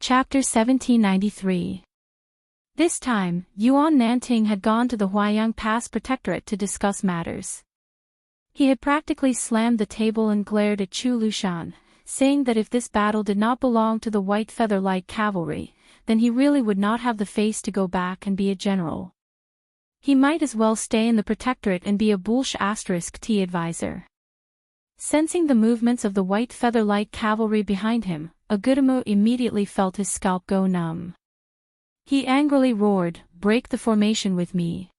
Chapter 1793. This time, Yuan Nanting had gone to the Huaiyang Pass Protectorate to discuss matters. He had practically slammed the table and glared at Chu Lushan, saying that if this battle did not belong to the White Feather Light Cavalry, then he really would not have the face to go back and be a general. He might as well stay in the Protectorate and be a **T advisor. Sensing the movements of the White Feather Light Cavalry behind him, Agudamo immediately felt his scalp go numb. He angrily roared, "Break the formation with me."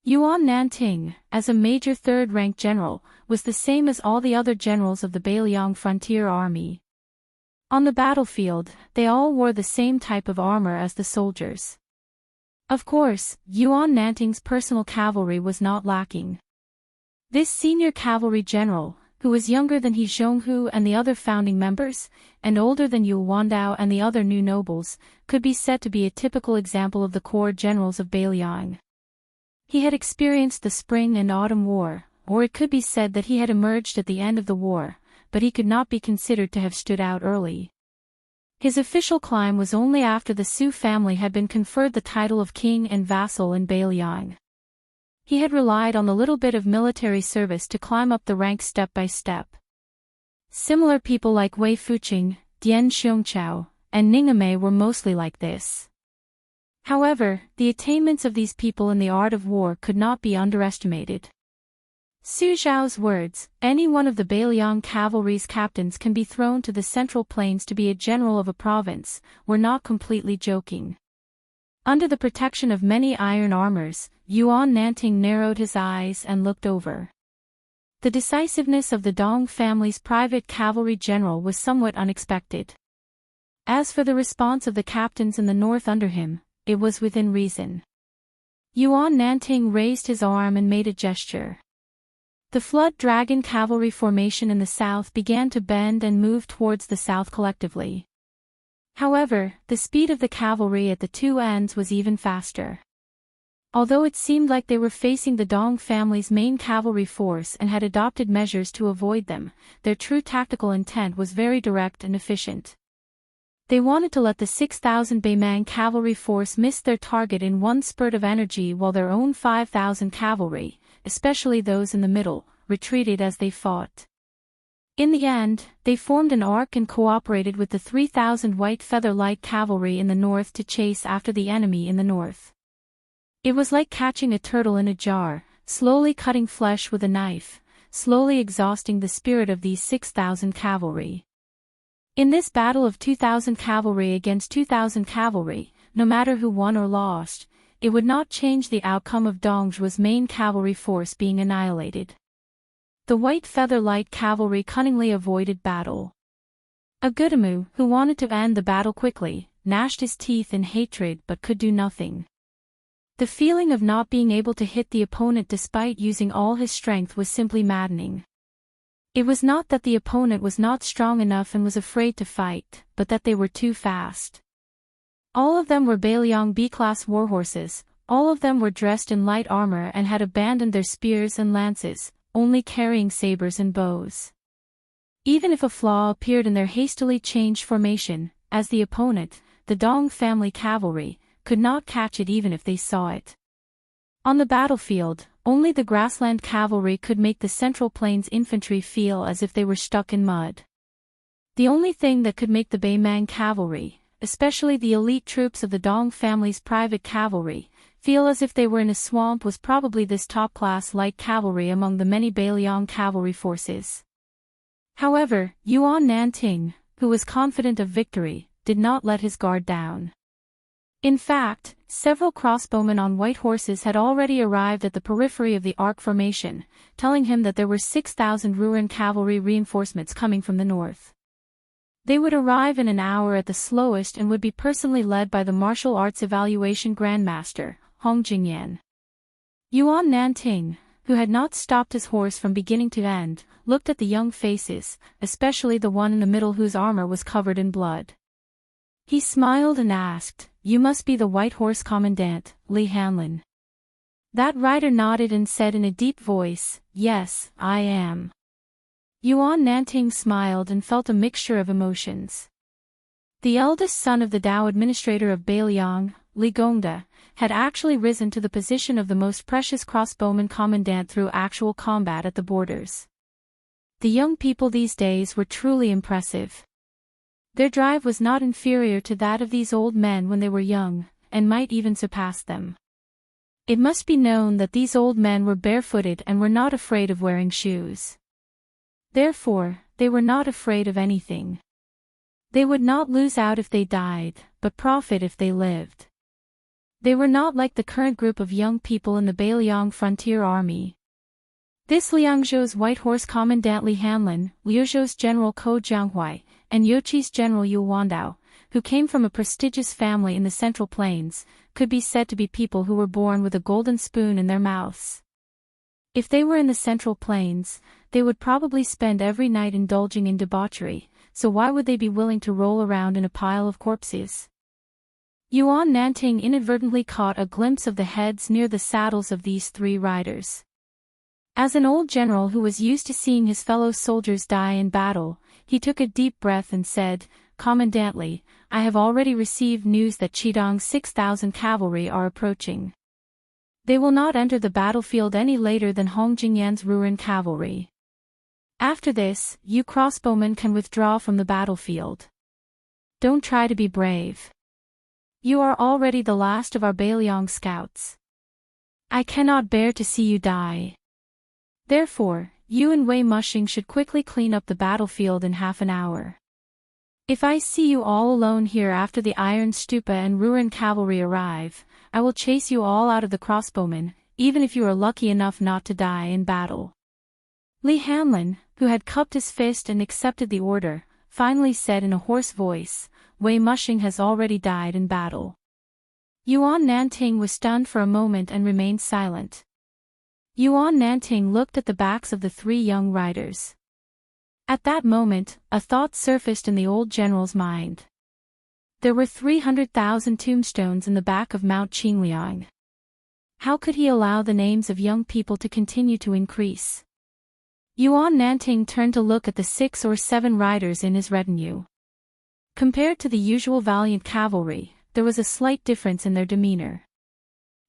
Yuan Nanting, as a major third-rank general, was the same as all the other generals of the Beiliang Frontier Army. On the battlefield, they all wore the same type of armor as the soldiers. Of course, Yuan Nanting's personal cavalry was not lacking. This senior cavalry general, who was younger than He Zhonghu and the other founding members, and older than Yu Wandao and the other new nobles, could be said to be a typical example of the corps generals of Beiliang. He had experienced the Spring and Autumn War, or it could be said that he had emerged at the end of the war, but he could not be considered to have stood out early. His official climb was only after the Su family had been conferred the title of king and vassal in Beiliang. He had relied on the little bit of military service to climb up the ranks step by step. Similar people like Wei Fuqing, Dian Xiongqiao, and Ningame were mostly like this. However, the attainments of these people in the art of war could not be underestimated. Su Zhao's words, "Any one of the Beiliang cavalry's captains can be thrown to the Central Plains to be a general of a province," were not completely joking. Under the protection of many iron armors, Yuan Nanting narrowed his eyes and looked over. The decisiveness of the Dong family's private cavalry general was somewhat unexpected. As for the response of the captains in the north under him, it was within reason. Yuan Nanting raised his arm and made a gesture. The Flood Dragon cavalry formation in the south began to bend and move towards the south collectively. However, the speed of the cavalry at the two ends was even faster. Although it seemed like they were facing the Dong family's main cavalry force and had adopted measures to avoid them, their true tactical intent was very direct and efficient. They wanted to let the 6,000 Beimang cavalry force miss their target in one spurt of energy while their own 5,000 cavalry, especially those in the middle, retreated as they fought. In the end, they formed an arc and cooperated with the 3,000 White Feather Light Cavalry in the north to chase after the enemy in the north. It was like catching a turtle in a jar, slowly cutting flesh with a knife, slowly exhausting the spirit of these 6,000 cavalry. In this battle of 2,000 cavalry against 2,000 cavalry, no matter who won or lost, it would not change the outcome of Dongzhuo's main cavalry force being annihilated. The White Feather Light Cavalry cunningly avoided battle. Agudamo, who wanted to end the battle quickly, gnashed his teeth in hatred but could do nothing. The feeling of not being able to hit the opponent despite using all his strength was simply maddening. It was not that the opponent was not strong enough and was afraid to fight, but that they were too fast. All of them were Beiliang B-class warhorses, all of them were dressed in light armor and had abandoned their spears and lances, only carrying sabers and bows. Even if a flaw appeared in their hastily changed formation, as the opponent, the Dong family cavalry, could not catch it even if they saw it. On the battlefield, only the grassland cavalry could make the Central Plains infantry feel as if they were stuck in mud. The only thing that could make the Beimang cavalry, especially the elite troops of the Dong family's private cavalry, feel as if they were in a swamp was probably this top-class light cavalry among the many Beiliang cavalry forces. However, Yuan Nanting, who was confident of victory, did not let his guard down. In fact, several crossbowmen on white horses had already arrived at the periphery of the arc formation, telling him that there were 6,000 Ruan cavalry reinforcements coming from the north. They would arrive in an hour at the slowest and would be personally led by the martial arts evaluation grandmaster, Hong Jingyan. Yuan Nanting, who had not stopped his horse from beginning to end, looked at the young faces, especially the one in the middle whose armor was covered in blood. He smiled and asked, "You must be the White Horse Commandant, Li Hanlin." That rider nodded and said in a deep voice, "Yes, I am." Yuan Nanting smiled and felt a mixture of emotions. The eldest son of the Dao administrator of Beiliang, Li Gongda, had actually risen to the position of the most precious crossbowman commandant through actual combat at the borders. The young people these days were truly impressive. Their drive was not inferior to that of these old men when they were young, and might even surpass them. It must be known that these old men were barefooted and were not afraid of wearing shoes. Therefore, they were not afraid of anything. They would not lose out if they died, but profit if they lived. They were not like the current group of young people in the Beiliang frontier army. This Liangzhou's White Horse Commandant Li Hanlin, Liuzhou's General Ko Jianghuai, and Yoqi's General Yu Wandao, who came from a prestigious family in the Central Plains, could be said to be people who were born with a golden spoon in their mouths. If they were in the Central Plains, they would probably spend every night indulging in debauchery, so why would they be willing to roll around in a pile of corpses? Yuan Nanting inadvertently caught a glimpse of the heads near the saddles of these three riders. As an old general who was used to seeing his fellow soldiers die in battle, he took a deep breath and said, "Commandant Li, I have already received news that Qidong's 6,000 cavalry are approaching. They will not enter the battlefield any later than Hong Jingyan's Ruren cavalry. After this, you crossbowmen can withdraw from the battlefield. Don't try to be brave. You are already the last of our Beiliang scouts. I cannot bear to see you die. Therefore, you and Wei Mushing should quickly clean up the battlefield in half an hour. If I see you all alone here after the Iron Stupa and Ruren cavalry arrive, I will chase you all out of the crossbowmen, even if you are lucky enough not to die in battle." Li Hanlin, who had cupped his fist and accepted the order, finally said in a hoarse voice, "Wei Mushing has already died in battle." Yuan Nanting was stunned for a moment and remained silent. Yuan Nanting looked at the backs of the three young riders. At that moment, a thought surfaced in the old general's mind. There were 300,000 tombstones in the back of Mount Qingliang. How could he allow the names of young people to continue to increase? Yuan Nanting turned to look at the 6 or 7 riders in his retinue. Compared to the usual valiant cavalry, there was a slight difference in their demeanor.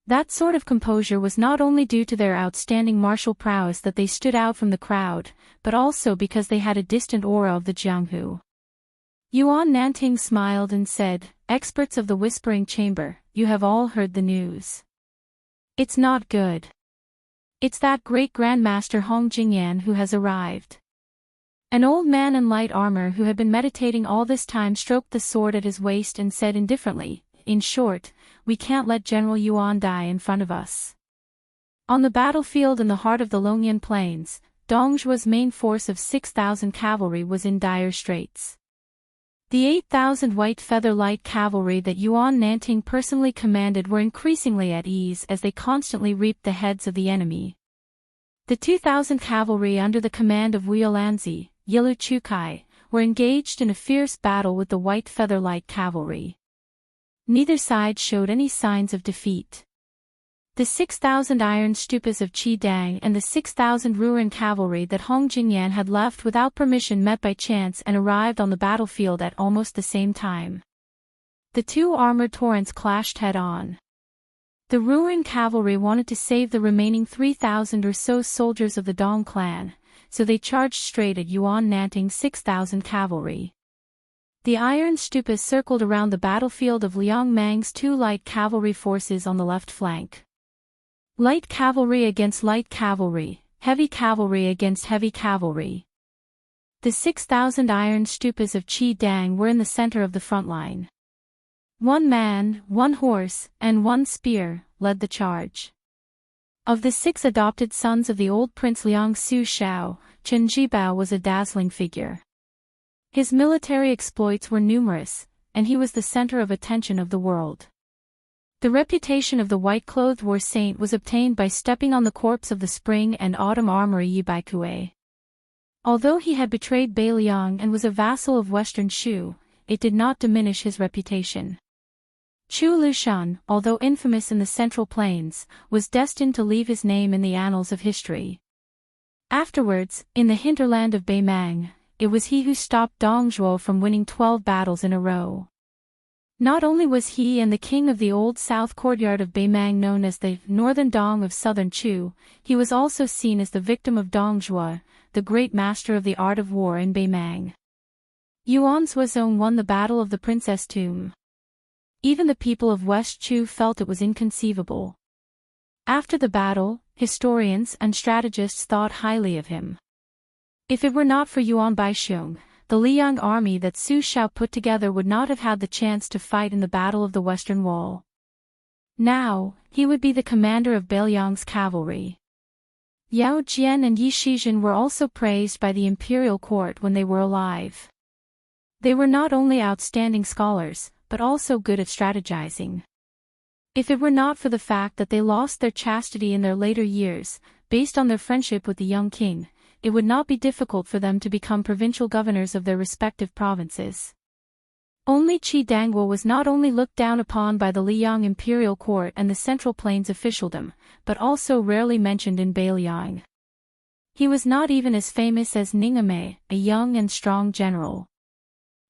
That sort of composure was not only due to their outstanding martial prowess that they stood out from the crowd, but also because they had a distant aura of the Jianghu. Yuan Nanting smiled and said, "Experts of the Whispering Chamber, you have all heard the news. It's not good. It's that great Grandmaster Hong Jingyan who has arrived." An old man in light armor who had been meditating all this time stroked the sword at his waist and said indifferently, "In short, we can't let General Yuan die in front of us." On the battlefield in the heart of the Longyan Plains, Dongzhuo's main force of 6,000 cavalry was in dire straits. The 8,000 white feather light cavalry that Yuan Nanting personally commanded were increasingly at ease as they constantly reaped the heads of the enemy. The 2,000 cavalry under the command of Wu Yolanzi, Yilu Chukai, were engaged in a fierce battle with the white feather light cavalry. Neither side showed any signs of defeat. The 6,000 iron stupas of Qidang and the 6,000 Ruren cavalry that Hong Jingyan had left without permission met by chance and arrived on the battlefield at almost the same time. The two armored torrents clashed head-on. The Ruren cavalry wanted to save the remaining 3,000 or so soldiers of the Dong clan, so they charged straight at Yuan Nanting's 6,000 cavalry. The iron stupas circled around the battlefield of Liang Mang's two light cavalry forces on the left flank. Light cavalry against light cavalry, heavy cavalry against heavy cavalry. The 6,000 iron stupas of Qidang were in the center of the front line. 1 man, 1 horse, and 1 spear led the charge. Of the 6 adopted sons of the old Prince Liang Su Shao, Chen Jibao was a dazzling figure. His military exploits were numerous, and he was the center of attention of the world. The reputation of the white-clothed war saint was obtained by stepping on the corpse of the spring and autumn armory Yibaikue. Although he had betrayed Beiliang and was a vassal of Western Shu, it did not diminish his reputation. Chu Lushan, although infamous in the Central Plains, was destined to leave his name in the annals of history. Afterwards, in the hinterland of Beimang, it was he who stopped Dong Zhuo from winning 12 battles in a row. Not only was he and the king of the old south courtyard of Beimang known as the Northern Dong of Southern Chu, he was also seen as the victim of Dong Zhuo, the great master of the art of war in Beimang. Yuan Zuozong won the Battle of the Princess Tomb. Even the people of West Chu felt it was inconceivable. After the battle, historians and strategists thought highly of him. If it were not for Yuan Baixiong, the Liang army that Su Shao put together would not have had the chance to fight in the Battle of the Western Wall. Now, he would be the commander of Beiliang's cavalry. Yao Jian and Yi Shizhen were also praised by the imperial court when they were alive. They were not only outstanding scholars, but also good at strategizing. If it were not for the fact that they lost their chastity in their later years, based on their friendship with the young king, it would not be difficult for them to become provincial governors of their respective provinces. Only Qi Dangguo was not only looked down upon by the Liang imperial court and the Central Plains officialdom, but also rarely mentioned in Beiliang. He was not even as famous as Ningame, a young and strong general.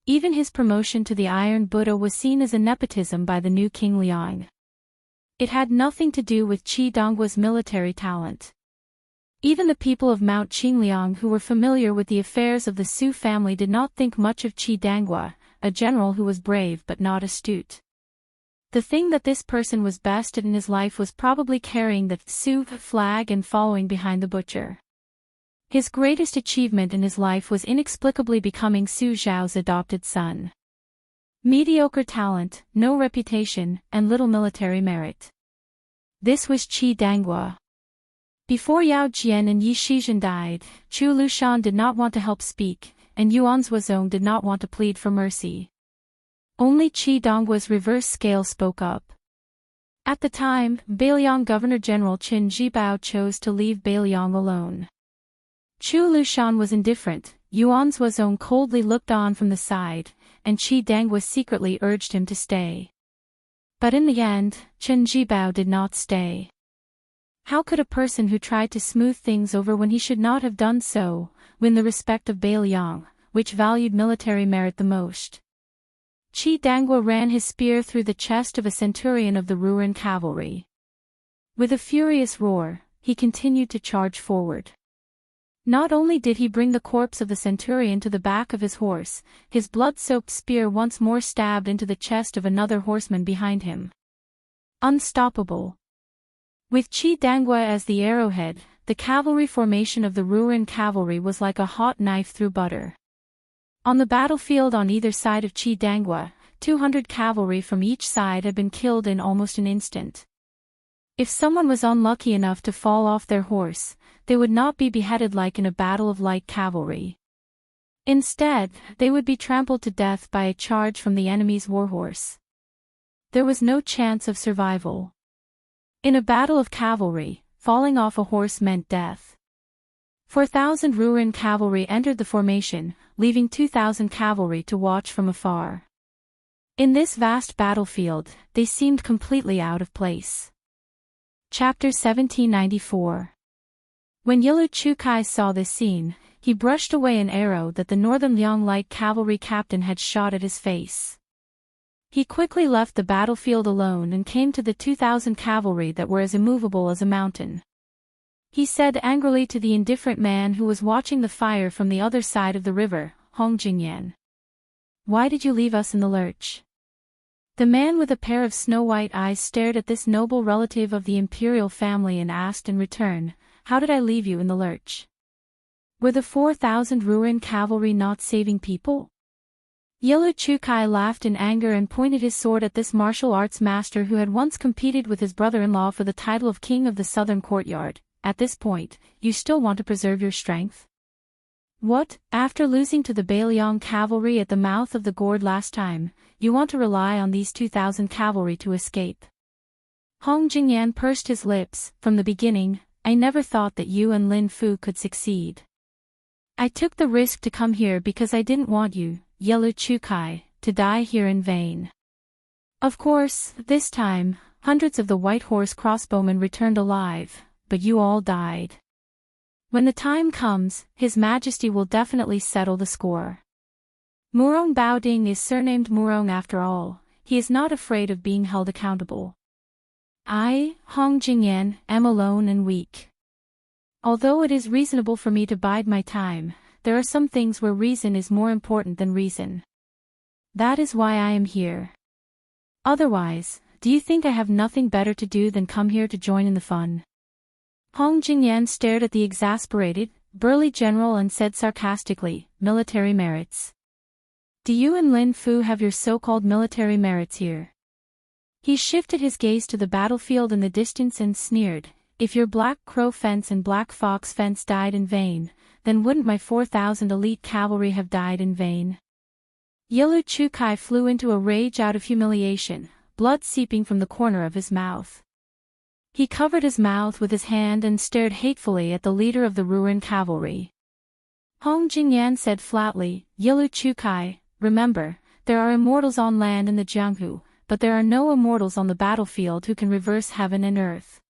Even his promotion to the Iron Buddha was seen as a nepotism by the new King Liang. It had nothing to do with Qi Dangguo's military talent. Even the people of Mount Qingliang who were familiar with the affairs of the Su family did not think much of Qi Dangguo, a general who was brave but not astute. The thing that this person was best at in his life was probably carrying the Su flag and following behind the butcher. His greatest achievement in his life was inexplicably becoming Su Zhao's adopted son. Mediocre talent, no reputation, and little military merit. This was Qi Dangguo. Before Yao Jian and Yi Shizhen died, Chu Lushan did not want to help speak, and Yuan Zuozong did not want to plead for mercy. Only Qi Dangguo's reverse scale spoke up. At the time, Beiliang Governor-General Qin Zhibao chose to leave Beiliang alone. Chu Lushan was indifferent, Yuan Zuozong coldly looked on from the side, and Qi Dangguo secretly urged him to stay. But in the end, Qin Zhibao did not stay. How could a person who tried to smooth things over when he should not have done so, win the respect of Beiliang, which valued military merit the most? Qi Dangguo ran his spear through the chest of a centurion of the Ruren cavalry. With a furious roar, he continued to charge forward. Not only did he bring the corpse of the centurion to the back of his horse, his blood-soaked spear once more stabbed into the chest of another horseman behind him. Unstoppable. With Qi Dangguo as the arrowhead, the cavalry formation of the Ruren cavalry was like a hot knife through butter. On the battlefield on either side of Qi Dangguo, 200 cavalry from each side had been killed in almost an instant. If someone was unlucky enough to fall off their horse, they would not be beheaded like in a battle of light cavalry. Instead, they would be trampled to death by a charge from the enemy's warhorse. There was no chance of survival. In a battle of cavalry, falling off a horse meant death. 4,000 Ruren cavalry entered the formation, leaving 2,000 cavalry to watch from afar. In this vast battlefield, they seemed completely out of place. Chapter 1794. When Yilu Chukai saw this scene, he brushed away an arrow that the Northern Liang Light Cavalry captain had shot at his face. He quickly left the battlefield alone and came to the 2,000 cavalry that were as immovable as a mountain. He said angrily to the indifferent man who was watching the fire from the other side of the river, Hong Jingyan. "Why did you leave us in the lurch?" The man with a pair of snow-white eyes stared at this noble relative of the imperial family and asked in return, "How did I leave you in the lurch? Were the 4,000 Ruren cavalry not saving people?" Yilu Chukai laughed in anger and pointed his sword at this martial arts master who had once competed with his brother-in-law for the title of king of the southern courtyard. "At this point, you still want to preserve your strength? What, after losing to the Beiliang cavalry at the mouth of the gourd last time, you want to rely on these 2,000 cavalry to escape?" Hong Jingyan pursed his lips. "From the beginning, I never thought that you and Lin Fu could succeed. I took the risk to come here because I didn't want you, Yilu Chukai, to die here in vain. Of course, this time, hundreds of the White Horse crossbowmen returned alive, but you all died. When the time comes, His Majesty will definitely settle the score. Murong Baoding is surnamed Murong after all. He is not afraid of being held accountable. I, Hong Jingyan, am alone and weak. Although it is reasonable for me to bide my time, there are some things where reason is more important than reason. That is why I am here. Otherwise, do you think I have nothing better to do than come here to join in the fun? Hong Jingyan stared at the exasperated, burly general and said sarcastically, military merits. Do you and Lin Fu have your so-called military merits here? He shifted his gaze to the battlefield in the distance and sneered, if your Black Crow fence and Black Fox fence died in vain, then wouldn't my 4,000 elite cavalry have died in vain? Yilu Chukai flew into a rage out of humiliation, blood seeping from the corner of his mouth. He covered his mouth with his hand and stared hatefully at the leader of the Ruin cavalry. Hong Jingyan said flatly, Yilu Chukai, remember, there are immortals on land in the Jianghu, but there are no immortals on the battlefield who can reverse heaven and earth.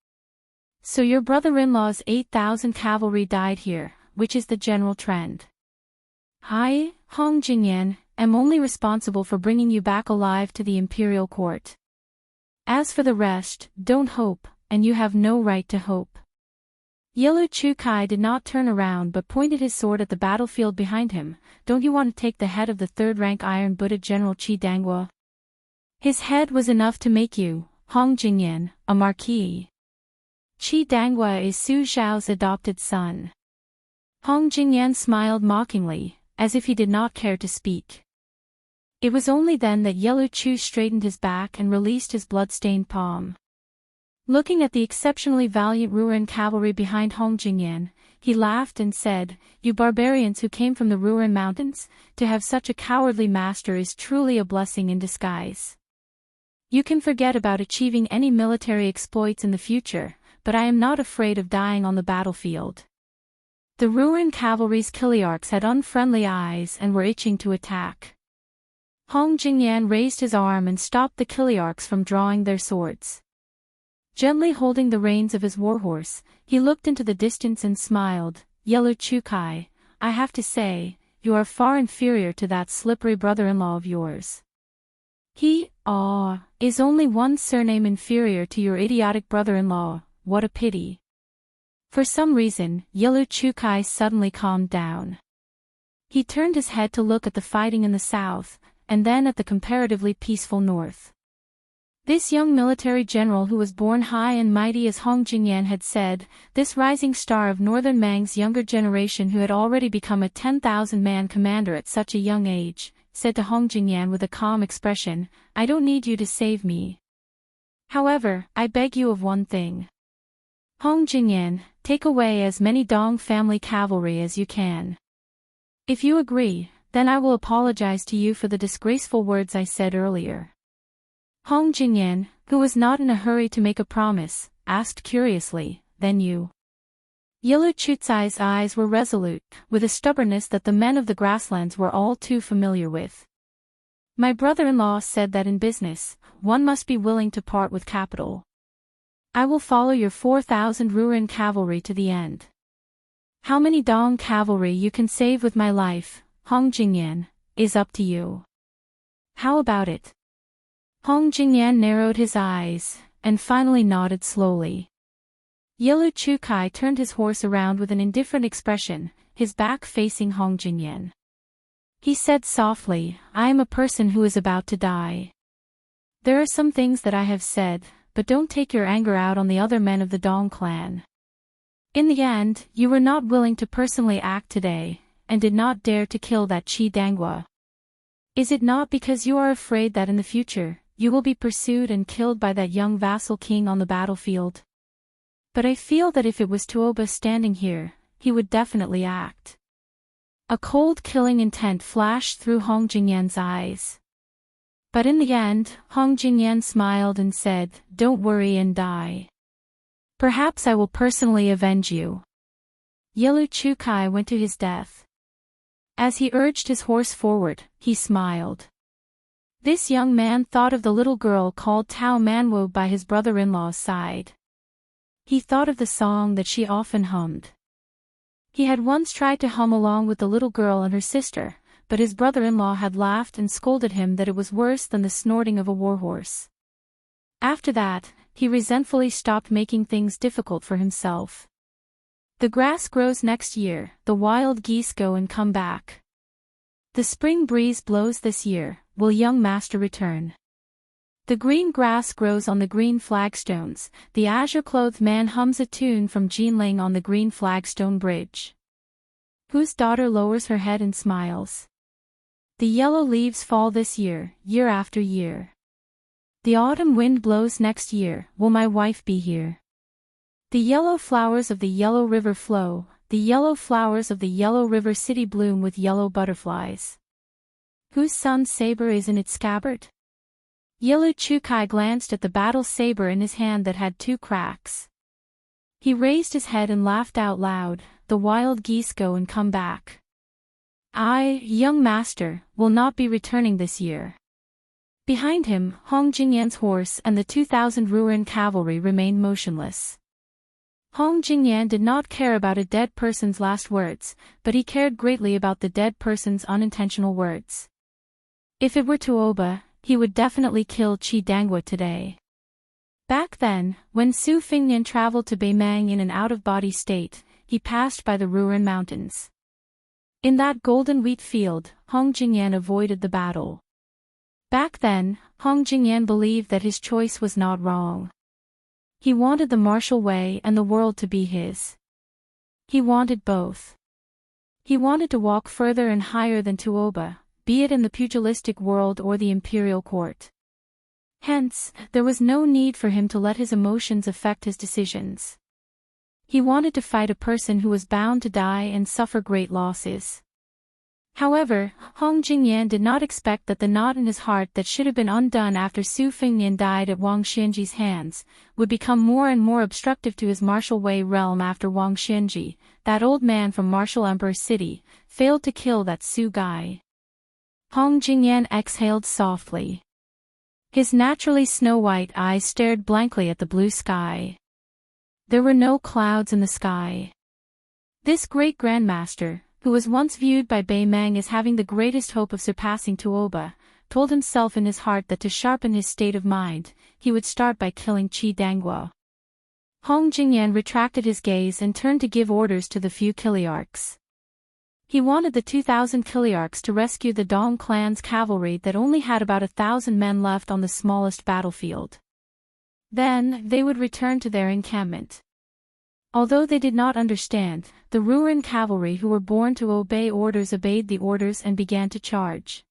So your brother-in-law's 8,000 cavalry died here, which is the general trend. I, Hong Jingyan, am only responsible for bringing you back alive to the imperial court. As for the rest, don't hope, and you have no right to hope. Yilu Chukai did not turn around but pointed his sword at the battlefield behind him. Don't you want to take the head of the third-rank Iron Buddha General Qi Danghua? His head was enough to make you, Hong Jingyan, a marquis. Qi Danghua is Su Zhao's adopted son. Hong Jingyan smiled mockingly, as if he did not care to speak. It was only then that Yilu Chu straightened his back and released his blood-stained palm. Looking at the exceptionally valiant Ruin cavalry behind Hong Jingyan, he laughed and said, you barbarians who came from the Ruin mountains, to have such a cowardly master is truly a blessing in disguise. You can forget about achieving any military exploits in the future, but I am not afraid of dying on the battlefield. The Ruin cavalry's Kiliarchs had unfriendly eyes and were itching to attack. Hong Jingyan raised his arm and stopped the Kiliarchs from drawing their swords. Gently holding the reins of his warhorse, he looked into the distance and smiled, Yilu Chukai, I have to say, you are far inferior to that slippery brother-in-law of yours. He, is only one surname inferior to your idiotic brother-in-law, what a pity. For some reason, Yilu Chukai suddenly calmed down. He turned his head to look at the fighting in the south, and then at the comparatively peaceful north. This young military general who was born high and mighty as Hong Jingyan had said, this rising star of northern Mang's younger generation who had already become a 10,000-man commander at such a young age, said to Hong Jingyan with a calm expression, I don't need you to save me. However, I beg you of one thing. Hong Jingyan, take away as many Dong family cavalry as you can. If you agree, then I will apologize to you for the disgraceful words I said earlier. Hong Jingyan, who was not in a hurry to make a promise, asked curiously, then you? Yilu Chutsai's eyes were resolute, with a stubbornness that the men of the grasslands were all too familiar with. My brother-in-law said that in business, one must be willing to part with capital. I will follow your 4,000 Ruin cavalry to the end. How many Dong cavalry you can save with my life, Hong Jingyan, is up to you. How about it? Hong Jingyan narrowed his eyes, and finally nodded slowly. Yilu Chukai turned his horse around with an indifferent expression, his back facing Hong Jingyan. He said softly, I am a person who is about to die. There are some things that I have said, but don't take your anger out on the other men of the Dong clan. In the end, you were not willing to personally act today, and did not dare to kill that Qi Danghua. Is it not because you are afraid that in the future, you will be pursued and killed by that young vassal king on the battlefield? But I feel that if it was Tuoba standing here, he would definitely act. A cold killing intent flashed through Hong Jingyan's eyes. But in the end, Hong Jingyan smiled and said, don't worry and die. Perhaps I will personally avenge you. Yilu Chukai went to his death. As he urged his horse forward, he smiled. This young man thought of the little girl called Tao Manwo by his brother-in-law's side. He thought of the song that she often hummed. He had once tried to hum along with the little girl and her sister, but his brother-in-law had laughed and scolded him that it was worse than the snorting of a warhorse. After that, he resentfully stopped making things difficult for himself. The grass grows next year, the wild geese go and come back. The spring breeze blows this year, will young master return? The green grass grows on the green flagstones, the azure-clothed man hums a tune from Jinling on the green flagstone bridge. Whose daughter lowers her head and smiles? The yellow leaves fall this year, year after year. The autumn wind blows next year, will my wife be here? The yellow flowers of the yellow river flow, the yellow flowers of the yellow river city bloom with yellow butterflies. Whose son's saber is in its scabbard? Yellow Chukai glanced at the battle saber in his hand that had 2 cracks. He raised his head and laughed out loud, the wild geese go and come back. I, young master, will not be returning this year. Behind him, Hong Jingyan's horse and the 2,000 Ruren cavalry remained motionless. Hong Jingyan did not care about a dead person's last words, but he cared greatly about the dead person's unintentional words. If it were to Oba, he would definitely kill Qi Dangwa today. Back then, when Su Fingnian traveled to Beimang in an out-of-body state, he passed by the Ruren Mountains. In that golden wheat field, Hong Jingyan avoided the battle. Back then, Hong Jingyan believed that his choice was not wrong. He wanted the martial way and the world to be his. He wanted both. He wanted to walk further and higher than Tuoba, be it in the pugilistic world or the imperial court. Hence, there was no need for him to let his emotions affect his decisions. He wanted to fight a person who was bound to die and suffer great losses. However, Hong Jingyan did not expect that the knot in his heart that should have been undone after Su Fingnian died at Wang Xianji's hands, would become more and more obstructive to his martial way realm after Wang Xianji, that old man from Martial Emperor City, failed to kill that Su guy. Hong Jingyan exhaled softly. His naturally snow-white eyes stared blankly at the blue sky. There were no clouds in the sky. This great grandmaster, who was once viewed by Beimang as having the greatest hope of surpassing Tuoba, told himself in his heart that to sharpen his state of mind, he would start by killing Qi Dangwa. Hong Jingyan retracted his gaze and turned to give orders to the few Kiliarchs. He wanted the 2,000 Kiliarchs to rescue the Dong clan's cavalry that only had about 1,000 men left on the smallest battlefield. Then, they would return to their encampment. Although they did not understand, the Ruren cavalry who were born to obey orders obeyed the orders and began to charge.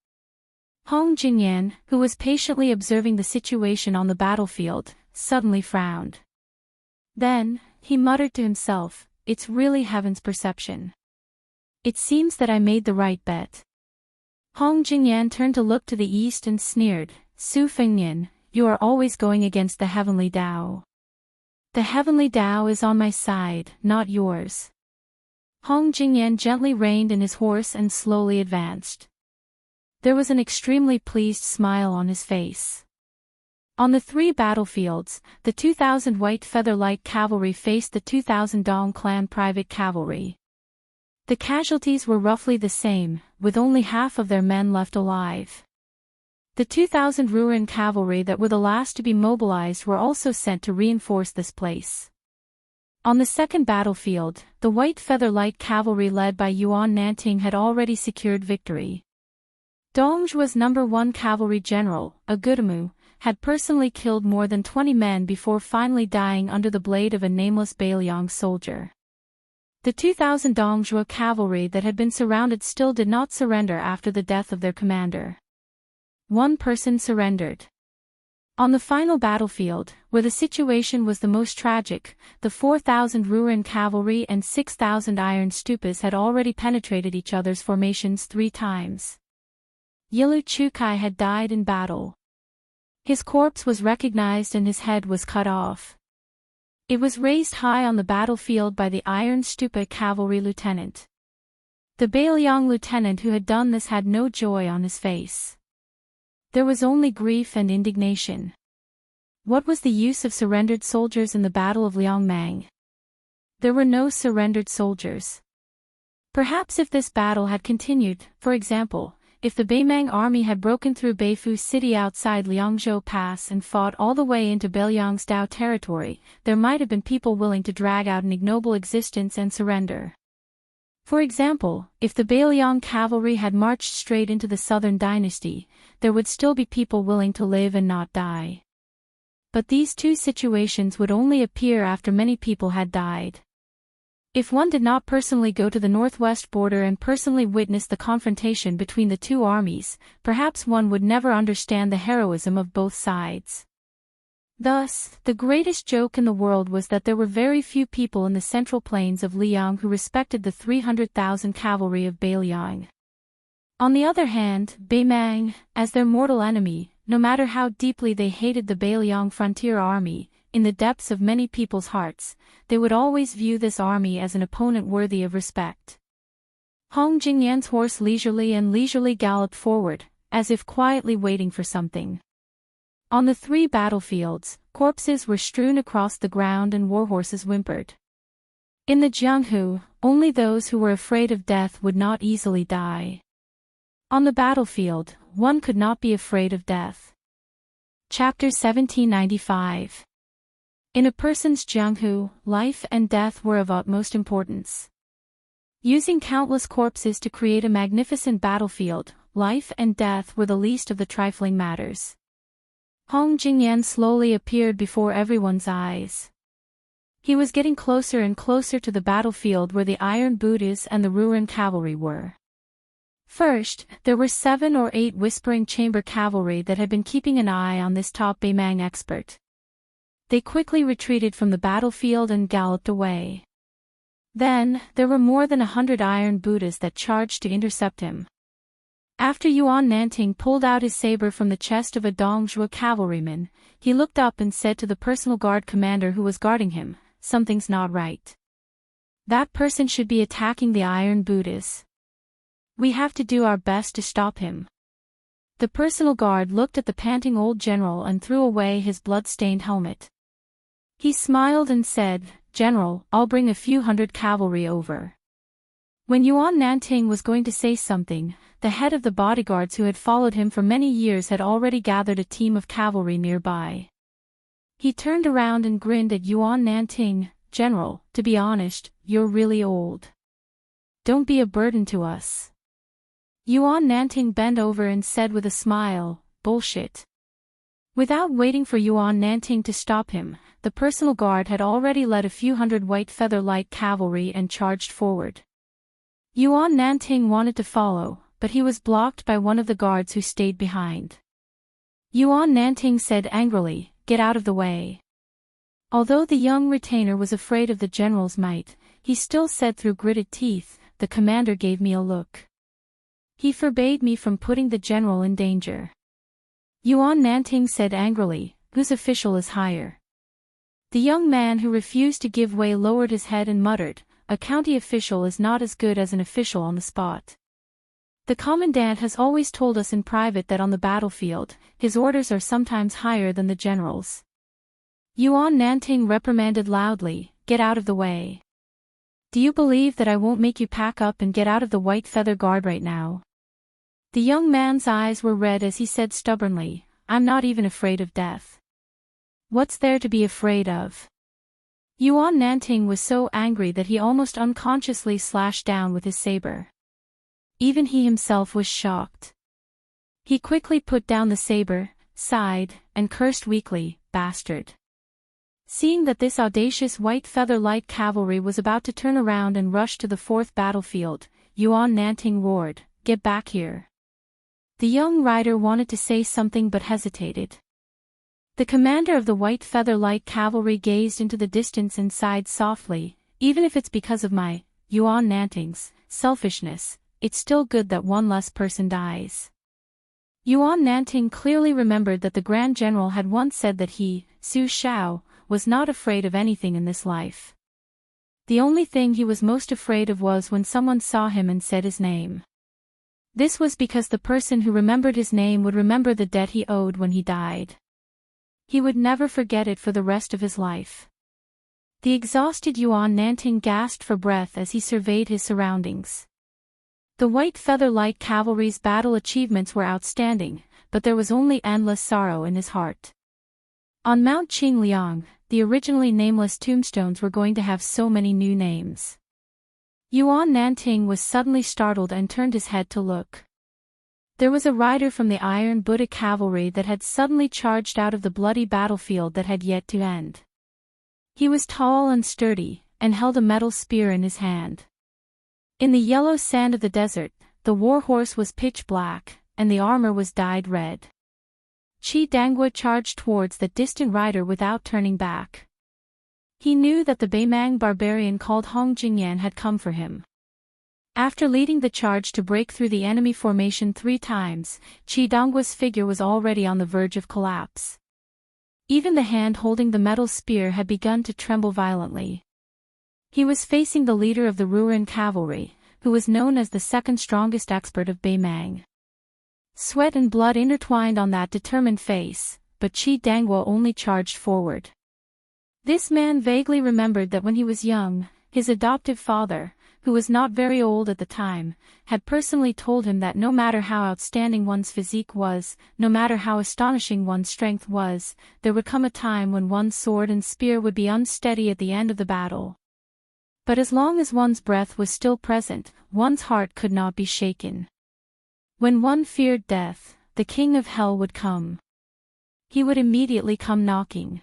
Hong Jingyan, who was patiently observing the situation on the battlefield, suddenly frowned. Then, he muttered to himself, "It's really heaven's perception. It seems that I made the right bet." Hong Jingyan turned to look to the east and sneered, "Su Fingnian, you are always going against the heavenly Tao. The heavenly Tao is on my side, not yours." Hong Jingyan gently reined in his horse and slowly advanced. There was an extremely pleased smile on his face. On the 3 battlefields, the 2,000 white feather-light cavalry faced the 2,000 Dong clan private cavalry. The casualties were roughly the same, with only half of their men left alive. The 2,000 Ruren cavalry that were the last to be mobilized were also sent to reinforce this place. On the second battlefield, the white feather-light cavalry led by Yuan Nanting had already secured victory. Dongzhuo's No. 1 cavalry general, Agutamu, had personally killed more than 20 men before finally dying under the blade of a nameless Bailiang soldier. The 2,000 Dongzhuo cavalry that had been surrounded still did not surrender after the death of their commander. One person surrendered. On the final battlefield, where the situation was the most tragic, the 4,000 Ruren cavalry and 6,000 iron stupas had already penetrated each other's formations 3 times. Yilu Chukai had died in battle. His corpse was recognized and his head was cut off. It was raised high on the battlefield by the Iron Stupa cavalry lieutenant. The Bailiang lieutenant who had done this had no joy on his face. There was only grief and indignation. What was the use of surrendered soldiers in the Battle of Liangmang? There were no surrendered soldiers. Perhaps if this battle had continued, for example, if the Beimang army had broken through Beifu city outside Liangzhou Pass and fought all the way into Beiliang's Dao territory, there might have been people willing to drag out an ignoble existence and surrender. For example, if the Beiliang cavalry had marched straight into the southern dynasty, there would still be people willing to live and not die. But these two situations would only appear after many people had died. If one did not personally go to the northwest border and personally witness the confrontation between the two armies, perhaps one would never understand the heroism of both sides. Thus, the greatest joke in the world was that there were very few people in the central plains of Liang who respected the 300,000 cavalry of Beiliang. On the other hand, Beimang, as their mortal enemy, no matter how deeply they hated the Beiliang frontier army, in the depths of many people's hearts, they would always view this army as an opponent worthy of respect. Hong Jingyan's horse leisurely galloped forward, as if quietly waiting for something. On the three battlefields, corpses were strewn across the ground and warhorses whimpered. In the Jianghu, only those who were afraid of death would not easily die. On the battlefield, one could not be afraid of death. Chapter 1795. In a person's Jianghu, life and death were of utmost importance. Using countless corpses to create a magnificent battlefield, life and death were the least of the trifling matters. Hong Jingyan slowly appeared before everyone's eyes. He was getting closer and closer to the battlefield where the Iron Buddhas and the Ruren cavalry were. First, there were 7 or 8 Whispering Chamber cavalry that had been keeping an eye on this top Beimang expert. They quickly retreated from the battlefield and galloped away. Then, there were more than 100 Iron Buddhas that charged to intercept him. After Yuan Nanting pulled out his saber from the chest of a Dongzhuo cavalryman, he looked up and said to the personal guard commander who was guarding him, "Something's not right. That person should be attacking the Iron Buddhas. We have to do our best to stop him." The personal guard looked at the panting old general and threw away his blood-stained helmet. He smiled and said, "General, I'll bring a few hundred cavalry over." When Yuan Nanting was going to say something, the head of the bodyguards who had followed him for many years had already gathered a team of cavalry nearby. He turned around and grinned at Yuan Nanting, "General, to be honest, you're really old. Don't be a burden to us." Yuan Nanting bent over and said with a smile, "Bullshit." Without waiting for Yuan Nanting to stop him, the personal guard had already led a few hundred white feather light cavalry and charged forward. Yuan Nanting wanted to follow, but he was blocked by one of the guards who stayed behind. Yuan Nanting said angrily, "Get out of the way." Although the young retainer was afraid of the general's might, he still said through gritted teeth, "The commander gave me a look. He forbade me from putting the general in danger." Yuan Nanting said angrily, "Whose official is higher?" The young man who refused to give way lowered his head and muttered, "A county official is not as good as an official on the spot. The commandant has always told us in private that on the battlefield, his orders are sometimes higher than the general's." Yuan Nanting reprimanded loudly, "Get out of the way. Do you believe that I won't make you pack up and get out of the white feather guard right now?" The young man's eyes were red as he said stubbornly, "I'm not even afraid of death. What's there to be afraid of?" Yuan Nanting was so angry that he almost unconsciously slashed down with his saber. Even he himself was shocked. He quickly put down the saber, sighed, and cursed weakly, "Bastard." Seeing that this audacious white feather light cavalry was about to turn around and rush to the fourth battlefield, Yuan Nanting roared, "Get back here." The young rider wanted to say something but hesitated. The commander of the white feather light cavalry gazed into the distance and sighed softly, "Even if it's because of my, Yuan Nanting's, selfishness, it's still good that one less person dies." Yuan Nanting clearly remembered that the Grand General had once said that he, Su Shao, was not afraid of anything in this life. The only thing he was most afraid of was when someone saw him and said his name. This was because the person who remembered his name would remember the debt he owed when he died. He would never forget it for the rest of his life. The exhausted Yuan Nanting gasped for breath as he surveyed his surroundings. The white feather light cavalry's battle achievements were outstanding, but there was only endless sorrow in his heart. On Mount Qingliang, the originally nameless tombstones were going to have so many new names. Yuan Nanting was suddenly startled and turned his head to look. There was a rider from the Iron Buddha cavalry that had suddenly charged out of the bloody battlefield that had yet to end. He was tall and sturdy, and held a metal spear in his hand. In the yellow sand of the desert, the war horse was pitch black, and the armor was dyed red. Qi Dangua charged towards that distant rider without turning back. He knew that the Beimang barbarian called Hong Jingyan had come for him. After leading the charge to break through the enemy formation 3 times, Qi Dangua's figure was already on the verge of collapse. Even the hand holding the metal spear had begun to tremble violently. He was facing the leader of the Ruren cavalry, who was known as the second strongest expert of Beimang. Sweat and blood intertwined on that determined face, but Qi Dangua only charged forward. This man vaguely remembered that when he was young, his adoptive father, who was not very old at the time, had personally told him that no matter how outstanding one's physique was, no matter how astonishing one's strength was, there would come a time when one's sword and spear would be unsteady at the end of the battle. But as long as one's breath was still present, one's heart could not be shaken. When one feared death, the king of hell would come. He would immediately come knocking.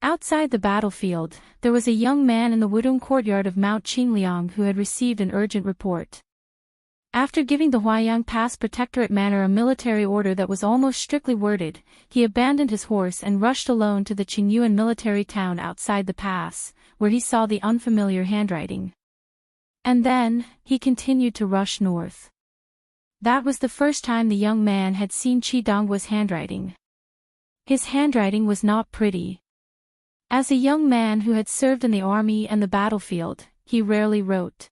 Outside the battlefield, there was a young man in the Wudong courtyard of Mount Qingliang who had received an urgent report. After giving the Huaiyang Pass Protectorate Manor a military order that was almost strictly worded, he abandoned his horse and rushed alone to the Qingyuan military town outside the pass, where he saw the unfamiliar handwriting. And then, he continued to rush north. That was the first time the young man had seen Qi Danggua's handwriting. His handwriting was not pretty. As a young man who had served in the army and the battlefield, he rarely wrote.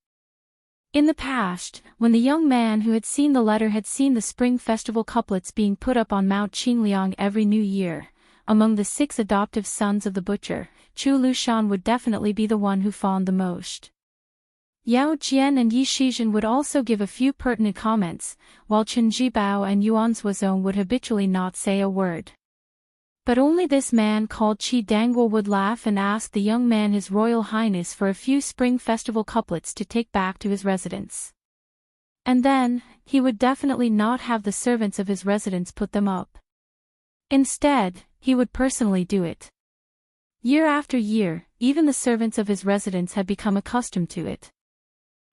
In the past, when the young man who had seen the letter had seen the Spring Festival couplets being put up on Mount Qingliang every new year, among the 6 adoptive sons of the butcher, Chu Lushan would definitely be the one who fawned the most. Yao Jian and Yi Shizhen would also give a few pertinent comments, while Chen Jibao and Yuan Zuozong would habitually not say a word. But only this man called Qi Dangua would laugh and ask the young man His Royal Highness for a few Spring Festival couplets to take back to his residence. And then, he would definitely not have the servants of his residence put them up. Instead, he would personally do it. Year after year, even the servants of his residence had become accustomed to it.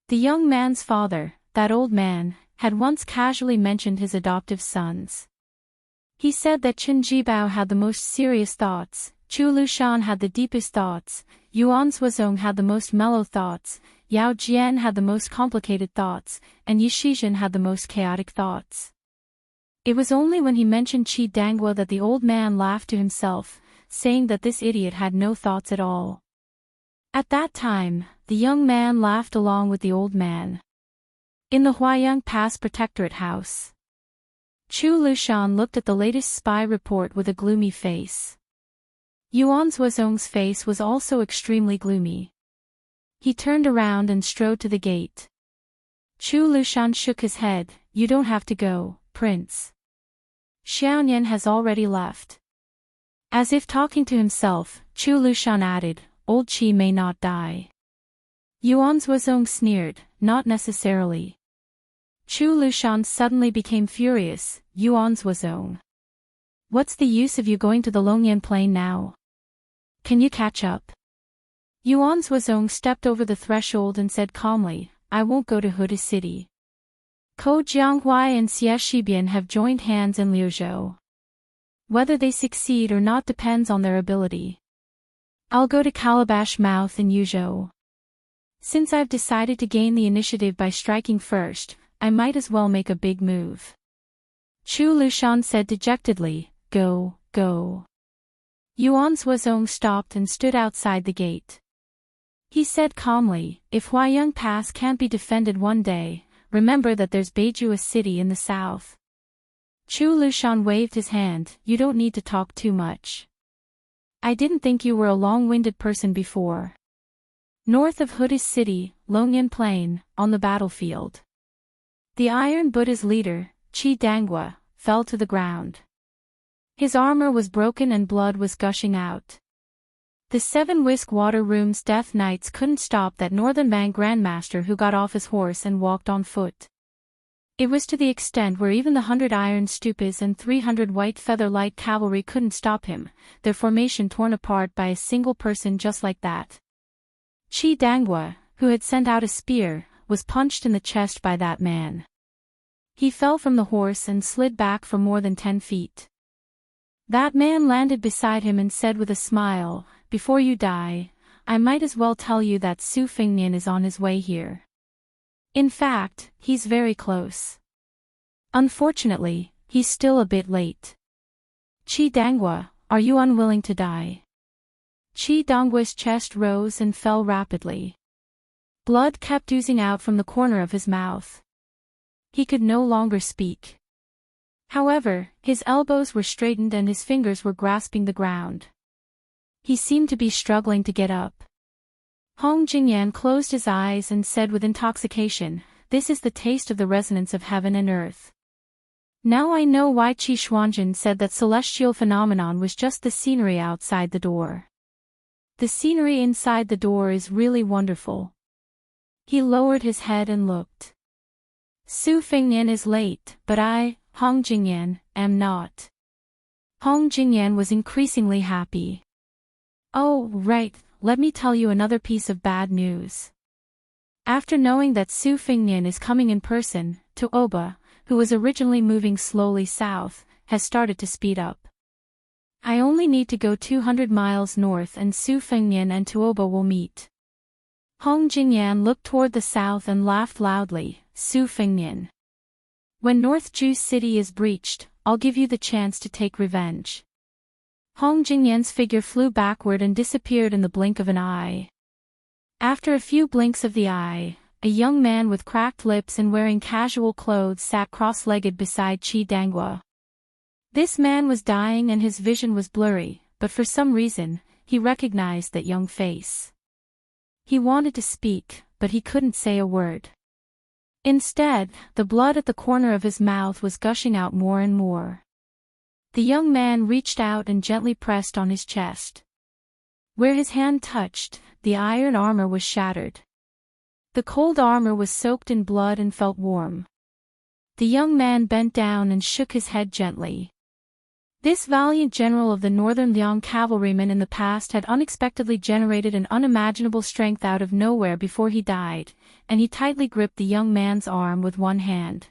The young man's father, that old man, had once casually mentioned his adoptive sons. He said that Chen Jibao had the most serious thoughts, Chu Lushan had the deepest thoughts, Yuan Zuozong had the most mellow thoughts, Yao Jian had the most complicated thoughts, and Yi Shizhen had the most chaotic thoughts. It was only when he mentioned Qi Dangua that the old man laughed to himself, saying that this idiot had no thoughts at all. At that time, the young man laughed along with the old man. In the Huaiyang Pass Protectorate House, Chu Lushan looked at the latest spy report with a gloomy face. Yuan Zuozong's face was also extremely gloomy. He turned around and strode to the gate. Chu Lushan shook his head. "You don't have to go, Prince. Xiaonian has already left." As if talking to himself, Chu Lushan added, "Old Qi may not die." Yuan Zuozong sneered, "Not necessarily." Chu Lushan suddenly became furious. "Yuan Zuozong, what's the use of you going to the Longyan Plain now? Can you catch up?" Yuan Zuozong stepped over the threshold and said calmly, "I won't go to Huda City. Ko Jianghuai and Xie Shibian have joined hands in Liuzhou. Whether they succeed or not depends on their ability. I'll go to Calabash Mouth in Yuzhou. Since I've decided to gain the initiative by striking first, I might as well make a big move." Chu Lushan said dejectedly, "Go, go." Yuan Zuozong stopped and stood outside the gate. He said calmly, "If Huaiyang Pass can't be defended one day, remember that there's Beiju, a city in the south." Chu Lushan waved his hand, "You don't need to talk too much. I didn't think you were a long-winded person before. North of Hudi's city, Longyan Plain, on the battlefield. The Iron Buddha's leader, Chi Dangwa, fell to the ground. His armor was broken and blood was gushing out. The 7 Whisk Water Room's Death Knights couldn't stop that Northern Bang Grandmaster who got off his horse and walked on foot. It was to the extent where even the 100 Iron Stupas and 300 White Feather Light Cavalry couldn't stop him, their formation torn apart by a single person just like that. Chi Dangwa, who had sent out a spear, was punched in the chest by that man. He fell from the horse and slid back for more than 10 feet. That man landed beside him and said with a smile, "Before you die, I might as well tell you that Su Fengnian is on his way here. In fact, he's very close. Unfortunately, he's still a bit late." Chi Dangwa, are you unwilling to die? Chi Dangwa's chest rose and fell rapidly. Blood kept oozing out from the corner of his mouth. He could no longer speak. However, his elbows were straightened and his fingers were grasping the ground. He seemed to be struggling to get up. Hong Jingyan closed his eyes and said with intoxication, "This is the taste of the resonance of heaven and earth. Now I know why Qi Xuanjin said that celestial phenomenon was just the scenery outside the door. The scenery inside the door is really wonderful." He lowered his head and looked. Su Fengnian is late, but I, Hong Jingyan, am not. Hong Jingyan was increasingly happy. Oh, right, let me tell you another piece of bad news. After knowing that Su Fengnian is coming in person, Tuoba, who was originally moving slowly south, has started to speed up. I only need to go 200 miles north and Su Fengnian and Tuoba will meet. Hong Jingyan looked toward the south and laughed loudly, Su Fengnian. When North Ju City is breached, I'll give you the chance to take revenge. Hong Jingyan's figure flew backward and disappeared in the blink of an eye. After a few blinks of the eye, a young man with cracked lips and wearing casual clothes sat cross-legged beside Chi Dangwa. This man was dying and his vision was blurry, but for some reason, he recognized that young face. He wanted to speak, but he couldn't say a word. Instead, the blood at the corner of his mouth was gushing out more and more. The young man reached out and gently pressed on his chest. Where his hand touched, the iron armor was shattered. The cold armor was soaked in blood and felt warm. The young man bent down and shook his head gently. This valiant general of the Northern Liang cavalrymen in the past had unexpectedly generated an unimaginable strength out of nowhere before he died, and he tightly gripped the young man's arm with one hand.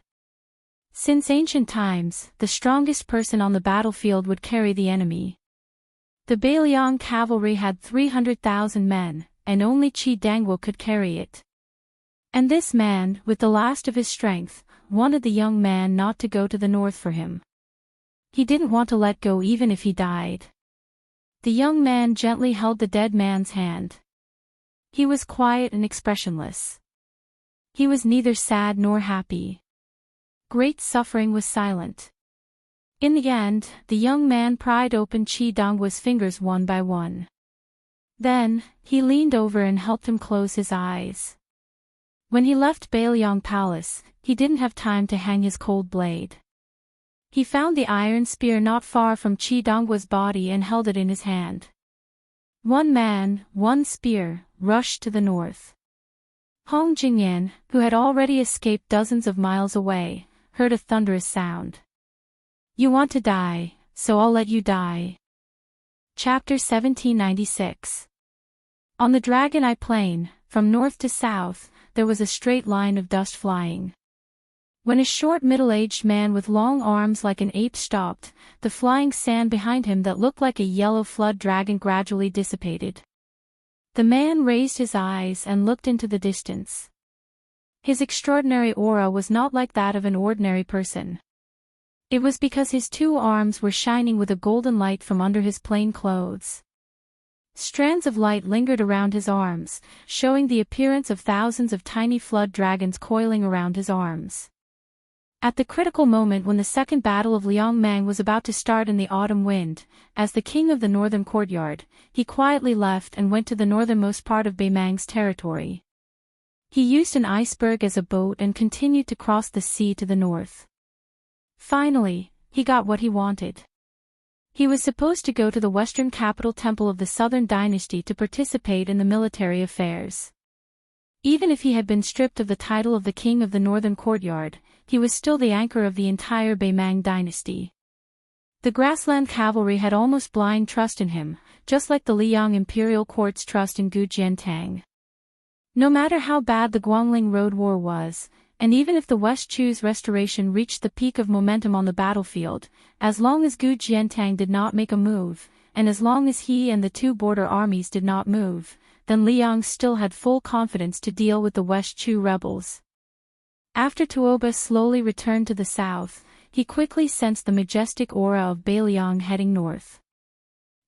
Since ancient times, the strongest person on the battlefield would carry the enemy. The Beiliang cavalry had 300,000 men, and only Chi Dangwa could carry it. And this man, with the last of his strength, wanted the young man not to go to the north for him. He didn't want to let go even if he died. The young man gently held the dead man's hand. He was quiet and expressionless. He was neither sad nor happy. Great suffering was silent. In the end, the young man pried open Chi Dangwa's fingers one by one. Then, he leaned over and helped him close his eyes. When he left Beiliang Palace, he didn't have time to hang his cold blade. He found the iron spear not far from Chi Dangwa's body and held it in his hand. One man, one spear, rushed to the north. Hong Jingyan, who had already escaped dozens of miles away, heard a thunderous sound. You want to die, so I'll let you die. Chapter 1796. On the Dragon Eye Plain, from north to south, there was a straight line of dust flying. When a short middle-aged man with long arms like an ape stopped, the flying sand behind him that looked like a yellow flood dragon gradually dissipated. The man raised his eyes and looked into the distance. His extraordinary aura was not like that of an ordinary person. It was because his 2 arms were shining with a golden light from under his plain clothes. Strands of light lingered around his arms, showing the appearance of thousands of tiny flood dragons coiling around his arms. At the critical moment when the second battle of Liangmang was about to start in the autumn wind, as the king of the northern courtyard, he quietly left and went to the northernmost part of Beimang's territory. He used an iceberg as a boat and continued to cross the sea to the north. Finally, he got what he wanted. He was supposed to go to the western capital temple of the southern dynasty to participate in the military affairs. Even if he had been stripped of the title of the king of the northern courtyard, he was still the anchor of the entire Beimang dynasty. The grassland cavalry had almost blind trust in him, just like the Liang imperial court's trust in Gu Jiantang. No matter how bad the Guangling Road War was, and even if the West Chu's restoration reached the peak of momentum on the battlefield, as long as Gu Jiantang did not make a move, and as long as he and the two border armies did not move, then Liang still had full confidence to deal with the West Chu rebels. After Tuoba slowly returned to the south, he quickly sensed the majestic aura of Beiliang heading north.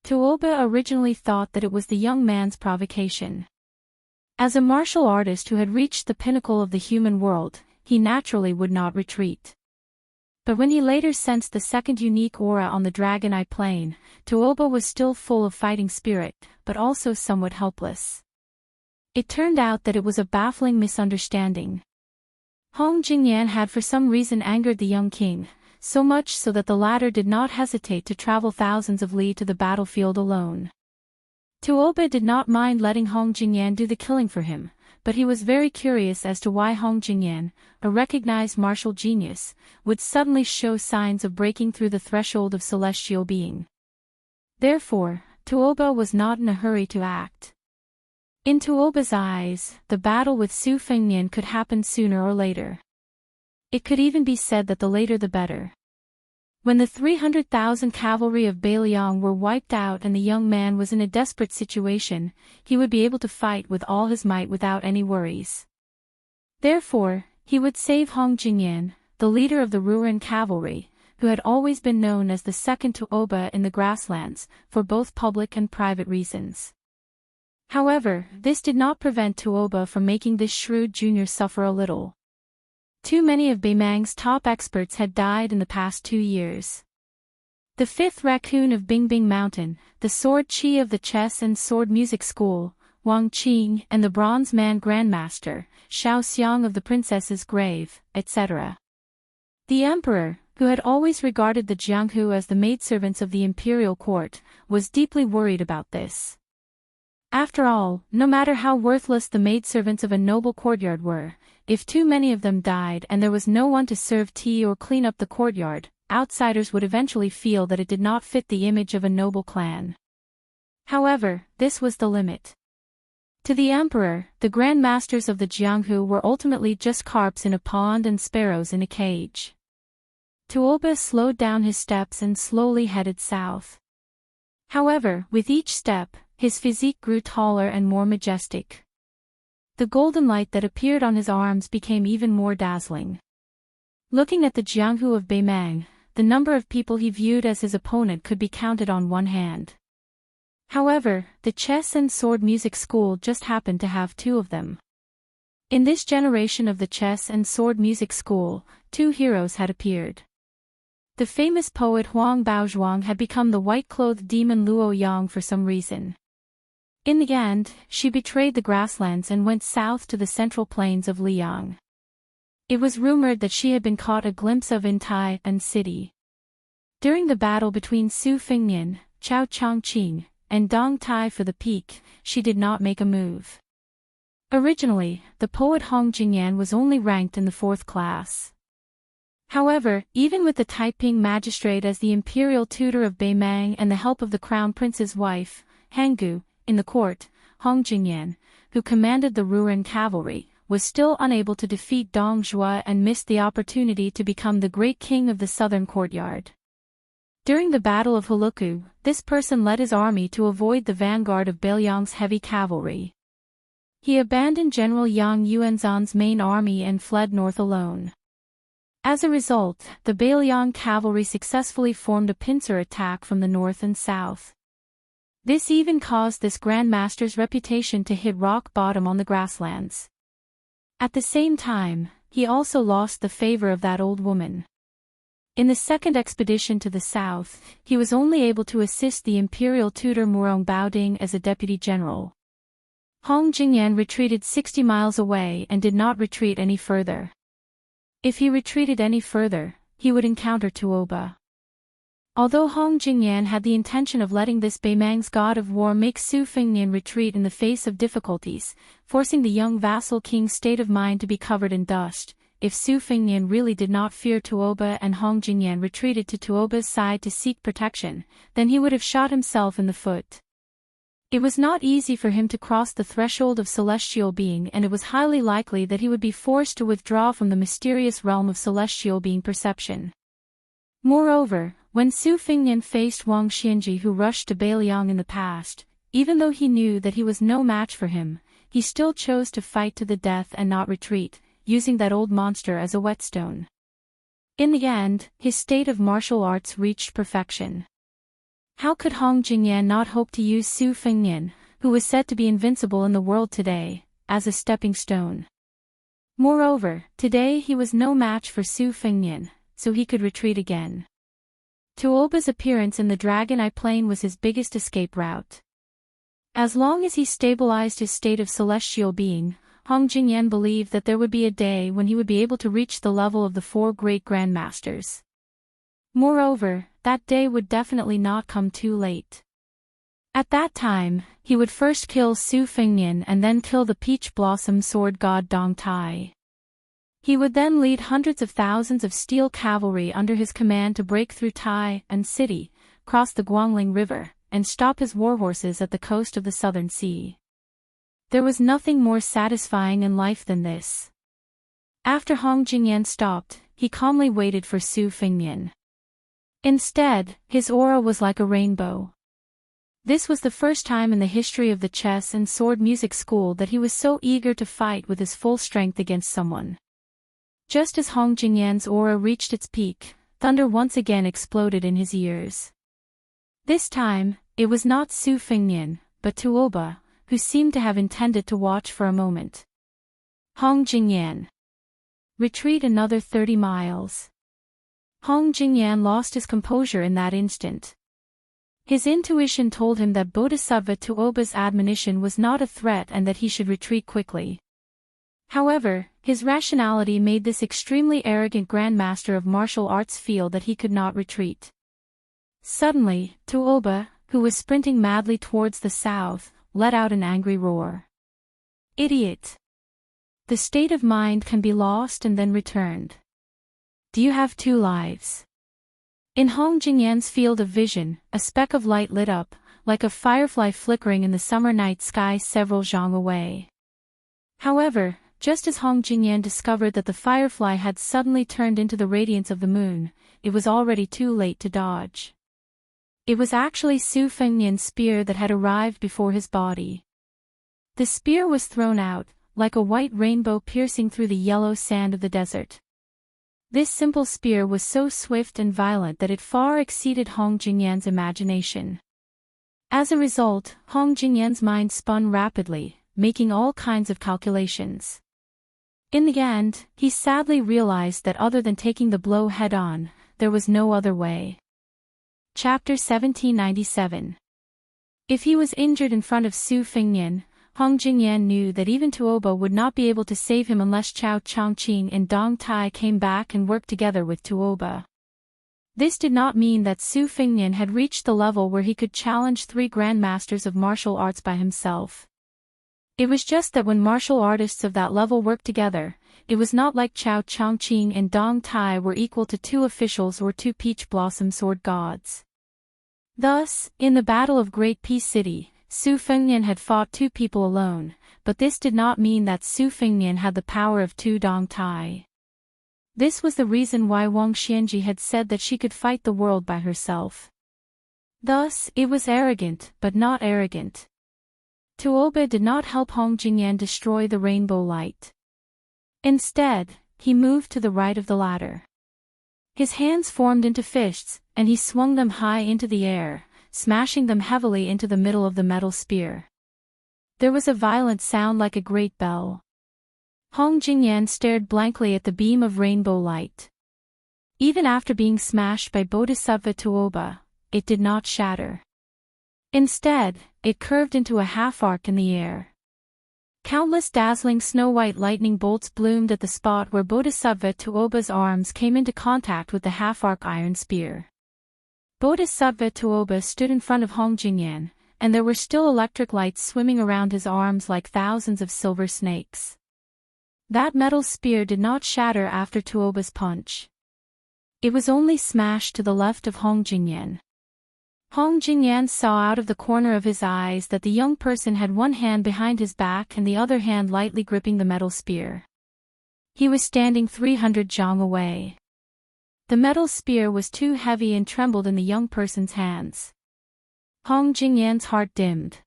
Tuoba originally thought that it was the young man's provocation. As a martial artist who had reached the pinnacle of the human world, he naturally would not retreat. But when he later sensed the second unique aura on the Dragon Eye Plain, Tuoba was still full of fighting spirit, but also somewhat helpless. It turned out that it was a baffling misunderstanding. Hong Jingyan had for some reason angered the young king, so much so that the latter did not hesitate to travel thousands of li to the battlefield alone. Tuoba did not mind letting Hong Jingyan do the killing for him, but he was very curious as to why Hong Jingyan, a recognized martial genius, would suddenly show signs of breaking through the threshold of celestial being. Therefore, Tuoba was not in a hurry to act. In Tuoba's eyes, the battle with Su Fengnian could happen sooner or later. It could even be said that the later the better. When the 300,000 cavalry of Beiliang were wiped out and the young man was in a desperate situation, he would be able to fight with all his might without any worries. Therefore, he would save Hong Jingyan, the leader of the Ruren cavalry, who had always been known as the second Tuoba in the grasslands, for both public and private reasons. However, this did not prevent Tuoba from making this shrewd junior suffer a little. Too many of Beimang's top experts had died in the past 2 years. The fifth raccoon of Bingbing Mountain, the sword chi of the chess and sword music school, Wang Qing, and the bronze man grandmaster, Xiao Xiang of the princess's grave, etc. The emperor, who had always regarded the Jianghu as the maidservants of the imperial court, was deeply worried about this. After all, no matter how worthless the maidservants of a noble courtyard were, if too many of them died and there was no one to serve tea or clean up the courtyard, outsiders would eventually feel that it did not fit the image of a noble clan. However, this was the limit. To the emperor, the grand masters of the Jianghu were ultimately just carps in a pond and sparrows in a cage. Tuoba slowed down his steps and slowly headed south. However, with each step, his physique grew taller and more majestic. The golden light that appeared on his arms became even more dazzling. Looking at the Jianghu of Beimang, the number of people he viewed as his opponent could be counted on one hand. However, the chess and sword music school just happened to have 2 of them. In this generation of the chess and sword music school, 2 heroes had appeared. The famous poet Huang Baozhuang had become the white-clothed demon Luo Yang for some reason. In the end, she betrayed the grasslands and went south to the central plains of Liang. It was rumored that she had been caught a glimpse of in Tai and city. During the battle between Su Fengnian, Chao Chongqing, and Dong Tai for the peak, she did not make a move. Originally, the poet Hong Jingyan was only ranked in the 4th class. However, even with the Taiping magistrate as the imperial tutor of Beimang and the help of the crown prince's wife, Hangu, in the court, Hong Jingyan, who commanded the Ruren cavalry, was still unable to defeat Dong Zhuo and missed the opportunity to become the great king of the southern courtyard. During the Battle of Huluku, this person led his army to avoid the vanguard of Beiliang's heavy cavalry. He abandoned General Yang Yuanzhan's main army and fled north alone. As a result, the Beiliang cavalry successfully formed a pincer attack from the north and south. This even caused this Grand Master's reputation to hit rock bottom on the grasslands. At the same time, he also lost the favor of that old woman. In the second expedition to the south, he was only able to assist the imperial tutor Murong Baoding as a deputy general. Hong Jingyan retreated 60 miles away and did not retreat any further. If he retreated any further, he would encounter Tuoba. Although Hong Jingyan had the intention of letting this Beimang's god of war make Su Fengnian retreat in the face of difficulties, forcing the young vassal king's state of mind to be covered in dust, if Su Fengnian really did not fear Tuoba and Hong Jingyan retreated to Tuoba's side to seek protection, then he would have shot himself in the foot. It was not easy for him to cross the threshold of celestial being, and it was highly likely that he would be forced to withdraw from the mysterious realm of celestial being perception. Moreover, when Su Fengnian faced Wang Xianji, who rushed to Beiliang in the past, even though he knew that he was no match for him, he still chose to fight to the death and not retreat, using that old monster as a whetstone. In the end, his state of martial arts reached perfection. How could Hong Jingyan not hope to use Su Fengnian, who was said to be invincible in the world today, as a stepping stone? Moreover, today he was no match for Su Fengnian, so he could retreat again. Tuoba's appearance in the Dragon Eye Plain was his biggest escape route. As long as he stabilized his state of celestial being, Hong Jingyan believed that there would be a day when he would be able to reach the level of the 4 great grandmasters. Moreover, that day would definitely not come too late. At that time, he would first kill Su Fengnian and then kill the Peach Blossom Sword God Dong Tai. He would then lead hundreds of thousands of steel cavalry under his command to break through Tai and city, cross the Guangling River, and stop his warhorses at the coast of the Southern Sea. There was nothing more satisfying in life than this. After Hong Jingyan stopped, he calmly waited for Su Fengnian. Instead, his aura was like a rainbow. This was the first time in the history of the chess and sword music school that he was so eager to fight with his full strength against someone. Just as Hong Jingyan's aura reached its peak, thunder once again exploded in his ears. This time, it was not Su Fengnian, but Tuoba, who seemed to have intended to watch for a moment. Hong Jingyan. Retreat another 30 miles. Hong Jingyan lost his composure in that instant. His intuition told him that Bodhisattva Tuoba's admonition was not a threat and that he should retreat quickly. However, his rationality made this extremely arrogant grandmaster of martial arts feel that he could not retreat. Suddenly, Tuoba, who was sprinting madly towards the south, let out an angry roar. Idiot! The state of mind can be lost and then returned. Do you have 2 lives? In Hong Jingyan's field of vision, a speck of light lit up, like a firefly flickering in the summer night sky several zhang away. However, just as Hong Jingyan discovered that the firefly had suddenly turned into the radiance of the moon, it was already too late to dodge. It was actually Su Fengnian's spear that had arrived before his body. The spear was thrown out, like a white rainbow piercing through the yellow sand of the desert. This simple spear was so swift and violent that it far exceeded Hong Jingyan's imagination. As a result, Hong Jingyan's mind spun rapidly, making all kinds of calculations. In the end, he sadly realized that other than taking the blow head-on, there was no other way. Chapter 1797. If he was injured in front of Su Fengnian, Hong Jingyan knew that even Tuoba would not be able to save him unless Chao Chongqing and Dong Tai came back and worked together with Tuoba. This did not mean that Su Fengnian had reached the level where he could challenge 3 grandmasters of martial arts by himself. It was just that when martial artists of that level worked together, it was not like Chao Chongqing and Dong Tai were equal to 2 officials or 2 peach blossom sword gods. Thus, in the Battle of Great Peace City, Su Fengnian had fought 2 people alone, but this did not mean that Su Fengnian had the power of 2 Dong Tai. This was the reason why Wang Xianji had said that she could fight the world by herself. Thus, it was arrogant, but not arrogant. Tuoba did not help Hong Jingyan destroy the rainbow light. Instead, he moved to the right of the ladder. His hands formed into fists, and he swung them high into the air, smashing them heavily into the middle of the metal spear. There was a violent sound like a great bell. Hong Jingyan stared blankly at the beam of rainbow light. Even after being smashed by Bodhisattva Tuoba, it did not shatter. Instead, it curved into a half-arc in the air. Countless dazzling snow-white lightning bolts bloomed at the spot where Bodhisattva Tuoba's arms came into contact with the half-arc iron spear. Bodhisattva Tuoba stood in front of Hong Jingyan, and there were still electric lights swimming around his arms like thousands of silver snakes. That metal spear did not shatter after Tuoba's punch. It was only smashed to the left of Hong Jingyan. Hong Jingyan saw out of the corner of his eyes that the young person had one hand behind his back and the other hand lightly gripping the metal spear. He was standing 300 zhang away. The metal spear was too heavy and trembled in the young person's hands. Hong Jingyan's heart dimmed.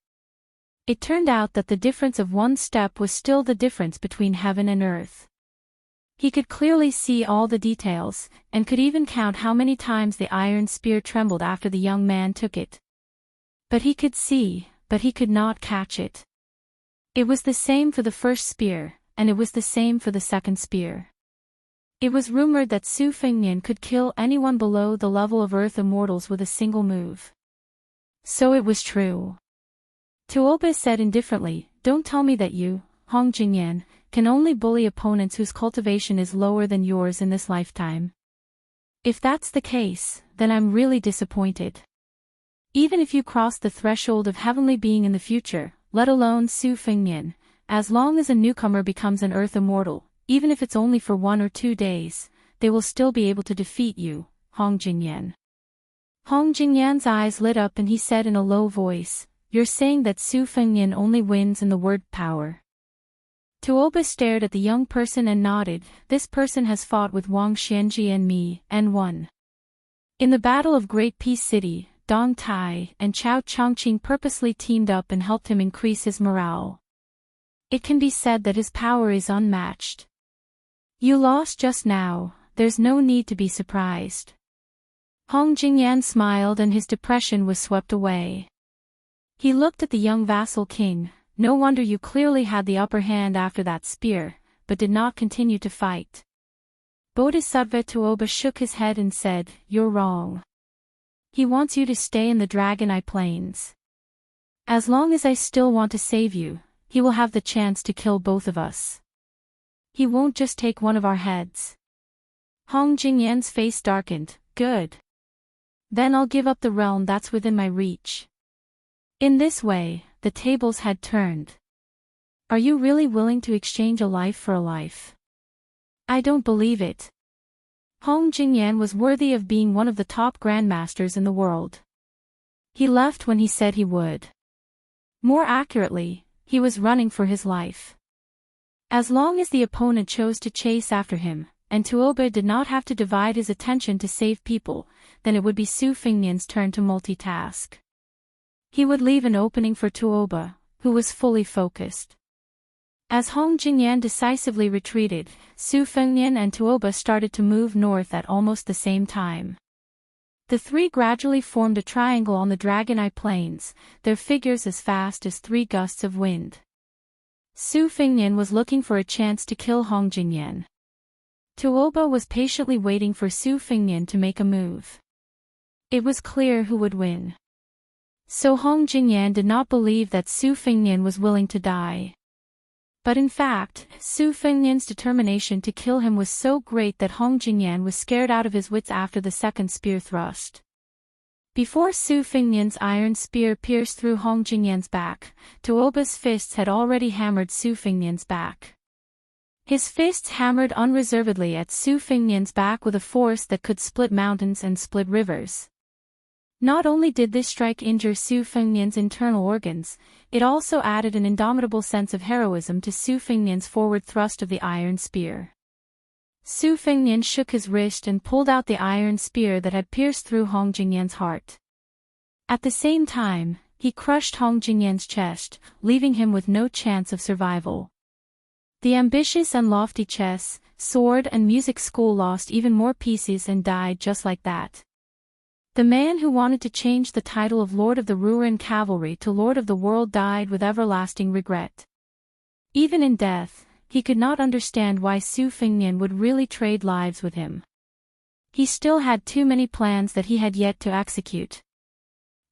It turned out that the difference of one step was still the difference between heaven and earth. He could clearly see all the details, and could even count how many times the iron spear trembled after the young man took it. But he could see, but he could not catch it. It was the same for the first spear, and it was the same for the second spear. It was rumored that Su Fengnian could kill anyone below the level of Earth Immortals with a single move. So it was true. Tuoba said indifferently, "Don't tell me that you, Hong Jingyan, can only bully opponents whose cultivation is lower than yours in this lifetime. If that's the case, then I'm really disappointed. Even if you cross the threshold of heavenly being in the future, let alone Su Fengnian, as long as a newcomer becomes an Earth Immortal, even if it's only for 1 or 2 days, they will still be able to defeat you, Hong Jingyan." Hong Jingyan's eyes lit up and he said in a low voice, "You're saying that Su Fengnian only wins in the word power." Tuoba stared at the young person and nodded. "This person has fought with Wang Xianji and me, and won. In the Battle of Great Peace City, Dong Tai and Chao Chongqing purposely teamed up and helped him increase his morale. It can be said that his power is unmatched. You lost just now, there's no need to be surprised." Hong Jingyan smiled and his depression was swept away. He looked at the young vassal king. "No wonder you clearly had the upper hand after that spear, but did not continue to fight." Bodhisattva Tuoba shook his head and said, "You're wrong. He wants you to stay in the Dragon Eye Plains. As long as I still want to save you, he will have the chance to kill both of us. He won't just take one of our heads." Hong Jingyan's face darkened. "Good. Then I'll give up the realm that's within my reach." In this way, the tables had turned. "Are you really willing to exchange a life for a life?" "I don't believe it." Hong Jingyan was worthy of being one of the top grandmasters in the world. He left when he said he would. More accurately, he was running for his life. As long as the opponent chose to chase after him, and Tuoba did not have to divide his attention to save people, then it would be Su Fengnian's turn to multitask. He would leave an opening for Tuoba, who was fully focused. As Hong Jingyan decisively retreated, Su Fengnian and Tuoba started to move north at almost the same time. The three gradually formed a triangle on the Dragon Eye Plains, their figures as fast as 3 gusts of wind. Su Fengnian was looking for a chance to kill Hong Jingyan. Tuoba was patiently waiting for Su Fengnian to make a move. It was clear who would win. So Hong Jingyan did not believe that Su Fengnian was willing to die. But in fact, Su Fengnian's determination to kill him was so great that Hong Jingyan was scared out of his wits after the second spear thrust. Before Su Fengnian's iron spear pierced through Hong Jingyan's back, Tuoba's fists had already hammered Su Fengnian's back. His fists hammered unreservedly at Su Fengnian's back with a force that could split mountains and split rivers. Not only did this strike injure Su Fengnian's internal organs, it also added an indomitable sense of heroism to Su Fengnian's forward thrust of the iron spear. Su Fengnian shook his wrist and pulled out the iron spear that had pierced through Hong Jingyan's heart. At the same time, he crushed Hong Jingyan's chest, leaving him with no chance of survival. The ambitious and lofty chess, sword and music school lost even more pieces and died just like that. The man who wanted to change the title of Lord of the Ruin Cavalry to Lord of the World died with everlasting regret. Even in death, he could not understand why Su Fengnian would really trade lives with him. He still had too many plans that he had yet to execute.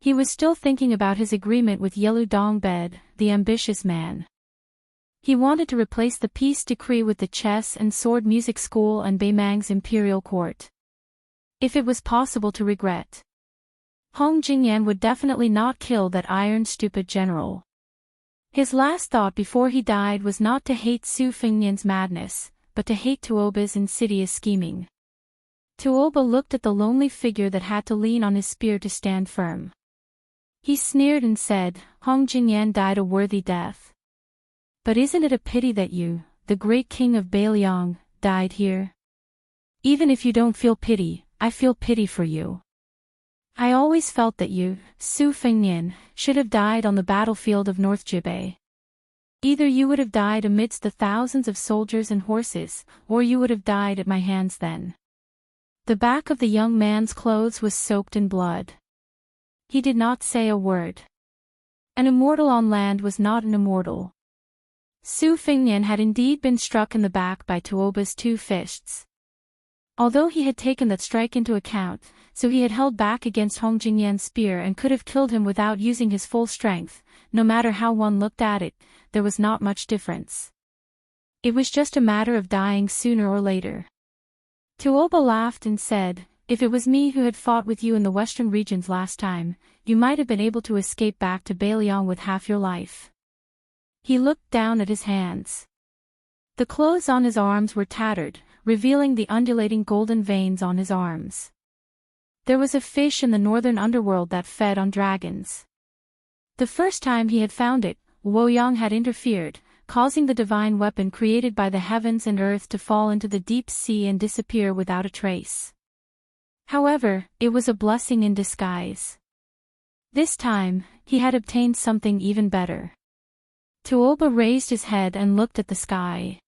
He was still thinking about his agreement with Yelu Dongbed, the ambitious man. He wanted to replace the peace decree with the chess and sword music school and Beimang's imperial court. If it was possible to regret, Hong Jingyan would definitely not kill that iron stupid general. His last thought before he died was not to hate Su Fengnian's madness, but to hate Tuoba's insidious scheming. Tuoba looked at the lonely figure that had to lean on his spear to stand firm. He sneered and said, Hong Jingyan died a worthy death. But isn't it a pity that you, the great king of Beiliang, died here? Even if you don't feel pity, I feel pity for you. I always felt that you, Su Fengnian, should have died on the battlefield of North Jibei. Either you would have died amidst the thousands of soldiers and horses, or you would have died at my hands then. The back of the young man's clothes was soaked in blood. He did not say a word. An immortal on land was not an immortal. Su Fengnian had indeed been struck in the back by Tuoba's two fists. Although he had taken that strike into account, so he had held back against Hong Jingyan's spear and could have killed him without using his full strength, no matter how one looked at it, there was not much difference. It was just a matter of dying sooner or later. Tuoba laughed and said, if it was me who had fought with you in the western regions last time, you might have been able to escape back to Beiliang with half your life. He looked down at his hands. The clothes on his arms were tattered, revealing the undulating golden veins on his arms. There was a fish in the northern underworld that fed on dragons. The first time he had found it, Luoyang had interfered, causing the divine weapon created by the heavens and earth to fall into the deep sea and disappear without a trace. However, it was a blessing in disguise. This time, he had obtained something even better. Tuoba raised his head and looked at the sky.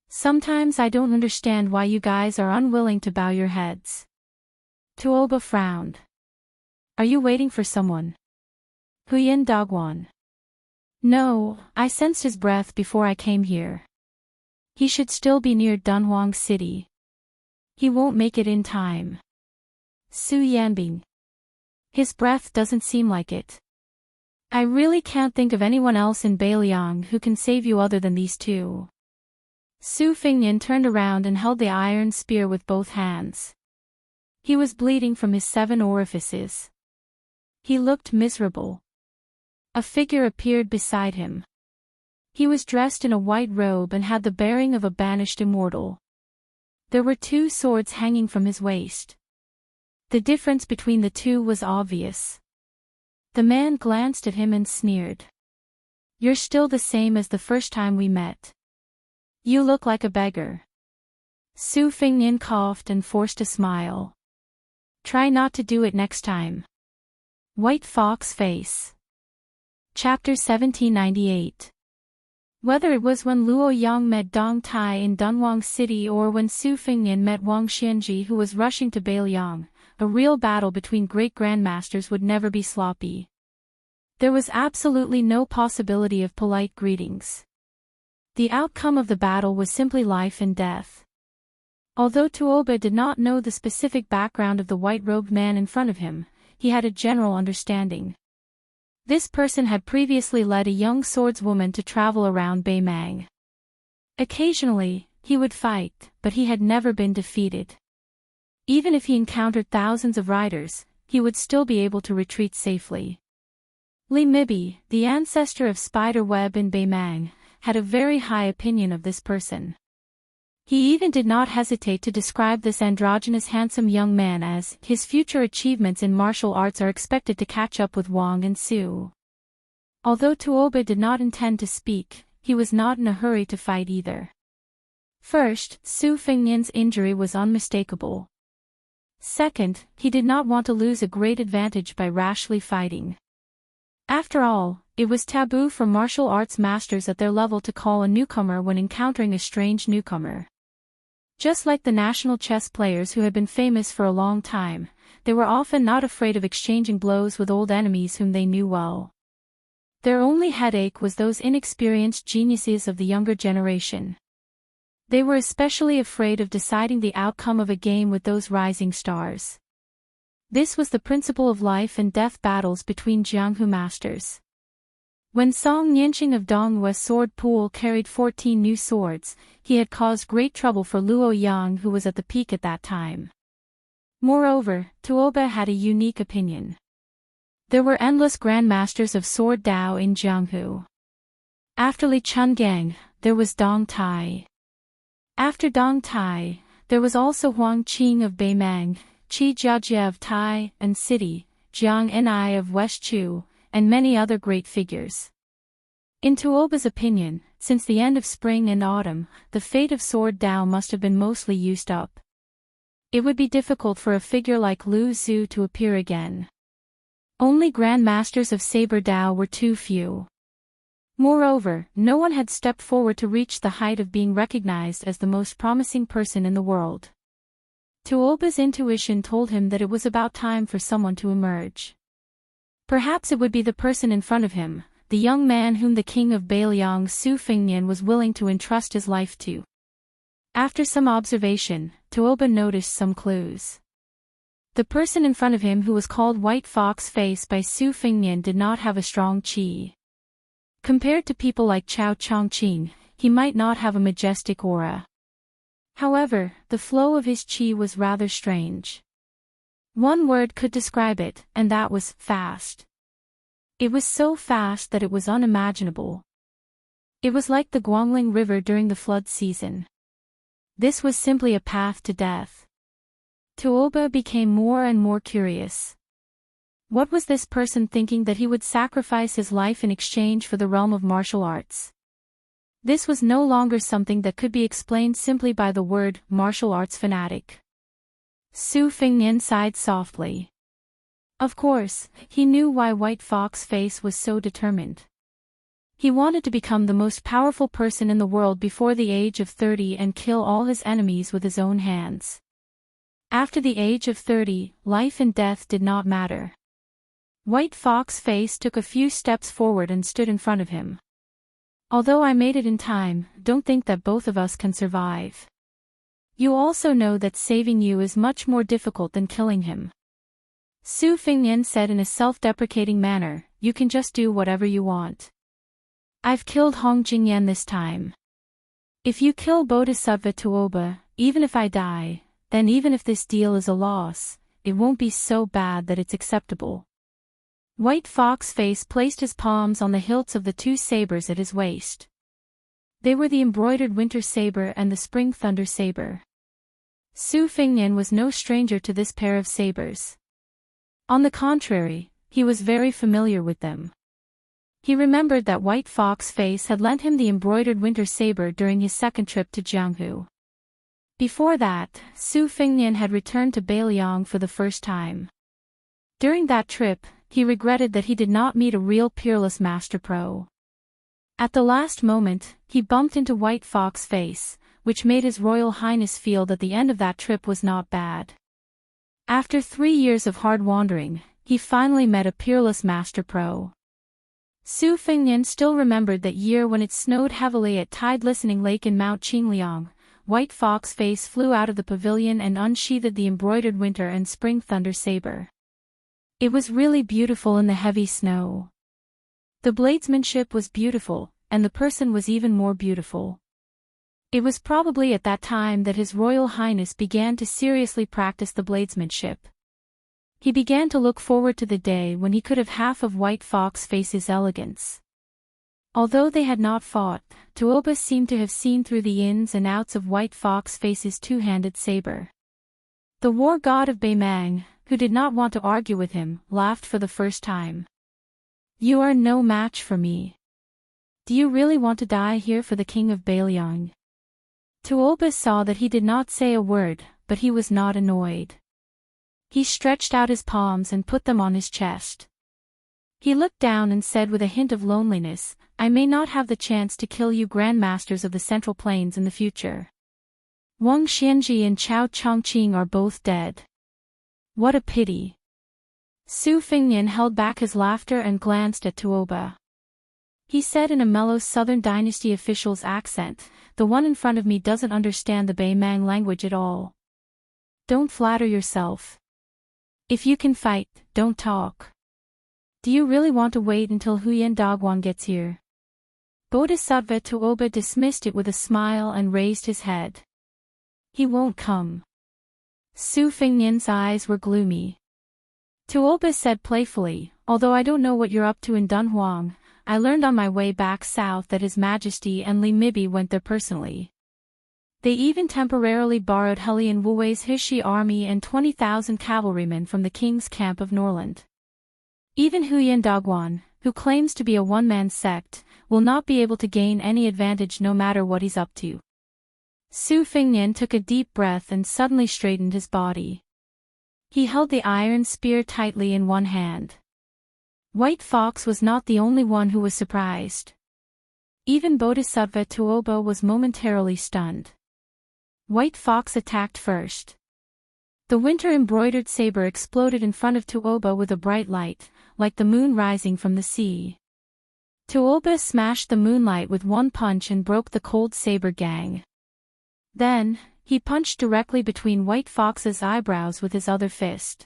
Sometimes I don't understand why you guys are unwilling to bow your heads. Tuoba frowned. Are you waiting for someone? Huyen Dogwan. No, I sensed his breath before I came here. He should still be near Dunhuang City. He won't make it in time. Su Yanbing. His breath doesn't seem like it. I really can't think of anyone else in Beiliang who can save you other than these two. Su Fengnian turned around and held the iron spear with both hands. He was bleeding from his 7 orifices. He looked miserable. A figure appeared beside him. He was dressed in a white robe and had the bearing of a banished immortal. There were 2 swords hanging from his waist. The difference between the two was obvious. The man glanced at him and sneered. You're still the same as the first time we met. You look like a beggar. Su Fengnian coughed and forced a smile. Try not to do it next time. White Fox Face. Chapter 1798. Whether it was when Luo Yang met Dong Tai in Dunhuang City or when Su Fengnian met Wang Xianji who was rushing to Beiliang, a real battle between great grandmasters would never be sloppy. There was absolutely no possibility of polite greetings. The outcome of the battle was simply life and death. Although Tuoba did not know the specific background of the white-robed man in front of him, he had a general understanding. This person had previously led a young swordswoman to travel around Beimang. Occasionally, he would fight, but he had never been defeated. Even if he encountered thousands of riders, he would still be able to retreat safely. Li Mibi, the ancestor of Spiderweb in Beimang, had a very high opinion of this person. He even did not hesitate to describe this androgynous handsome young man as his future achievements in martial arts are expected to catch up with Wang and Su. Although Tuoba did not intend to speak, he was not in a hurry to fight either. First, Su Fengnian's injury was unmistakable. Second, he did not want to lose a great advantage by rashly fighting. After all, it was taboo for martial arts masters at their level to call a newcomer when encountering a strange newcomer. Just like the national chess players who had been famous for a long time, they were often not afraid of exchanging blows with old enemies whom they knew well. Their only headache was those inexperienced geniuses of the younger generation. They were especially afraid of deciding the outcome of a game with those rising stars. This was the principle of life and death battles between Jianghu masters. When Song Nianqing of Dongwu's sword pool carried 14 new swords, he had caused great trouble for Luo Yang, who was at the peak at that time. Moreover, Tuoba had a unique opinion. There were endless grandmasters of sword Dao in Jianghu. After Li Chungang, there was Dong Tai. After Dong Tai, there was also Huang Qing of Beimang, Qi Jiajia of Tai and City, Jiang Ni of Westchu, and many other great figures. In Tuoba's opinion, since the end of spring and autumn, the fate of sword Dao must have been mostly used up. It would be difficult for a figure like Lu Zhu to appear again. Only grandmasters of saber Dao were too few. Moreover, no one had stepped forward to reach the height of being recognized as the most promising person in the world. Tuoba's intuition told him that it was about time for someone to emerge. Perhaps it would be the person in front of him, the young man whom the king of Beiliang Su Fengnian was willing to entrust his life to. After some observation, Tuoba noticed some clues. The person in front of him, who was called White Fox Face by Su Fengnian, did not have a strong qi. Compared to people like Chao Chongqing, he might not have a majestic aura. However, the flow of his qi was rather strange. One word could describe it, and that was fast. It was so fast that it was unimaginable. It was like the Guangling River during the flood season. This was simply a path to death. Tuoba became more and more curious. What was this person thinking that he would sacrifice his life in exchange for the realm of martial arts? This was no longer something that could be explained simply by the word martial arts fanatic. Su Fengnian sighed softly. Of course, he knew why White Fox Face was so determined. He wanted to become the most powerful person in the world before the age of 30 and kill all his enemies with his own hands. After the age of 30, life and death did not matter. White Fox Face took a few steps forward and stood in front of him. Although I made it in time, don't think that both of us can survive. You also know that saving you is much more difficult than killing him. Su Fengnian said in a self-deprecating manner, you can just do whatever you want. I've killed Hong Jingyan this time. If you kill Bodhisattva Tuoba, even if I die, then even if this deal is a loss, it won't be so bad that it's acceptable. White Fox Face placed his palms on the hilts of the two sabers at his waist. They were the embroidered winter saber and the spring thunder saber. Su Fengnian was no stranger to this pair of sabers. On the contrary, he was very familiar with them. He remembered that White Fox Face had lent him the embroidered winter saber during his second trip to Jianghu. Before that, Su Fengnian had returned to Beiliang for the first time. During that trip, he regretted that he did not meet a real peerless master pro. At the last moment, he bumped into White Fox Face, which made His Royal Highness feel that the end of that trip was not bad. After 3 years of hard wandering, he finally met a peerless master pro. Su Fengnian still remembered that year when it snowed heavily at Tide Listening Lake in Mount Qingliang. White Fox Face flew out of the pavilion and unsheathed the embroidered winter and spring thunder saber. It was really beautiful in the heavy snow. The bladesmanship was beautiful, and the person was even more beautiful. It was probably at that time that His Royal Highness began to seriously practice the bladesmanship. He began to look forward to the day when he could have half of White Fox Face's elegance. Although they had not fought, Tuoba seemed to have seen through the ins and outs of White Fox Face's two-handed saber. The war god of Beimang, who did not want to argue with him, laughed for the first time. You are no match for me. Do you really want to die here for the king of Beiliang? Tuoba saw that he did not say a word, but he was not annoyed. He stretched out his palms and put them on his chest. He looked down and said with a hint of loneliness, I may not have the chance to kill you grandmasters of the Central Plains in the future. Wang Xianji and Chao Chongqing are both dead. What a pity. Su Fengnian held back his laughter and glanced at Tuoba. he said in a mellow Southern Dynasty official's accent. The one in front of me doesn't understand the Bai Mang language at all. Don't flatter yourself. If you can fight, don't talk. Do you really want to wait until Huyen Dagwan gets here? Bodhisattva Tuoba dismissed it with a smile and raised his head. He won't come. Su Fingnian's eyes were gloomy. Tuoba said playfully, although I don't know what you're up to in Dunhuang, I learned on my way back south that His Majesty and Li Mibi went there personally. They even temporarily borrowed Helian Wuwei's Hishi army and 20,000 cavalrymen from the king's camp of Norland. Even Huyen Dagwan, who claims to be a one-man sect, will not be able to gain any advantage no matter what he's up to. Su Fingnian took a deep breath and suddenly straightened his body. He held the iron spear tightly in one hand. White Fox was not the only one who was surprised. Even Bodhisattva Tuoba was momentarily stunned. White Fox attacked first. The winter-embroidered saber exploded in front of Tuoba with a bright light, like the moon rising from the sea. Tuoba smashed the moonlight with one punch and broke the cold saber gang. Then, he punched directly between White Fox's eyebrows with his other fist.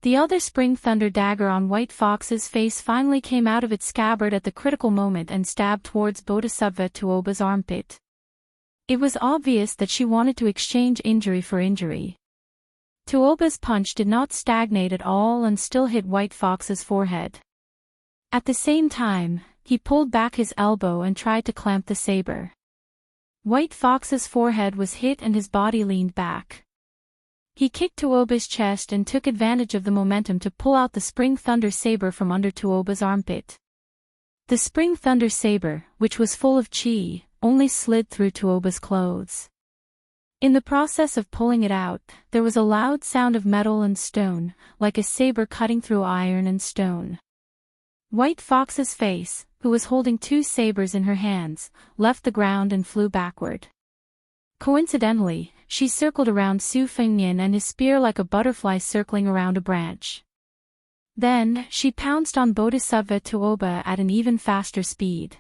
The other spring thunder dagger on White Fox's face finally came out of its scabbard at the critical moment and stabbed towards Bodhisattva Tuoba's armpit. It was obvious that she wanted to exchange injury for injury. Tuoba's punch did not stagnate at all and still hit White Fox's forehead. At the same time, he pulled back his elbow and tried to clamp the saber. White Fox's forehead was hit and his body leaned back. He kicked Tuoba's chest and took advantage of the momentum to pull out the Spring Thunder saber from under Tuoba's armpit. The Spring Thunder saber, which was full of chi, only slid through Tuoba's clothes. In the process of pulling it out, there was a loud sound of metal and stone, like a saber cutting through iron and stone. White Fox's face, who was holding two sabers in her hands, left the ground and flew backward. Coincidentally, she circled around Su Fingnian and his spear like a butterfly circling around a branch. Then, she pounced on Bodhisattva Tuoba at an even faster speed.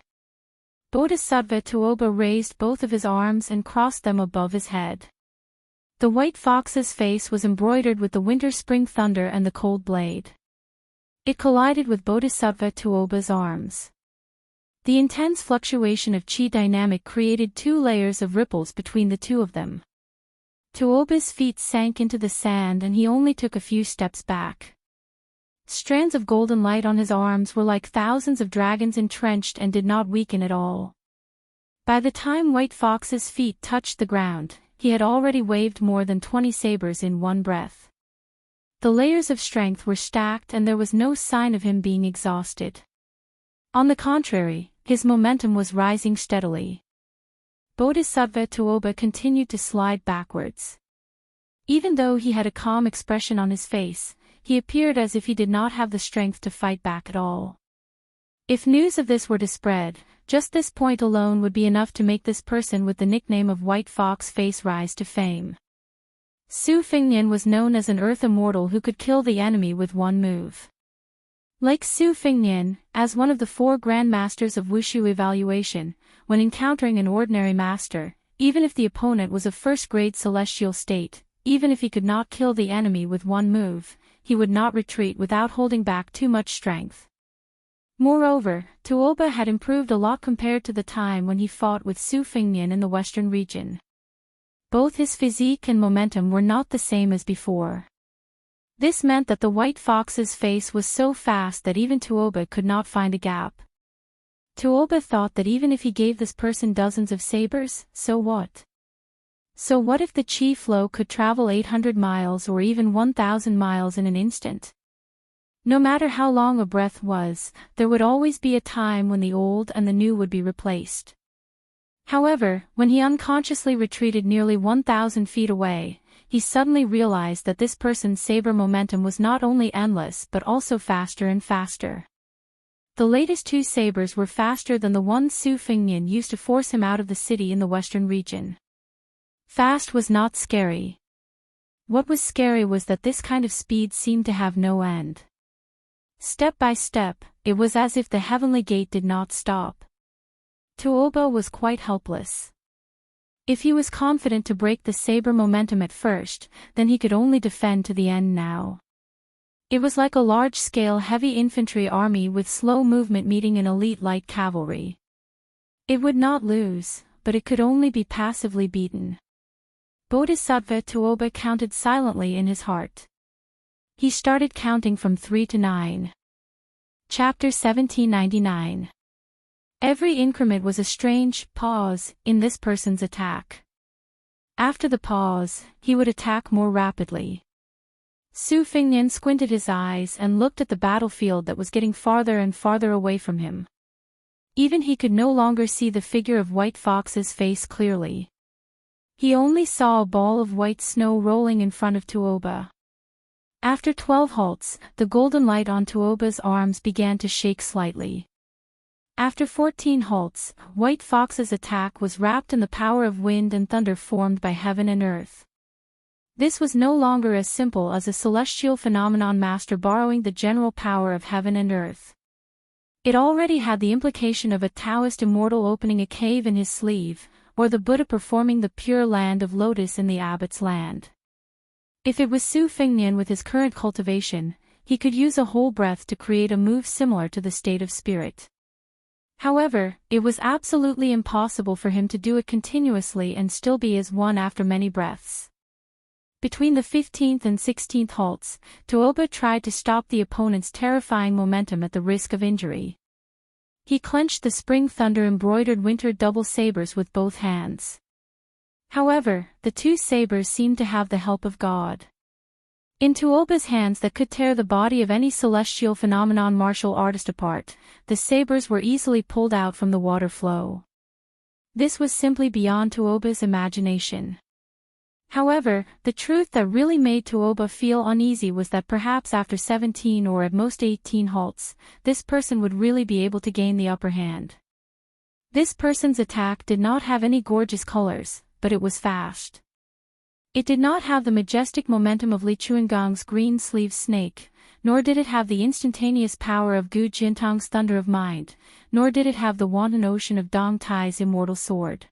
Bodhisattva Tuoba raised both of his arms and crossed them above his head. The White Fox's face was embroidered with the winter-spring thunder and the cold blade. It collided with Bodhisattva Tuoba's arms. The intense fluctuation of chi dynamic created two layers of ripples between the two of them. Tuoba's feet sank into the sand and he only took a few steps back. Strands of golden light on his arms were like thousands of dragons entrenched and did not weaken at all. By the time White Fox's feet touched the ground, he had already waved more than 20 sabers in one breath. The layers of strength were stacked and there was no sign of him being exhausted. On the contrary, his momentum was rising steadily. Bodhisattva Tuoba continued to slide backwards. Even though he had a calm expression on his face, he appeared as if he did not have the strength to fight back at all. If news of this were to spread, just this point alone would be enough to make this person with the nickname of White Fox Face rise to fame. Su Fingnian was known as an Earth Immortal who could kill the enemy with one move. Like Su Fingnian, as one of the 4 Grand Masters of Wushu evaluation, when encountering an ordinary master, even if the opponent was of first-grade celestial state, even if he could not kill the enemy with one move, he would not retreat without holding back too much strength. Moreover, Tuoba had improved a lot compared to the time when he fought with Su Fingnian in the western region. Both his physique and momentum were not the same as before. This meant that the White Fox's face was so fast that even Tuoba could not find a gap. Tuoba thought that even if he gave this person dozens of sabers, so what? So what if the chi flow could travel 800 miles or even 1,000 miles in an instant? No matter how long a breath was, there would always be a time when the old and the new would be replaced. However, when he unconsciously retreated nearly 1,000 feet away, he suddenly realized that this person's saber momentum was not only endless but also faster and faster. The latest 2 sabers were faster than the one Su Fingnian used to force him out of the city in the western region. Fast was not scary. What was scary was that this kind of speed seemed to have no end. Step by step, it was as if the heavenly gate did not stop. Tuoba was quite helpless. If he was confident to break the saber momentum at first, then he could only defend to the end now. It was like a large-scale heavy infantry army with slow movement meeting an elite light cavalry. It would not lose, but it could only be passively beaten. Bodhisattva Tuoba counted silently in his heart. He started counting from 3 to 9. Chapter 1799. Every increment was a strange pause in this person's attack. After the pause, he would attack more rapidly. Su Fengnian squinted his eyes and looked at the battlefield that was getting farther and farther away from him. Even he could no longer see the figure of White Fox's face clearly. He only saw a ball of white snow rolling in front of Tuoba. After 12 halts, the golden light on Tuoba's arms began to shake slightly. After 14 halts, White Fox's attack was wrapped in the power of wind and thunder formed by heaven and earth. This was no longer as simple as a celestial phenomenon master borrowing the general power of heaven and earth. It already had the implication of a Taoist immortal opening a cave in his sleeve, or the Buddha performing the pure land of lotus in the abbot's land. If it was Su Fengnian with his current cultivation, he could use a whole breath to create a move similar to the state of spirit. However, it was absolutely impossible for him to do it continuously and still be as one after many breaths. Between the 15th and 16th halts, Tuoba tried to stop the opponent's terrifying momentum at the risk of injury. He clenched the spring thunder-embroidered winter double sabers with both hands. However, the two sabers seemed to have the help of God. In Tuoba's hands that could tear the body of any celestial phenomenon martial artist apart, the sabers were easily pulled out from the water flow. This was simply beyond Tuoba's imagination. However, the truth that really made Tuoba feel uneasy was that perhaps after 17 or at most 18 halts, this person would really be able to gain the upper hand. This person's attack did not have any gorgeous colors, but it was fast. It did not have the majestic momentum of Li Chuangong's green-sleeved snake, nor did it have the instantaneous power of Gu Jintang's thunder of mind, nor did it have the wanton ocean of Dong Tai's immortal sword.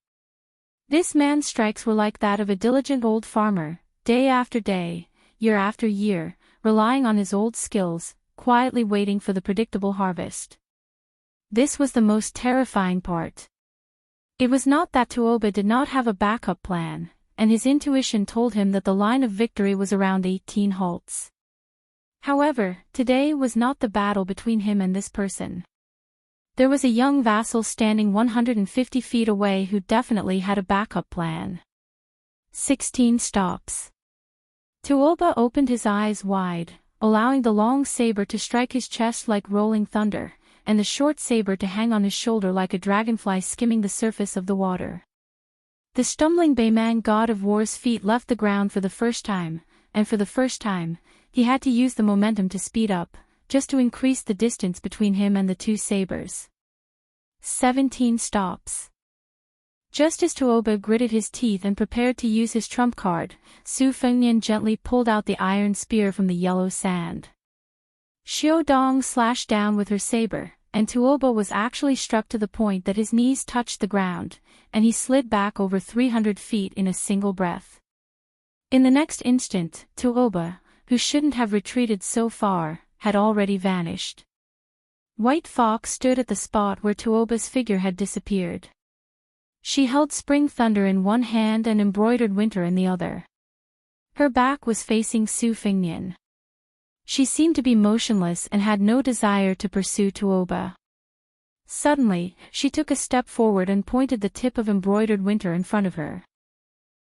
This man's strikes were like that of a diligent old farmer, day after day, year after year, relying on his old skills, quietly waiting for the predictable harvest. This was the most terrifying part. It was not that Tuoba did not have a backup plan, and his intuition told him that the line of victory was around 18 halts. However, today was not the battle between him and this person. There was a young vassal standing 150 feet away who definitely had a backup plan. 16 stops. Tuoba opened his eyes wide, allowing the long saber to strike his chest like rolling thunder, and the short saber to hang on his shoulder like a dragonfly skimming the surface of the water. The stumbling Beimang god of war's feet left the ground for the first time, and for the first time, he had to use the momentum to speed up, just to increase the distance between him and the two sabers. 17 stops. Just as Tuoba gritted his teeth and prepared to use his trump card, Su Fengnian gently pulled out the iron spear from the yellow sand. Xiao Dong slashed down with her saber, and Tuoba was actually struck to the point that his knees touched the ground, and he slid back over 300 feet in a single breath. In the next instant, Tuoba, who shouldn't have retreated so far, had already vanished. White Fox stood at the spot where Tuoba's figure had disappeared. She held spring thunder in one hand and embroidered winter in the other. Her back was facing Su Fengnian. She seemed to be motionless and had no desire to pursue Tuoba. Suddenly, she took a step forward and pointed the tip of embroidered winter in front of her.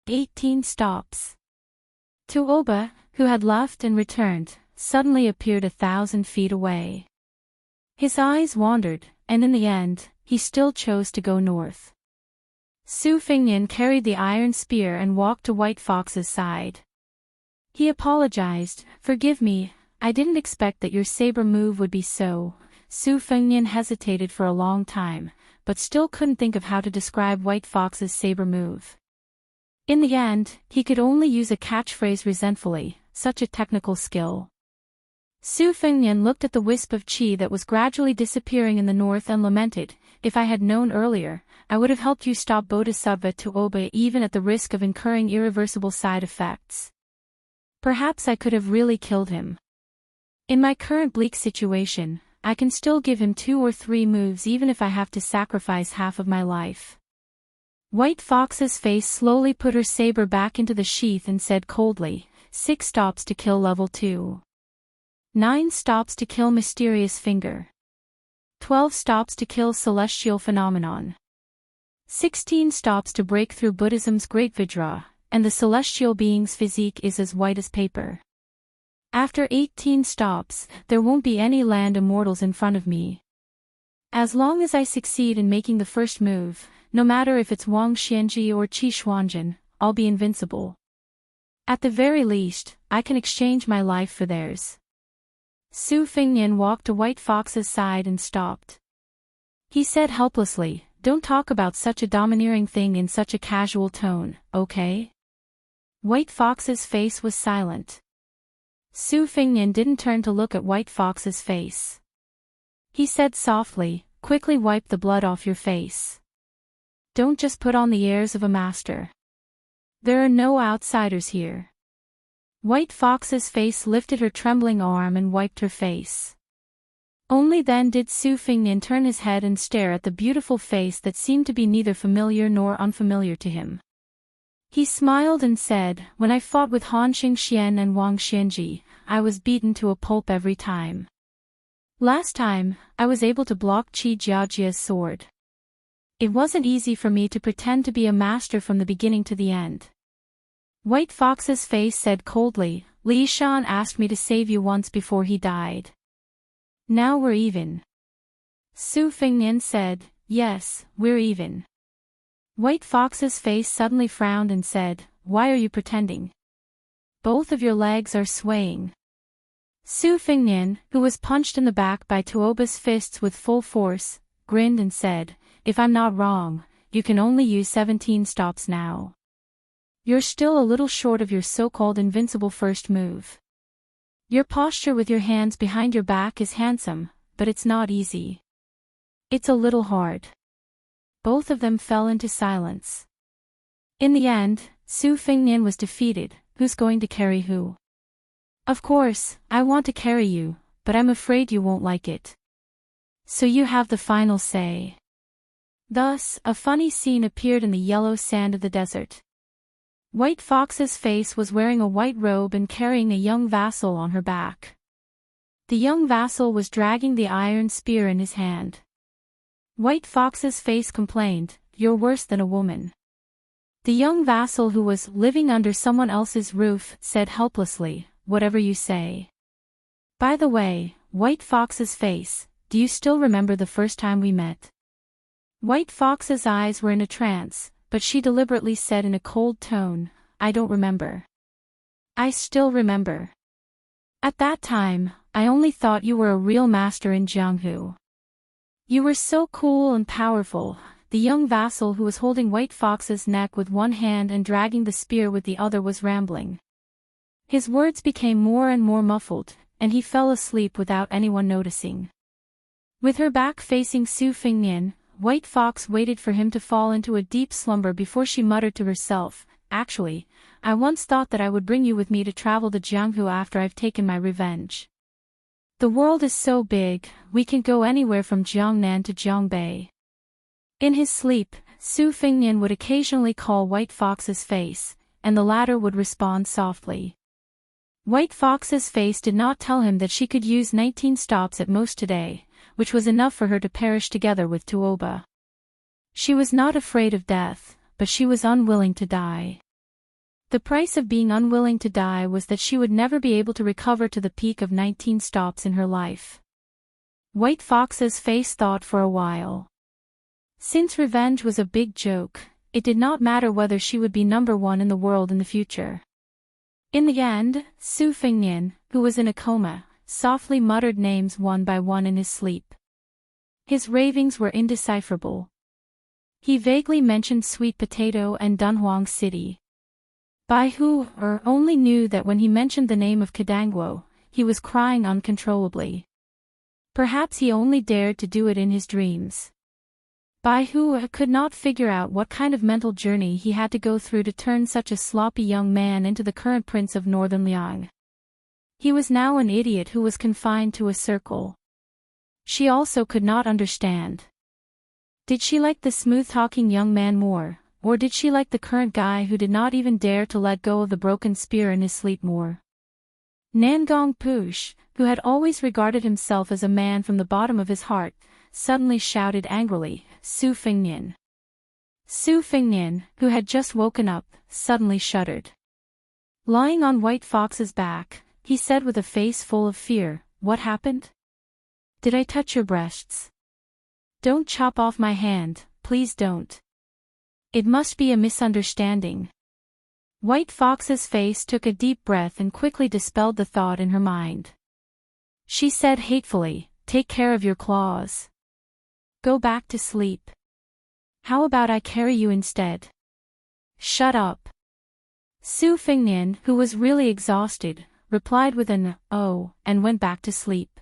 18 stops. Tuoba, who had left and returned, suddenly appeared 1,000 feet away. His eyes wandered, and in the end, he still chose to go north. Su Fengnian carried the iron spear and walked to White Fox's side. He apologized, "Forgive me, I didn't expect that your saber move would be so." Su Fengnian hesitated for a long time, but still couldn't think of how to describe White Fox's saber move. In the end, he could only use a catchphrase resentfully, such a technical skill. Su Fengnian looked at the wisp of qi that was gradually disappearing in the north and lamented, "If I had known earlier, I would have helped you stop Bodhisattva Tuoba even at the risk of incurring irreversible side effects. Perhaps I could have really killed him. In my current bleak situation, I can still give him 2 or 3 moves even if I have to sacrifice half of my life." White Fox's face slowly put her saber back into the sheath and said coldly, 6 stops to kill level 2. 9 stops to kill Mysterious Finger. 12 stops to kill Celestial Phenomenon. 16 stops to break through Buddhism's Great Vajra, and the celestial being's physique is as white as paper. After 18 stops, there won't be any land immortals in front of me. As long as I succeed in making the first move, no matter if it's Wang Xianji or Qi Xuanjin, I'll be invincible. At the very least, I can exchange my life for theirs. Su Fengnian walked to White Fox's side and stopped. He said helplessly, "Don't talk about such a domineering thing in such a casual tone, okay?" White Fox's face was silent. Su Fengnian didn't turn to look at White Fox's face. He said softly, "Quickly wipe the blood off your face. Don't just put on the airs of a master. There are no outsiders here." White Fox's face lifted her trembling arm and wiped her face. Only then did Su Fengnian turn his head and stare at the beautiful face that seemed to be neither familiar nor unfamiliar to him. He smiled and said, "When I fought with Han Xingxian and Wang Xianji, I was beaten to a pulp every time. Last time, I was able to block Qi Jiajia's sword. It wasn't easy for me to pretend to be a master from the beginning to the end." White Fox's face said coldly, "Li Shan asked me to save you once before he died. Now we're even." Su Fengnian said, "Yes, we're even." White Fox's face suddenly frowned and said, "Why are you pretending? Both of your legs are swaying." Su Fengnian, who was punched in the back by Tuoba's fists with full force, grinned and said, "If I'm not wrong, you can only use 17 stops now. You're still a little short of your so-called invincible first move. Your posture with your hands behind your back is handsome, but it's not easy. It's a little hard." Both of them fell into silence. In the end, Su Fengnian was defeated. Who's going to carry who? "Of course, I want to carry you, but I'm afraid you won't like it. So you have the final say." Thus, a funny scene appeared in the yellow sand of the desert. White Fox's face was wearing a white robe and carrying a young vassal on her back. The young vassal was dragging the iron spear in his hand. White Fox's face complained, "You're worse than a woman." The young vassal, who was living under someone else's roof, said helplessly, "Whatever you say. By the way, White Fox's face, do you still remember the first time we met?" White Fox's eyes were in a trance, but she deliberately said in a cold tone, "I don't remember." "I still remember. At that time, I only thought you were a real master in Jianghu. You were so cool and powerful." The young vassal, who was holding White Fox's neck with one hand and dragging the spear with the other, was rambling. His words became more and more muffled, and he fell asleep without anyone noticing. With her back facing Su Fengnian, White Fox waited for him to fall into a deep slumber before she muttered to herself, "Actually, I once thought that I would bring you with me to travel to Jianghu after I've taken my revenge. The world is so big, we can go anywhere from Jiangnan to Jiangbei." In his sleep, Su Fengnian would occasionally call White Fox's face, and the latter would respond softly. White Fox's face did not tell him that she could use 19 stops at most today, which was enough for her to perish together with Tuoba. She was not afraid of death, but she was unwilling to die. The price of being unwilling to die was that she would never be able to recover to the peak of 19 stops in her life. White Fox's face thought for a while. Since revenge was a big joke, it did not matter whether she would be number 1 in the world in the future. In the end, Su Fengnian, who was in a coma, softly muttered names one by one in his sleep. His ravings were indecipherable. He vaguely mentioned Sweet Potato and Dunhuang City. Bai Hu only knew that when he mentioned the name of Kadanguo, he was crying uncontrollably. Perhaps he only dared to do it in his dreams. Bai Hu could not figure out what kind of mental journey he had to go through to turn such a sloppy young man into the current prince of Northern Liang. He was now an idiot who was confined to a circle. She also could not understand. Did she like the smooth-talking young man more, or did she like the current guy who did not even dare to let go of the broken spear in his sleep more? Nangong Push, who had always regarded himself as a man from the bottom of his heart, suddenly shouted angrily, Su Fengnian. Su Fengnian, who had just woken up, suddenly shuddered. Lying on White Fox's back, he said with a face full of fear, "What happened? Did I touch your breasts? Don't chop off my hand, please don't. It must be a misunderstanding." White Fox's face took a deep breath and quickly dispelled the thought in her mind. She said hatefully, "Take care of your claws. Go back to sleep. How about I carry you instead?" "Shut up." Su Fengnian, who was really exhausted, replied with an "oh," and went back to sleep.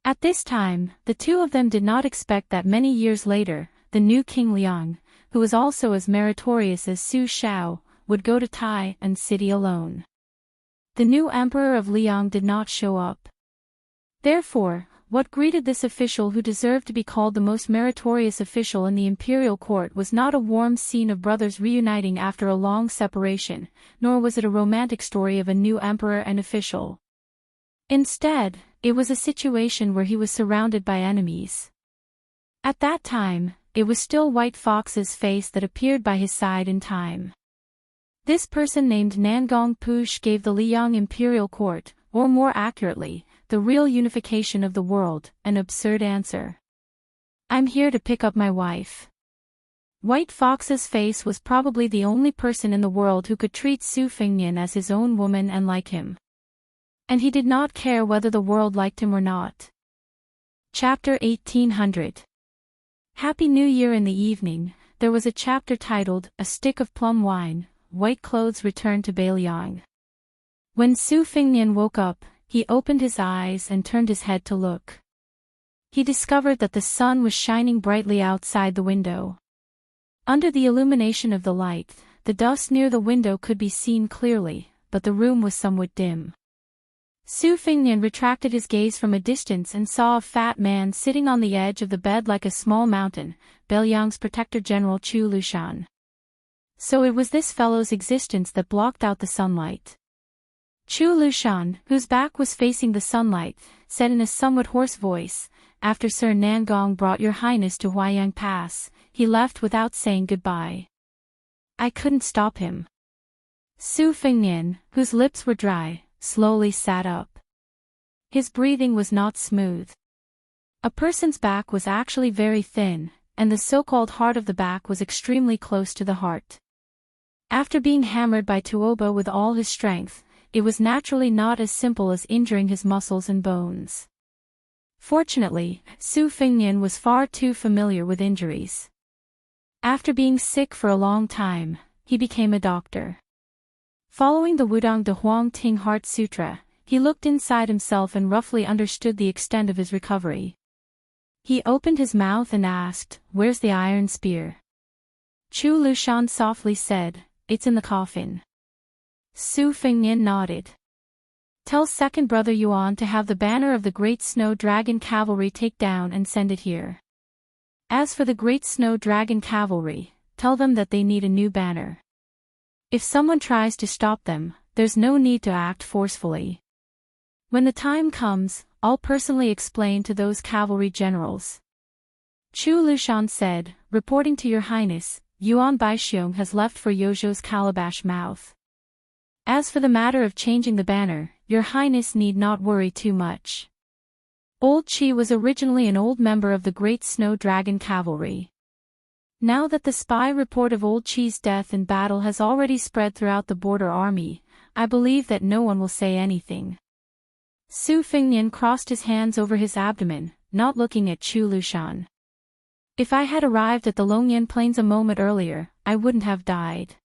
At this time, the two of them did not expect that many years later, the new King Liang, who was also as meritorious as Su Shao, would go to Tai and city alone. The new emperor of Liang did not show up. Therefore, what greeted this official who deserved to be called the most meritorious official in the imperial court was not a warm scene of brothers reuniting after a long separation, nor was it a romantic story of a new emperor and official. Instead, it was a situation where he was surrounded by enemies. At that time, it was still White Fox's face that appeared by his side in time. This person named Nangong Push gave the Liang imperial court, or more accurately, the real unification of the world, an absurd answer. "I'm here to pick up my wife." White Fox's face was probably the only person in the world who could treat Su Fengnian as his own woman and like him. And he did not care whether the world liked him or not. Chapter 1800. Happy New Year. In the evening, there was a chapter titled, A Stick of Plum Wine, White Clothes Returned to Beiliang. When Su Fengnian woke up, he opened his eyes and turned his head to look. He discovered that the sun was shining brightly outside the window. Under the illumination of the light, the dust near the window could be seen clearly, but the room was somewhat dim. Su Fengnian retracted his gaze from a distance and saw a fat man sitting on the edge of the bed like a small mountain, Beiliang's protector general Chu Lushan. So it was this fellow's existence that blocked out the sunlight. Chu Lushan, whose back was facing the sunlight, said in a somewhat hoarse voice, "After Sir Nangong brought your highness to Huayang Pass, he left without saying goodbye. I couldn't stop him." Su Fengnian, whose lips were dry, slowly sat up. His breathing was not smooth. A person's back was actually very thin, and the so-called heart of the back was extremely close to the heart. After being hammered by Tuoba with all his strength, it was naturally not as simple as injuring his muscles and bones. Fortunately, Su Fengnian was far too familiar with injuries. After being sick for a long time, he became a doctor. Following the Wudong de Huang Ting Heart Sutra, he looked inside himself and roughly understood the extent of his recovery. He opened his mouth and asked, "Where's the iron spear?" Chu Lushan softly said, "It's in the coffin." Su Fengnian nodded. "Tell second brother Yuan to have the banner of the Great Snow Dragon Cavalry take down and send it here. As for the Great Snow Dragon Cavalry, tell them that they need a new banner. If someone tries to stop them, there's no need to act forcefully. When the time comes, I'll personally explain to those cavalry generals." Chu Lushan said, "Reporting to your highness, Yuan Baixiong has left for Yozhou's calabash mouth. As for the matter of changing the banner, your highness need not worry too much. Old Qi was originally an old member of the Great Snow Dragon Cavalry. Now that the spy report of Old Qi's death in battle has already spread throughout the border army, I believe that no one will say anything." Su Fengnian crossed his hands over his abdomen, not looking at Chu Lushan. "If I had arrived at the Longyan Plains a moment earlier, I wouldn't have died."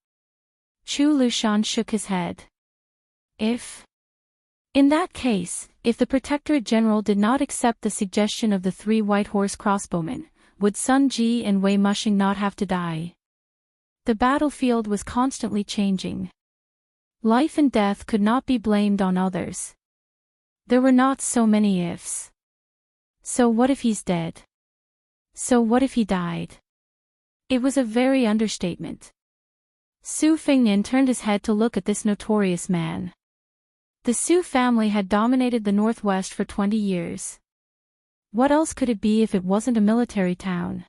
Chu Lushan shook his head. In that case, if the Protectorate General did not accept the suggestion of the 3 White Horse crossbowmen, would Sun Ji and Wei Mushing not have to die? The battlefield was constantly changing. Life and death could not be blamed on others. There were not so many ifs. So what if he's dead? So what if he died? It was a very understatement. Su Fengnian turned his head to look at this notorious man. The Su family had dominated the Northwest for 20 years. What else could it be if it wasn't a military town?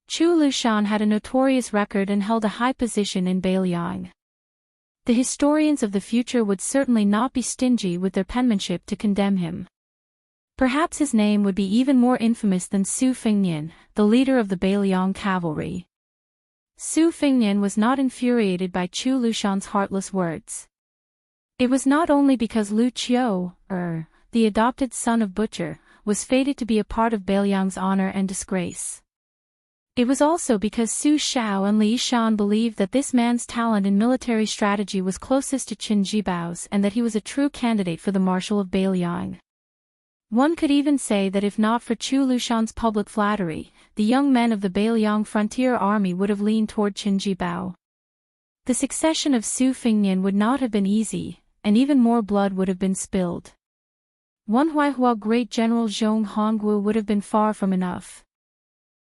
Chu Lushan had a notorious record and held a high position in Beiliang. The historians of the future would certainly not be stingy with their penmanship to condemn him. Perhaps his name would be even more infamous than Su Fengnian, the leader of the Beiliang cavalry. Su Fengnian was not infuriated by Chu Lushan's heartless words. It was not only because Lu Qiu, the adopted son of Butcher, was fated to be a part of Beiliang's honor and disgrace. It was also because Su Xiao and Li Shan believed that this man's talent in military strategy was closest to Qin Jibao's and that he was a true candidate for the Marshal of Beiliang. One could even say that if not for Chu Lushan's public flattery, the young men of the Beiliang frontier army would have leaned toward Qin Jibao. The succession of Su Fengnian would not have been easy, and even more blood would have been spilled. One Huaihua great General Zhong Hongwu would have been far from enough.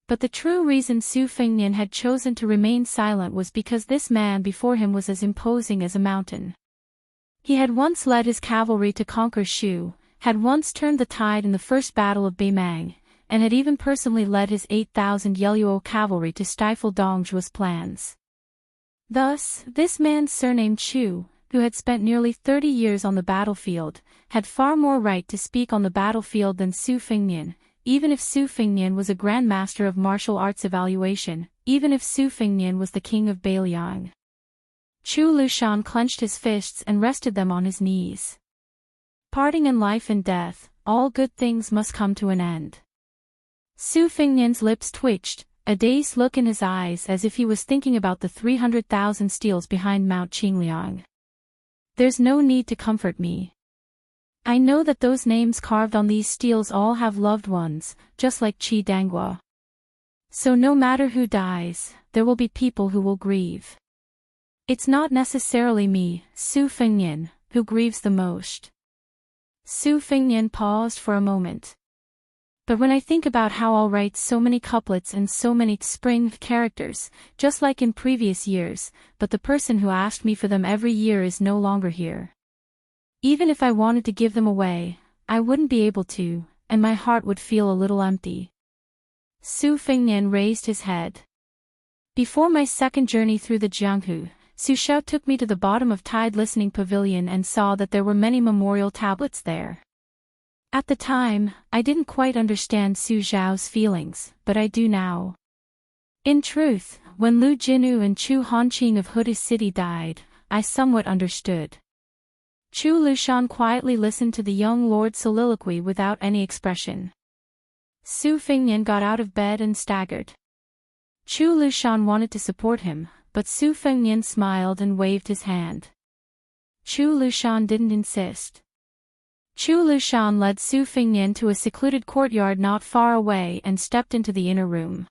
But the true reason Su Fengnian had chosen to remain silent was because this man before him was as imposing as a mountain. He had once led his cavalry to conquer Shu, had once turned the tide in the First Battle of Beimang, and had even personally led his 8,000 Yelluo cavalry to stifle Dong Zhuo's plans. Thus, this man surnamed Chu, who had spent nearly 30 years on the battlefield, had far more right to speak on the battlefield than Su Fengnian, even if Su Fengnian was a Grand Master of Martial Arts Evaluation, even if Su Fengnian was the king of Beiliang. Chu Lushan clenched his fists and rested them on his knees. Parting in life and death, all good things must come to an end. Su Fengnian's lips twitched, a dazed look in his eyes as if he was thinking about the 300,000 steels behind Mount Qingliang. There's no need to comfort me. I know that those names carved on these steels all have loved ones, just like Qi Danghua. So no matter who dies, there will be people who will grieve. It's not necessarily me, Su Fengnian, who grieves the most. Su Fengnian paused for a moment. But when I think about how I'll write so many couplets and so many spring characters, just like in previous years, but the person who asked me for them every year is no longer here. Even if I wanted to give them away, I wouldn't be able to, and my heart would feel a little empty. Su Fengnian raised his head. Before my second journey through the Jianghu, Su Xiao took me to the bottom of Tide Listening Pavilion and saw that there were many memorial tablets there. At the time, I didn't quite understand Su Xiao's feelings, but I do now. In truth, when Lu Jinu and Chu Hanqing of Huda City died, I somewhat understood. Chu Lushan quietly listened to the young lord's soliloquy without any expression. Su Fengnian got out of bed and staggered. Chu Lushan wanted to support him, but Su Fengnian smiled and waved his hand. Chu Lushan didn't insist. Chu Lushan led Su Fengnian to a secluded courtyard not far away and stepped into the inner room.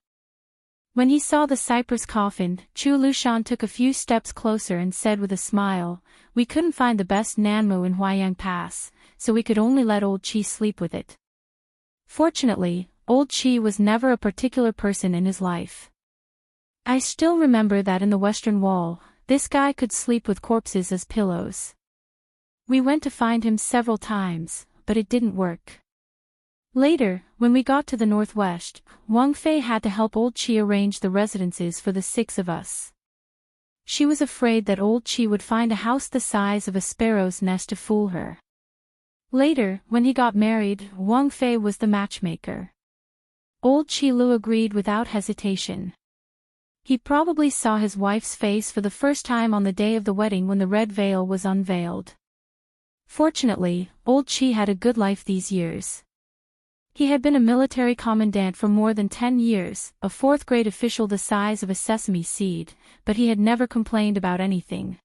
When he saw the cypress coffin, Chu Lushan took a few steps closer and said with a smile, "We couldn't find the best Nanmu in Huayang Pass, so we could only let old Qi sleep with it." Fortunately, old Qi was never a particular person in his life. I still remember that in the Western Wall, this guy could sleep with corpses as pillows. We went to find him several times, but it didn't work. Later, when we got to the northwest, Wang Fei had to help old Qi arrange the residences for the 6 of us. She was afraid that old Qi would find a house the size of a sparrow's nest to fool her. Later, when he got married, Wang Fei was the matchmaker. Old Qi Lu agreed without hesitation. He probably saw his wife's face for the first time on the day of the wedding when the red veil was unveiled. Fortunately, old Qi had a good life these years. He had been a military commandant for more than 10 years, a 4th-grade official the size of a sesame seed, but he had never complained about anything.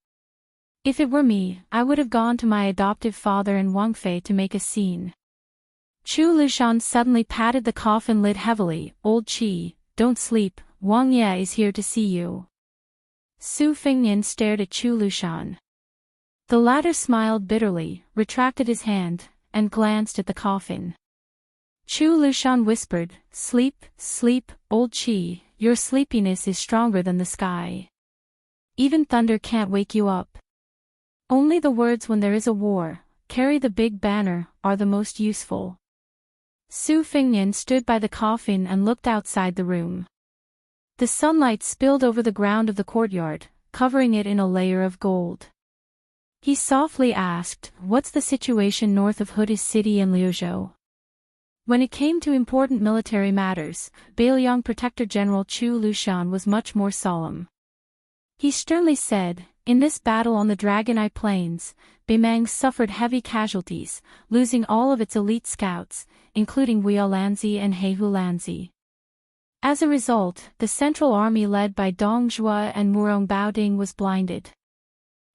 If it were me, I would have gone to my adoptive father and Wang Fei to make a scene. Chu Lushan suddenly patted the coffin lid heavily. Old Qi, don't sleep, Wang Ye is here to see you. Su Fengnian stared at Chu Lushan. The latter smiled bitterly, retracted his hand, and glanced at the coffin. Chu Lushan whispered, sleep, sleep, old Qi, your sleepiness is stronger than the sky. Even thunder can't wake you up. Only the words when there is a war, carry the big banner, are the most useful. Su Fengnian stood by the coffin and looked outside the room. The sunlight spilled over the ground of the courtyard, covering it in a layer of gold. He softly asked, what's the situation north of Hudi's city in Liuzhou? When it came to important military matters, Beiliang Protector General Chu Lushan was much more solemn. He sternly said, in this battle on the Dragon Eye Plains, Beimang suffered heavy casualties, losing all of its elite scouts, including Wei Lanzi and Heihu Lanzi. As a result, the central army led by Dong Zhuo and Murong Baoding was blinded.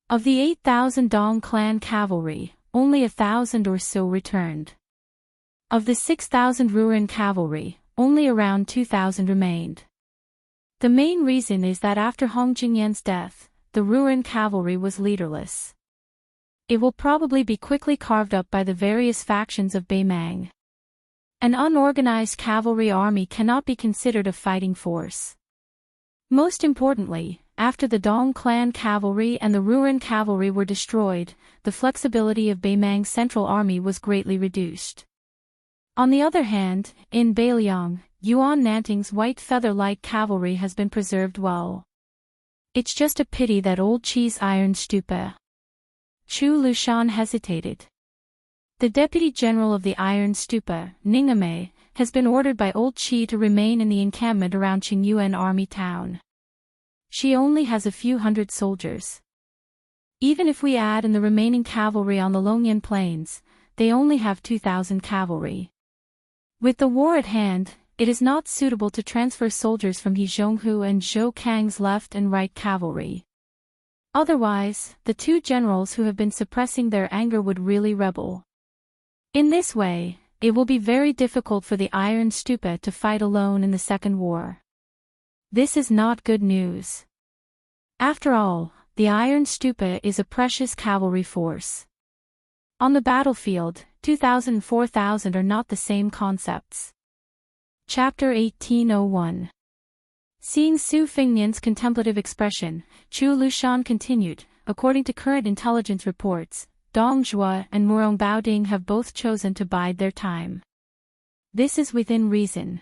Of the 8,000 Dong clan cavalry, only 1,000 or so returned. Of the 6,000 Ruren cavalry, only around 2,000 remained. The main reason is that after Hong Jingyan's death, the Ruren cavalry was leaderless. It will probably be quickly carved up by the various factions of Beimang. An unorganized cavalry army cannot be considered a fighting force. Most importantly, after the Dong clan cavalry and the Ruren cavalry were destroyed, the flexibility of Beimang's central army was greatly reduced. On the other hand, in Beiliang, Yuan Nanting's white feather light cavalry has been preserved well. It's just a pity that old Qi's iron stupa. Chu Lushan hesitated. The deputy general of the iron stupa, Ningame, has been ordered by old Qi to remain in the encampment around Qingyuan army town. She only has a few hundred soldiers. Even if we add in the remaining cavalry on the Longyan plains, they only have 2,000 cavalry. With the war at hand, it is not suitable to transfer soldiers from He Zhonghu and Zhou Kang's left and right cavalry. Otherwise, the two generals who have been suppressing their anger would really rebel. In this way, it will be very difficult for the Iron Stupa to fight alone in the Second War. This is not good news. After all, the Iron Stupa is a precious cavalry force. On the battlefield, 2,000 and 4,000 are not the same concepts. Chapter 1801. Seeing Su Fengnian's contemplative expression, Chu Lushan continued, according to current intelligence reports, Dong Zhuo and Murong Baoding have both chosen to bide their time. This is within reason.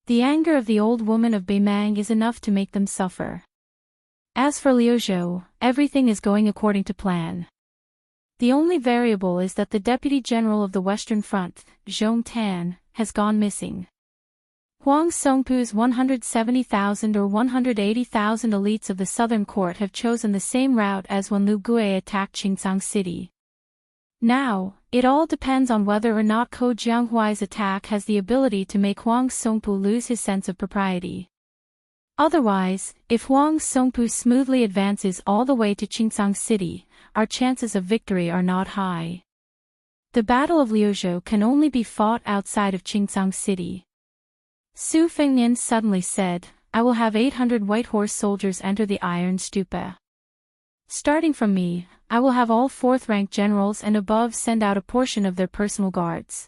The anger of the old woman of Beimang is enough to make them suffer. As for Liuzhou, everything is going according to plan. The only variable is that the Deputy General of the Western Front, Zhong Tan, has gone missing. Huang Songpu's 170,000 or 180,000 elites of the Southern Court have chosen the same route as when Lu Gui attacked Qingcang City. Now, it all depends on whether or not Ko Jianghuai's attack has the ability to make Huang Songpu lose his sense of propriety. Otherwise, if Huang Songpu smoothly advances all the way to Qingcang City, our chances of victory are not high. The Battle of Liuzhou can only be fought outside of Qingcang City. Su Fengnian suddenly said, I will have 800 white horse soldiers enter the Iron Stupa. Starting from me, I will have all fourth-rank generals and above send out a portion of their personal guards.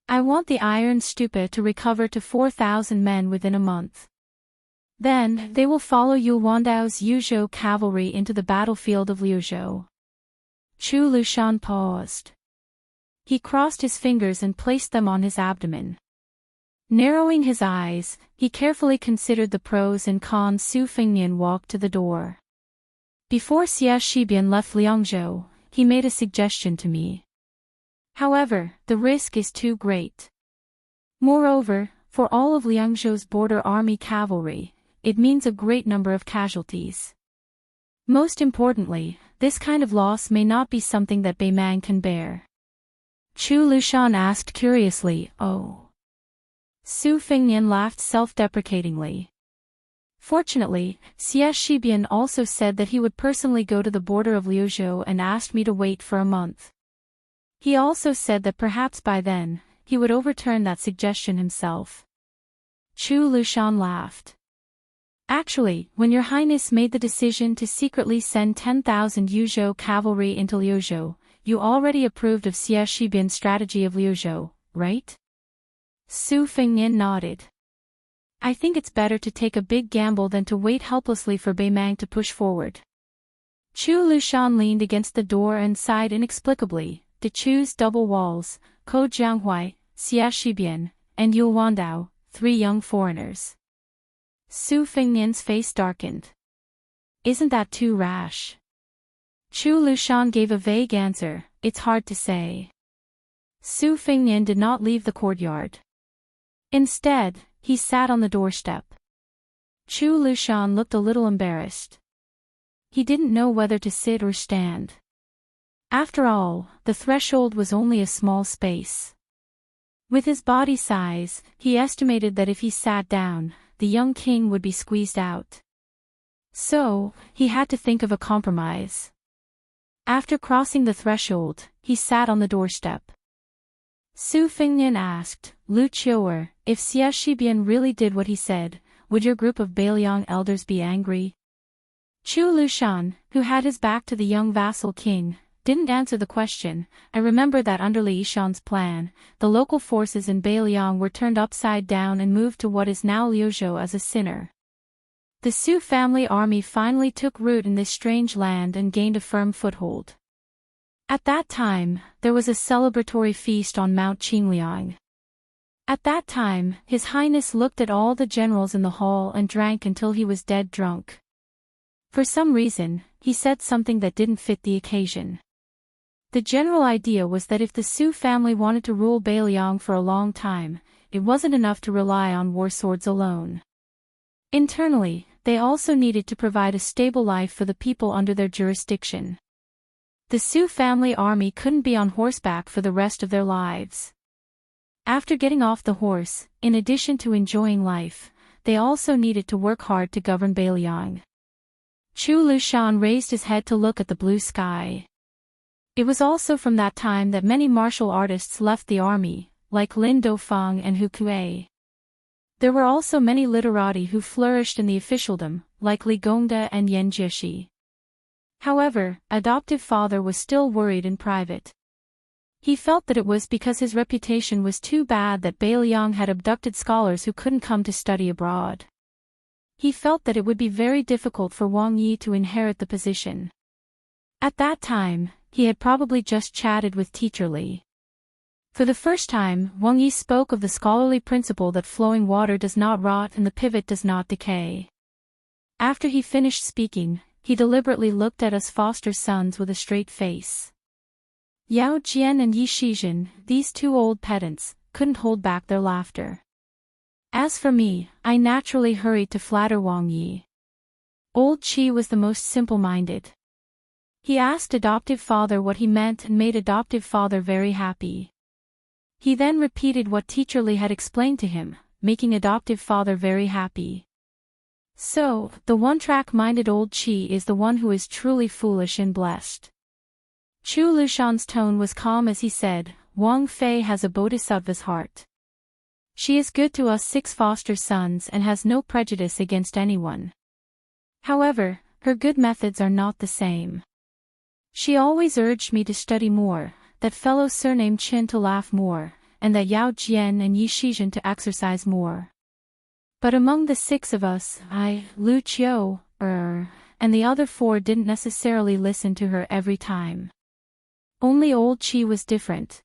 I want the Iron Stupa to recover to 4,000 men within a month. Then, they will follow Yu Wandao's Yuzhou cavalry into the battlefield of Liuzhou. Chu Lushan paused. He crossed his fingers and placed them on his abdomen. Narrowing his eyes, he carefully considered the pros and cons. Su Fengnian walked to the door. Before Xia Shibian left Liangzhou, he made a suggestion to me. However, the risk is too great. Moreover, for all of Liangzhou's border army cavalry, it means a great number of casualties. Most importantly, this kind of loss may not be something that Beimang can bear. Chu Lushan asked curiously, oh. Su Fengnian laughed self-deprecatingly. Fortunately, Xie Shibian also said that he would personally go to the border of Liuzhou and asked me to wait for a month. He also said that perhaps by then, he would overturn that suggestion himself. Chu Lushan laughed. Actually, when Your Highness made the decision to secretly send 10,000 Yuzhou cavalry into Liuzhou, you already approved of Xie Shibian's strategy of Liuzhou, right? Su Fengnian nodded. I think it's better to take a big gamble than to wait helplessly for Beimang to push forward. Chu Lushan leaned against the door and sighed inexplicably. To choose double walls, Ko Jianghuai, Xie Shibian, and Yul Wandao, 3 young foreigners. Su Fengnian's face darkened. Isn't that too rash? Chu Lushan gave a vague answer, it's hard to say. Su Fengnian did not leave the courtyard. Instead, he sat on the doorstep. Chu Lushan looked a little embarrassed. He didn't know whether to sit or stand. After all, the threshold was only a small space. With his body size, he estimated that if he sat down, the young king would be squeezed out. So, he had to think of a compromise. After crossing the threshold, he sat on the doorstep. Su Fengnian asked, Lu Qiu'er, if Xie Shibian really did what he said, would your group of Beiliang elders be angry? Chu Lushan, who had his back to the young vassal king, didn't answer the question. I remember that under Li Yishan's plan, the local forces in Beiliang were turned upside down and moved to what is now Liuzhou as a sinner. The Su family army finally took root in this strange land and gained a firm foothold. At that time, there was a celebratory feast on Mount Qingliang. At that time, His Highness looked at all the generals in the hall and drank until he was dead drunk. For some reason, he said something that didn't fit the occasion. The general idea was that if the Su family wanted to rule Beiliang for a long time, it wasn't enough to rely on war swords alone. Internally, they also needed to provide a stable life for the people under their jurisdiction. The Su family army couldn't be on horseback for the rest of their lives. After getting off the horse, in addition to enjoying life, they also needed to work hard to govern Beiliang. Chu Lushan raised his head to look at the blue sky. It was also from that time that many martial artists left the army, like Lin Dofang and Hu Kuei. There were also many literati who flourished in the officialdom, like Li Gongda and Yan Jieshi. However, adoptive father was still worried in private. He felt that it was because his reputation was too bad that Beiliang had abducted scholars who couldn't come to study abroad. He felt that it would be very difficult for Wang Yi to inherit the position. At that time, he had probably just chatted with Teacher Li. For the first time, Wang Yi spoke of the scholarly principle that flowing water does not rot and the pivot does not decay. After he finished speaking, he deliberately looked at us foster sons with a straight face. Yao Jian and Yi Shizhen, these 2 old pedants, couldn't hold back their laughter. As for me, I naturally hurried to flatter Wang Yi. Old Qi was the most simple-minded. He asked adoptive father what he meant and made adoptive father very happy. He then repeated what Teacher Li had explained to him, making adoptive father very happy. So, the one-track-minded old Qi is the one who is truly foolish and blessed. Chu Lushan's tone was calm as he said, Wang Fei has a bodhisattva's heart. She is good to us 6 foster sons and has no prejudice against anyone. However, her good methods are not the same. She always urged me to study more, that fellow surnamed Qin to laugh more, and that Yao Jian and Yi Shizhen to exercise more. But among the 6 of us, I, Lu Qiu'er, and the other 4 didn't necessarily listen to her every time. Only old Qi was different.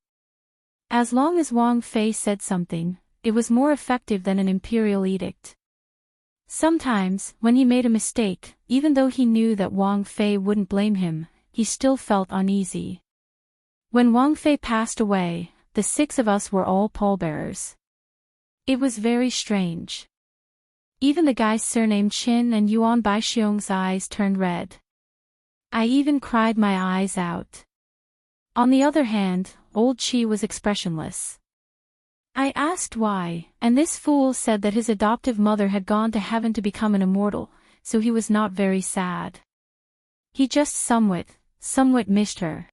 As long as Wang Fei said something, it was more effective than an imperial edict. Sometimes, when he made a mistake, even though he knew that Wang Fei wouldn't blame him, he still felt uneasy. When Wang Fei passed away, the 6 of us were all pallbearers. It was very strange. Even the guys surnamed Qin and Yuan Baixiong's eyes turned red. I even cried my eyes out. On the other hand, old Qi was expressionless. I asked why, and this fool said that his adoptive mother had gone to heaven to become an immortal, so he was not very sad. He just somewhat missed her.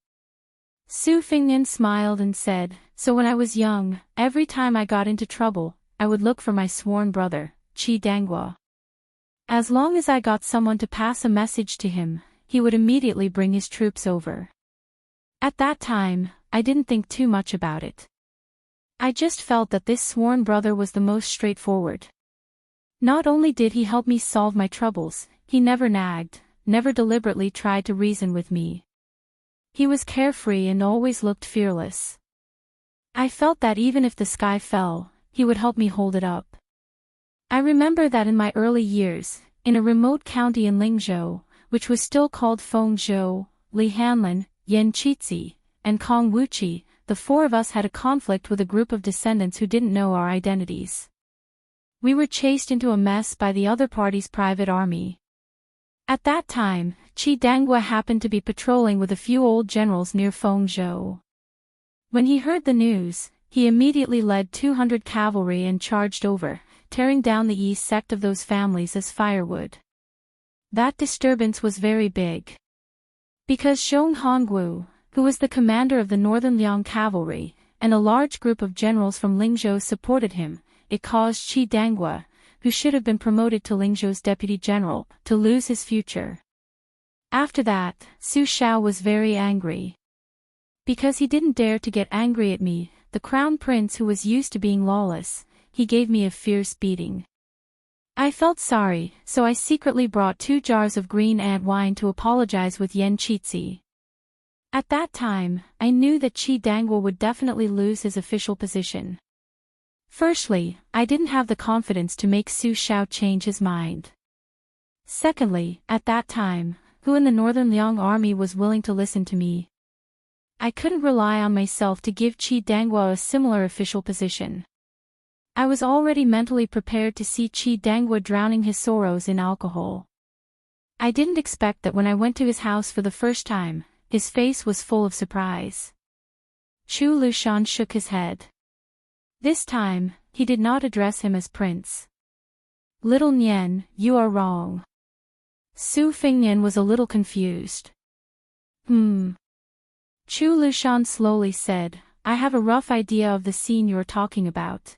Su Fingnian smiled and said, so when I was young, every time I got into trouble, I would look for my sworn brother, Qi Dangua. As long as I got someone to pass a message to him, he would immediately bring his troops over. At that time, I didn't think too much about it. I just felt that this sworn brother was the most straightforward. Not only did he help me solve my troubles, he never nagged, never deliberately tried to reason with me. He was carefree and always looked fearless. I felt that even if the sky fell, he would help me hold it up. I remember that in my early years, in a remote county in Lingzhou, which was still called Fengzhou, Li Hanlin, Yan Qizhi, and Kong Wuxia, the four of us had a conflict with a group of descendants who didn't know our identities. We were chased into a mess by the other party's private army. At that time, Qi Dangua happened to be patrolling with a few old generals near Fengzhou. When he heard the news, he immediately led 200 cavalry and charged over, tearing down the east sect of those families as firewood. That disturbance was very big. Because Zhong Hongwu, who was the commander of the Northern Liang cavalry, and a large group of generals from Lingzhou supported him, it caused Qi Dangua, who should have been promoted to Lingzhou's deputy general, to lose his future. After that, Su Xiao was very angry. Because he didn't dare to get angry at me, the crown prince who was used to being lawless, he gave me a fierce beating. I felt sorry, so I secretly brought 2 jars of green ant wine to apologize with Yan Qizhi. At that time, I knew that Qi Dangua would definitely lose his official position. Firstly, I didn't have the confidence to make Su Xiao change his mind. Secondly, at that time, who in the Northern Liang army was willing to listen to me? I couldn't rely on myself to give Qi Dangua a similar official position. I was already mentally prepared to see Qi Dangua drowning his sorrows in alcohol. I didn't expect that when I went to his house for the first time, his face was full of surprise. Chu Lushan shook his head. This time, he did not address him as prince. Little Nian, you are wrong. Su Fingnian was a little confused. Chu Lushan slowly said, I have a rough idea of the scene you're talking about.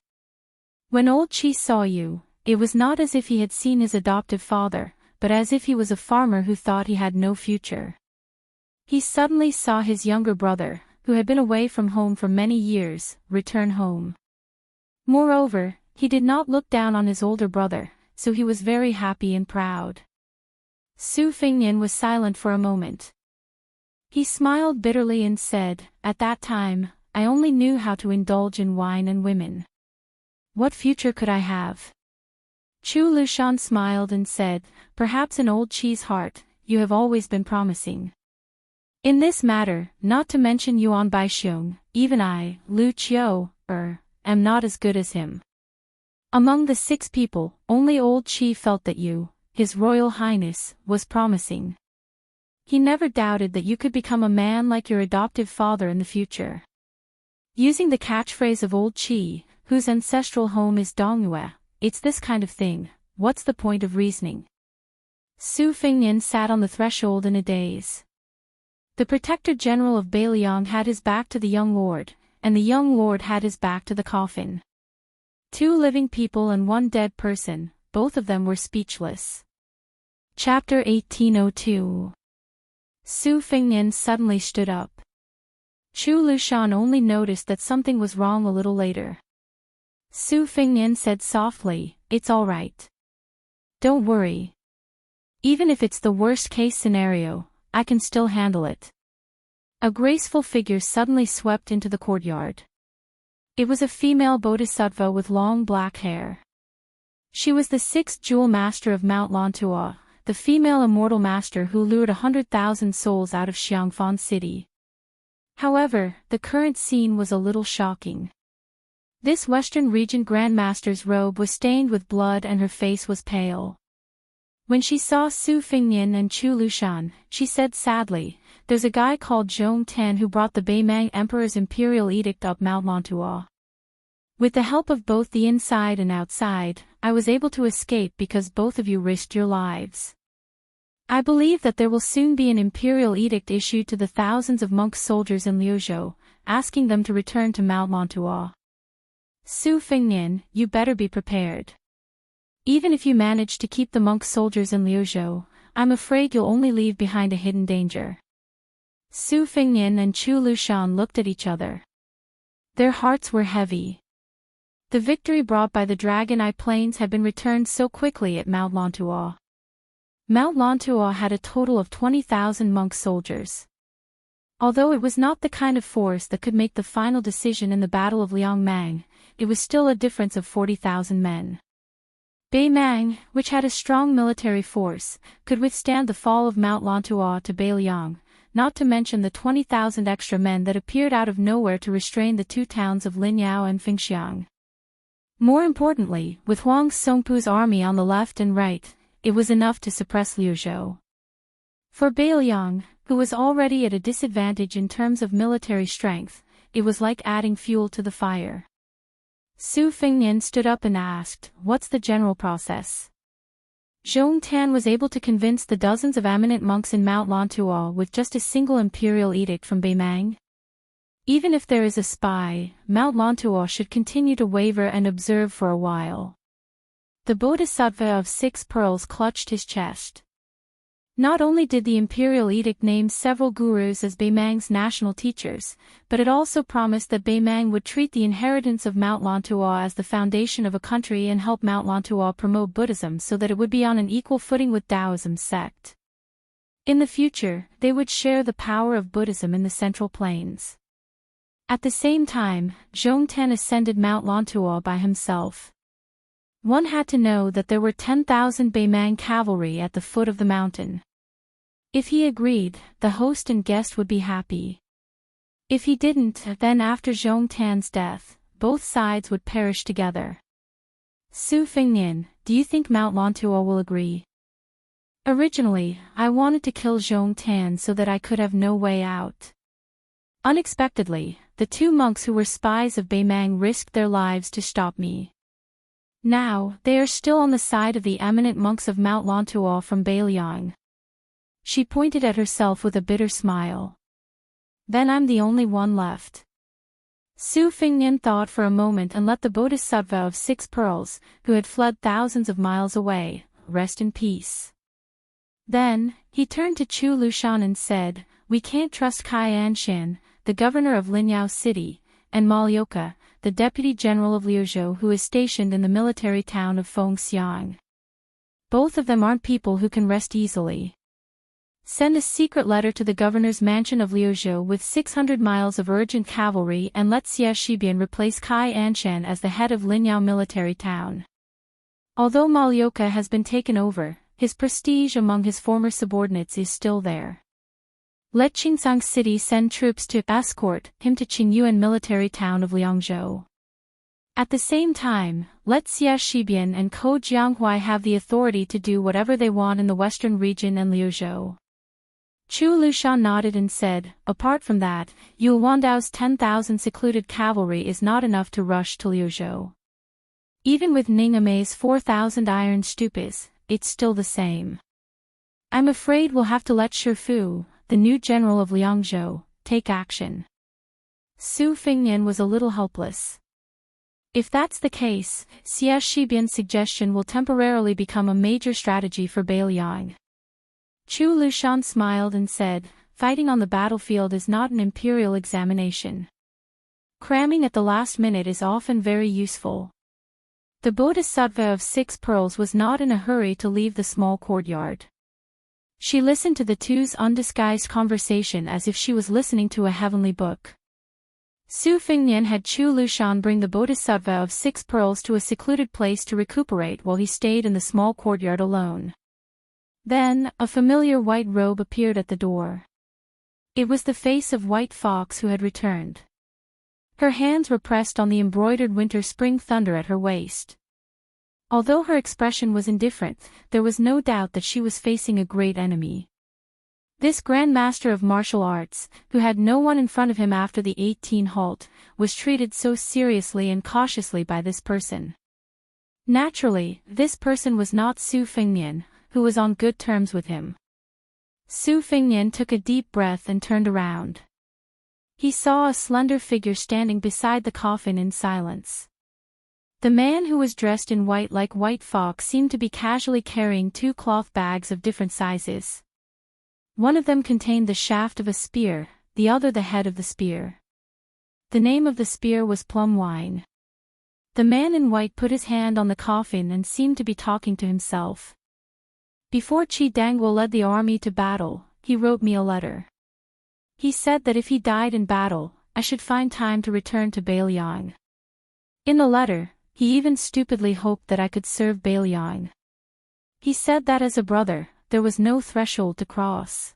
When old Qi saw you, it was not as if he had seen his adoptive father, but as if he was a farmer who thought he had no future. He suddenly saw his younger brother, who had been away from home for many years, return home. Moreover, he did not look down on his older brother, so he was very happy and proud. Su Fingnian was silent for a moment. He smiled bitterly and said, at that time, I only knew how to indulge in wine and women. What future could I have? Chu Lushan smiled and said, perhaps in old Qi's heart, you have always been promising. In this matter, not to mention Yuan Baixiong, even I, Lu Qiu, am not as good as him. Among the 6 people, only old Qi felt that you, His Royal Highness, was promising. He never doubted that you could become a man like your adoptive father in the future. Using the catchphrase of old Qi, whose ancestral home is Dongyue, it's this kind of thing, what's the point of reasoning? Su Fingnian sat on the threshold in a daze. The Protector General of Beiliang had his back to the young lord, and the young lord had his back to the coffin. 2 living people and 1 dead person, both of them were speechless. Chapter 1802. Su Fingnian suddenly stood up. Chu Lushan only noticed that something was wrong a little later. Su Fingnian said softly, it's all right. Don't worry. Even if it's the worst-case scenario, I can still handle it. A graceful figure suddenly swept into the courtyard. It was a female bodhisattva with long black hair. She was the 6th jewel master of Mount Lantua, the female immortal master who lured 100,000 souls out of Xiangfan City. However, the current scene was a little shocking. This Western Region Grandmaster's robe was stained with blood and her face was pale. When she saw Su Fingnian and Chu Lushan, she said sadly, there's a guy called Zhong Tan who brought the Beimang Emperor's imperial edict up Mount Lantua. With the help of both the inside and outside, I was able to escape because both of you risked your lives. I believe that there will soon be an imperial edict issued to the thousands of monk soldiers in Liuzhou, asking them to return to Mount Lantuo. Su Fengnian, you better be prepared. Even if you manage to keep the monk soldiers in Liuzhou, I'm afraid you'll only leave behind a hidden danger. Su Fengnian and Chu Lushan looked at each other. Their hearts were heavy. The victory brought by the Dragon Eye Plains had been returned so quickly at Mount Lantuo. Mount Lantuo had a total of 20,000 monk soldiers. Although it was not the kind of force that could make the final decision in the Battle of Liangmang, it was still a difference of 40,000 men. Beimang, which had a strong military force, could withstand the fall of Mount Lantuo to Beiliang, not to mention the 20,000 extra men that appeared out of nowhere to restrain the two towns of Linyao and Fengxiang. More importantly, with Huang Songpu's army on the left and right, it was enough to suppress Liuzhou. For Beiliang, who was already at a disadvantage in terms of military strength, it was like adding fuel to the fire. Su Fengnian stood up and asked, "What's the general process?" Zhong Tan was able to convince the dozens of eminent monks in Mount Lantuo with just a single imperial edict from Beimang. Even if there is a spy, Mount Lantuo should continue to waver and observe for a while. The Bodhisattva of 6 pearls clutched his chest. Not only did the imperial edict name several gurus as Beimang's national teachers, but it also promised that Beimang would treat the inheritance of Mount Lantuo as the foundation of a country and help Mount Lantuo promote Buddhism so that it would be on an equal footing with Taoism's sect. In the future, they would share the power of Buddhism in the Central Plains. At the same time, Zhong Tan ascended Mount Lantuo by himself. One had to know that there were 10,000 Beimang cavalry at the foot of the mountain. If he agreed, the host and guest would be happy. If he didn't, then after Zhong Tan's death, both sides would perish together. Su Fengnian, do you think Mount Lantuo will agree? Originally, I wanted to kill Zhong Tan so that I could have no way out. Unexpectedly, the two monks who were spies of Beimang risked their lives to stop me. Now, they are still on the side of the eminent monks of Mount Lantuo from Beiliang. She pointed at herself with a bitter smile. Then I'm the only one left. Su Fengnian thought for a moment and let the Bodhisattva of 6 pearls, who had fled thousands of miles away, rest in peace. Then, he turned to Chu Lushan and said, "We can't trust Kai Anshan, the governor of Linyao City, and Malyoka, the deputy general of Liuzhou who is stationed in the military town of Fengxiang. Both of them aren't people who can rest easily. Send a secret letter to the governor's mansion of Liuzhou with 600 miles of urgent cavalry and let Xie Shibian replace Kai Anshan as the head of Linyao military town. Although Malyoka has been taken over, his prestige among his former subordinates is still there. Let Qingsang City send troops to escort him to Qingyuan military town of Liangzhou. At the same time, let Xie Shibian and Ko Jianghuai have the authority to do whatever they want in the western region and Liuzhou." Chu Lushan nodded and said, "Apart from that, Yu Wandao's 10,000 secluded cavalry is not enough to rush to Liuzhou. Even with Ning Amei's 4,000 iron stupas, it's still the same. I'm afraid we'll have to let Shifu, the new general of Liangzhou, take action." Su Fengnian was a little helpless. If that's the case, Xie Shibian's suggestion will temporarily become a major strategy for Beiliang. Chu Lushan smiled and said, "Fighting on the battlefield is not an imperial examination. Cramming at the last minute is often very useful." The Bodhisattva of 6 pearls was not in a hurry to leave the small courtyard. She listened to the two's undisguised conversation as if she was listening to a heavenly book. Su Fengnian had Chu Lushan bring the Bodhisattva of 6 pearls to a secluded place to recuperate while he stayed in the small courtyard alone. Then, a familiar white robe appeared at the door. It was the face of White Fox who had returned. Her hands were pressed on the embroidered winter-spring thunder at her waist. Although her expression was indifferent, there was no doubt that she was facing a great enemy. This Grand Master of martial arts, who had no one in front of him after the 18 halt, was treated so seriously and cautiously by this person. Naturally, this person was not Su Fengnian, who was on good terms with him. Su Fengnian took a deep breath and turned around. He saw a slender figure standing beside the coffin in silence. The man who was dressed in white like White Fox seemed to be casually carrying 2 cloth bags of different sizes. One of them contained the shaft of a spear, the other the head of the spear. The name of the spear was plum wine. The man in white put his hand on the coffin and seemed to be talking to himself. Before Qi Dangguo led the army to battle, he wrote me a letter. He said that if he died in battle, I should find time to return to Beiliang. In the letter, he even stupidly hoped that I could serve Beiliang. He said that as a brother, there was no threshold to cross.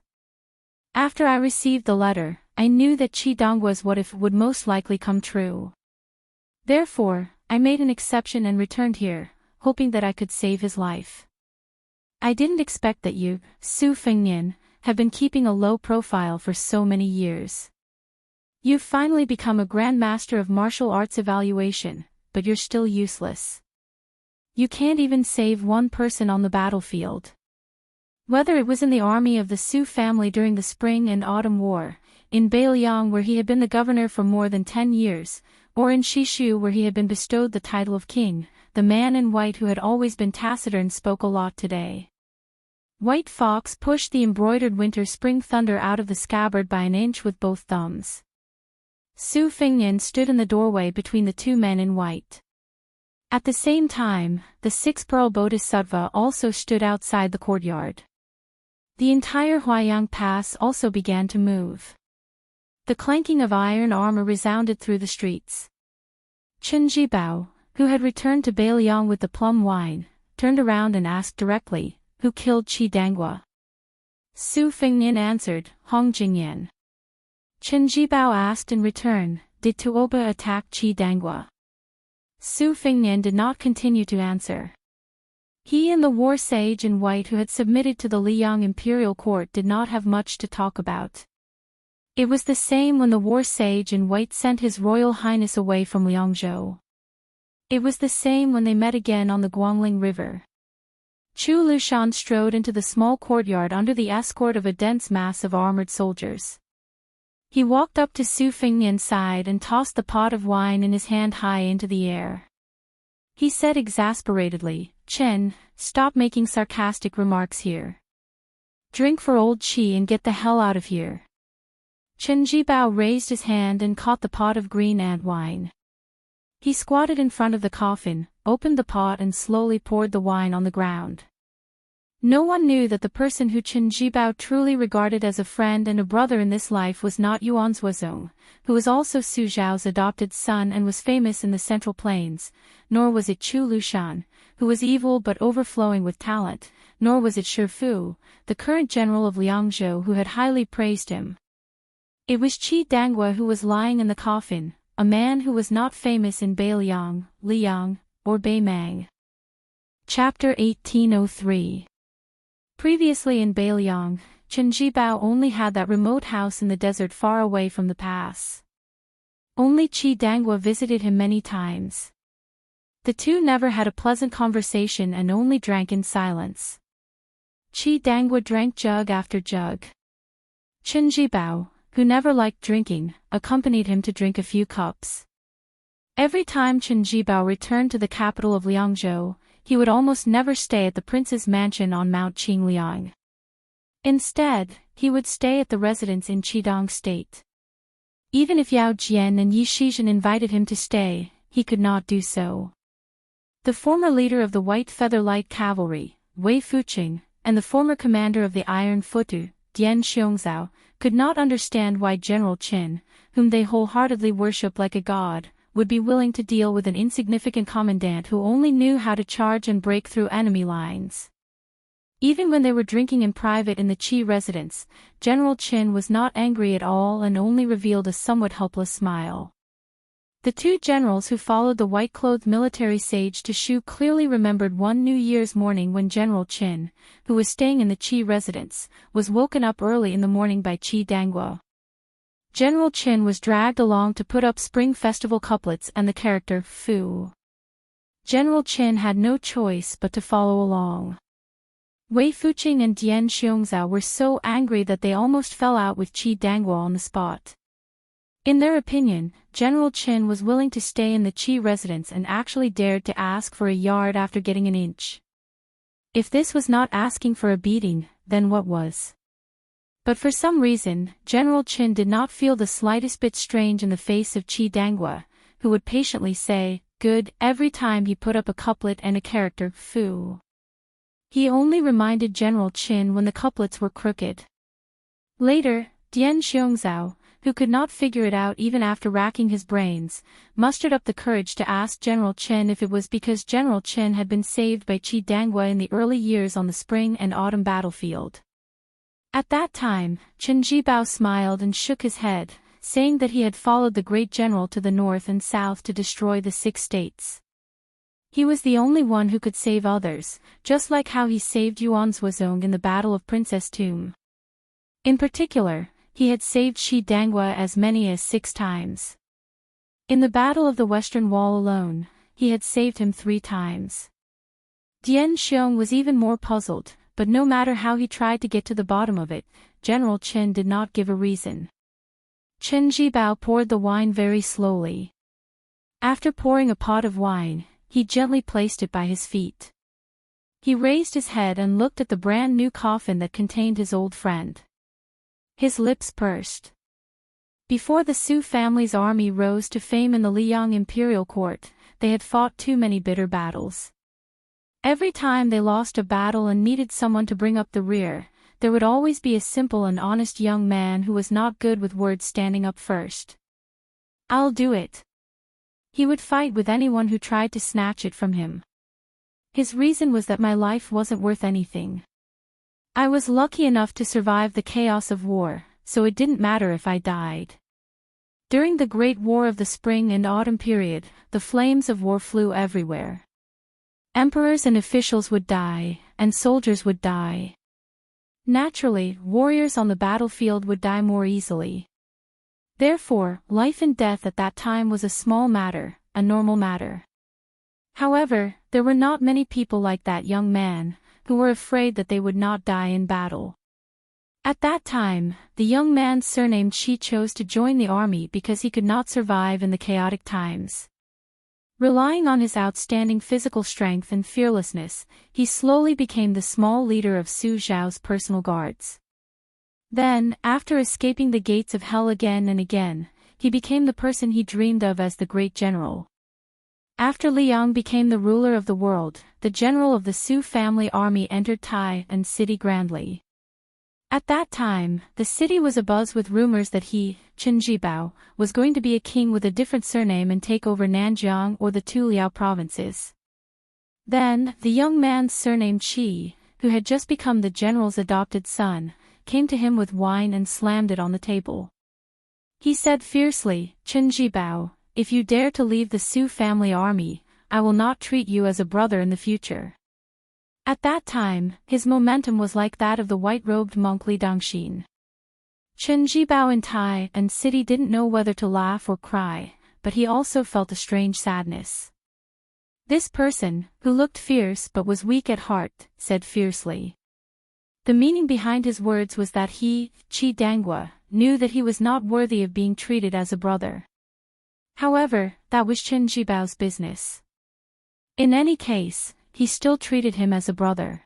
After I received the letter, I knew that Qi Dangguo's what if would most likely come true. Therefore, I made an exception and returned here, hoping that I could save his life. I didn't expect that you, Su Fengnian, have been keeping a low profile for so many years. You've finally become a Grand Master of martial arts evaluation, but you're still useless. You can't even save one person on the battlefield. Whether it was in the army of the Su family during the Spring and Autumn War, in Beiliang where he had been the governor for more than 10 years, or in Shishu where he had been bestowed the title of king, the man in white who had always been taciturn spoke a lot today. White Fox pushed the embroidered winter-spring thunder out of the scabbard by an inch with both thumbs. Su Fengnian stood in the doorway between the 2 men in white. At the same time, the 6 pearl bodhisattva also stood outside the courtyard. The entire Huayang Pass also began to move. The clanking of iron armor resounded through the streets. Chen Jibao, who had returned to Beiliang with the plum wine, turned around and asked directly, "Who killed Qi Dangguo?" Su Fengnian answered, "Hong Jingyan." Chen Jibao asked in return, "Did Tuoba attack Qi Dangguo?" Su Fengnian did not continue to answer. He and the war sage in white who had submitted to the Liang imperial court did not have much to talk about. It was the same when the war sage in white sent his royal highness away from Liangzhou. It was the same when they met again on the Guangling River. Chu Lushan strode into the small courtyard under the escort of a dense mass of armored soldiers. He walked up to Su Fengnian's side and tossed the pot of wine in his hand high into the air. He said exasperatedly, "Chen, stop making sarcastic remarks here. Drink for old Qi and get the hell out of here." Chen Jibao raised his hand and caught the pot of green ant wine. He squatted in front of the coffin, opened the pot and slowly poured the wine on the ground. No one knew that the person who Chen Jibao truly regarded as a friend and a brother in this life was not Yuan Zuozong, who was also Su Zhao's adopted son and was famous in the Central Plains, nor was it Chu Lushan, who was evil but overflowing with talent, nor was it Shi Fu, the current general of Liangzhou who had highly praised him. It was Qi Dangguo who was lying in the coffin, a man who was not famous in Beiliang, Liang, or Beimang. Chapter 1803. Previously in Beiliang, Chen Jibao only had that remote house in the desert far away from the pass. Only Qi Dangguo visited him many times. The two never had a pleasant conversation and only drank in silence. Qi Dangguo drank jug after jug. Chen Jibao, who never liked drinking, accompanied him to drink a few cups. Every time Chen Jibao returned to the capital of Liangzhou, he would almost never stay at the prince's mansion on Mount Qingliang. Instead, he would stay at the residence in Qidong State. Even if Yao Jian and Yi Shizhen invited him to stay, he could not do so. The former leader of the White Feather Light Cavalry, Wei Fuqing, and the former commander of the Iron Futu, Dian Xiongzhao, could not understand why General Qin, whom they wholeheartedly worship like a god, would be willing to deal with an insignificant commandant who only knew how to charge and break through enemy lines. Even when they were drinking in private in the Qi residence, General Qin was not angry at all and only revealed a somewhat helpless smile. The two generals who followed the white-clothed military sage to Shu clearly remembered one New Year's morning when General Qin, who was staying in the Qi residence, was woken up early in the morning by Qi Dangguo. General Qin was dragged along to put up Spring Festival couplets and the character Fu. General Qin had no choice but to follow along. Wei Fuqing and Dian Xiongzhao were so angry that they almost fell out with Qi Dangguo on the spot. In their opinion, General Qin was willing to stay in the Qi residence and actually dared to ask for a yard after getting an inch. If this was not asking for a beating, then what was? But for some reason, General Qin did not feel the slightest bit strange in the face of Qi Dangguo, who would patiently say, "Good," every time he put up a couplet and a character, Fu. He only reminded General Qin when the couplets were crooked. Later, Dian Xiongzhao, who could not figure it out even after racking his brains, mustered up the courage to ask General Qin if it was because General Qin had been saved by Qi Dangguo in the early years on the spring and autumn battlefield. At that time, Chen Jibao smiled and shook his head, saying that he had followed the great general to the north and south to destroy the 6 states. He was the only one who could save others, just like how he saved Yuan Zhuozong in the Battle of Princess Tomb. In particular, he had saved Qi Dangguo as many as 6 times. In the Battle of the Western Wall alone, he had saved him 3 times. Dian Xiong was even more puzzled, but no matter how he tried to get to the bottom of it, General Qin did not give a reason. Chen Jibao poured the wine very slowly. After pouring a pot of wine, he gently placed it by his feet. He raised his head and looked at the brand new coffin that contained his old friend. His lips pursed. Before the Su family's army rose to fame in the Liang imperial court, they had fought too many bitter battles. Every time they lost a battle and needed someone to bring up the rear, there would always be a simple and honest young man who was not good with words standing up first. "I'll do it." He would fight with anyone who tried to snatch it from him. His reason was that my life wasn't worth anything. I was lucky enough to survive the chaos of war, so it didn't matter if I died. During the Great War of the Spring and Autumn period, the flames of war flew everywhere. Emperors and officials would die, and soldiers would die. Naturally, warriors on the battlefield would die more easily. Therefore, life and death at that time was a small matter, a normal matter. However, there were not many people like that young man, who were afraid that they would not die in battle. At that time, the young man surnamed Shi chose to join the army because he could not survive in the chaotic times. Relying on his outstanding physical strength and fearlessness, he slowly became the small leader of Su Zhao's personal guards. Then, after escaping the gates of hell again and again, he became the person he dreamed of as the great general. After Liang became the ruler of the world, the general of the Su family army entered Tai and city grandly. At that time, the city was abuzz with rumors that he, Chen Jibao, was going to be a king with a different surname and take over Nanjiang or the 2 Liao provinces. Then, the young man surnamed Qi, who had just become the general's adopted son, came to him with wine and slammed it on the table. He said fiercely, "Chen Jibao, if you dare to leave the Su family army, I will not treat you as a brother in the future." At that time, his momentum was like that of the white-robed monk Li Dongxin. Chen Jibao in Tai and city didn't know whether to laugh or cry, but he also felt a strange sadness. This person, who looked fierce but was weak at heart, said fiercely. The meaning behind his words was that he, Qi Dangguo, knew that he was not worthy of being treated as a brother. However, that was Chen Jibao's business. In any case, he still treated him as a brother.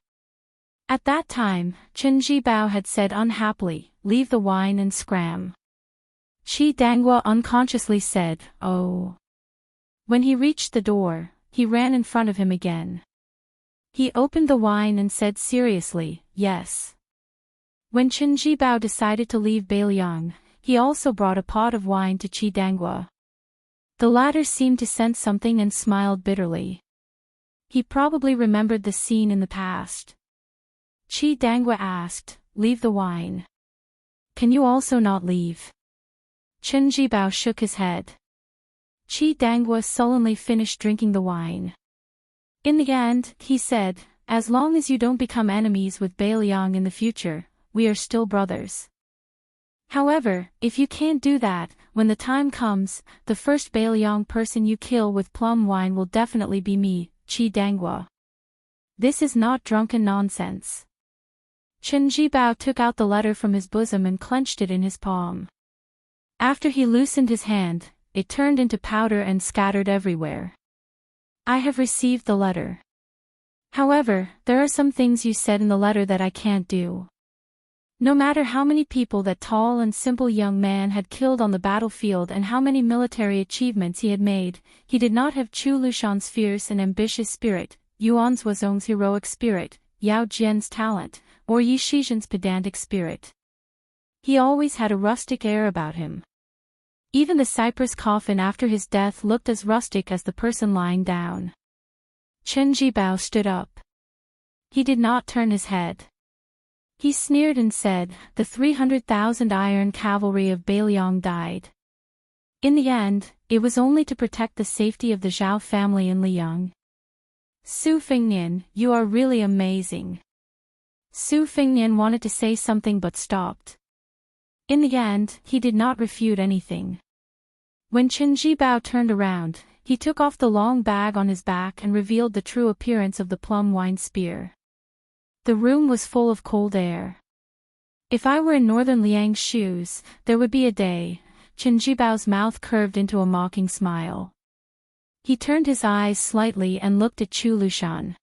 At that time, Chen Jibao had said unhappily, "Leave the wine and scram." Qi Dangguo unconsciously said, "Oh." When he reached the door, he ran in front of him again. He opened the wine and said seriously, "Yes." When Chen Jibao decided to leave Beiliang, he also brought a pot of wine to Qi Dangguo. The latter seemed to sense something and smiled bitterly. He probably remembered the scene in the past. Qi Dangguo asked, "Leave the wine? Can you also not leave?" Chen Jibao shook his head. Qi Dangwa sullenly finished drinking the wine. In the end, he said, as long as you don't become enemies with Beiliang in the future, we are still brothers. However, if you can't do that, when the time comes, the first Beiliang person you kill with plum wine will definitely be me, Qi Dangwa. This is not drunken nonsense. Chen Jibao took out the letter from his bosom and clenched it in his palm. After he loosened his hand, it turned into powder and scattered everywhere. I have received the letter. However, there are some things you said in the letter that I can't do. No matter how many people that tall and simple young man had killed on the battlefield and how many military achievements he had made, he did not have Chu Lushan's fierce and ambitious spirit, Yuan Zuozong's heroic spirit, Yao Jian's talent, or Yi Shizhen's pedantic spirit. He always had a rustic air about him. Even the cypress coffin after his death looked as rustic as the person lying down. Chen Jibao stood up. He did not turn his head. He sneered and said, the 300,000 iron cavalry of Beiliang died. In the end, it was only to protect the safety of the Zhao family in Liang. Su Fengnian, you are really amazing. Su Fengnian wanted to say something but stopped. In the end, he did not refute anything. When Chen Jibao turned around, he took off the long bag on his back and revealed the true appearance of the plum wine spear. The room was full of cold air. If I were in northern Liang's shoes, there would be a day. Chen Jibao's mouth curved into a mocking smile. He turned his eyes slightly and looked at Chu Lushan.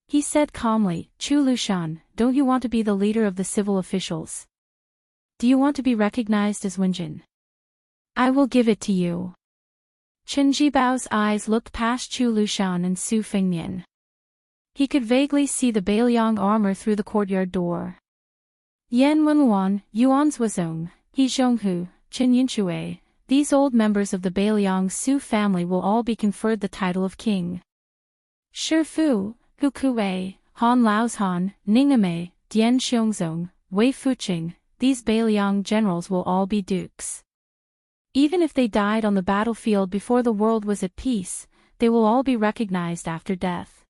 He said calmly, Chu Lushan, don't you want to be the leader of the civil officials? Do you want to be recognized as Wenjin? I will give it to you. Chen Jibao's eyes looked past Chu Lushan and Su Fengnian. He could vaguely see the Beiliang armor through the courtyard door. Yan Wenwan, Yuan Zuozong, He Zhonghu, Chen Yunxue, these old members of the Beiliang Su family will all be conferred the title of king. Shi Fu, Hu Kuwei, Han Laozhan, Ningame, Dian Xiongzong, Wei Fuqing, these Beiliang generals will all be dukes. Even if they died on the battlefield before the world was at peace, they will all be recognized after death.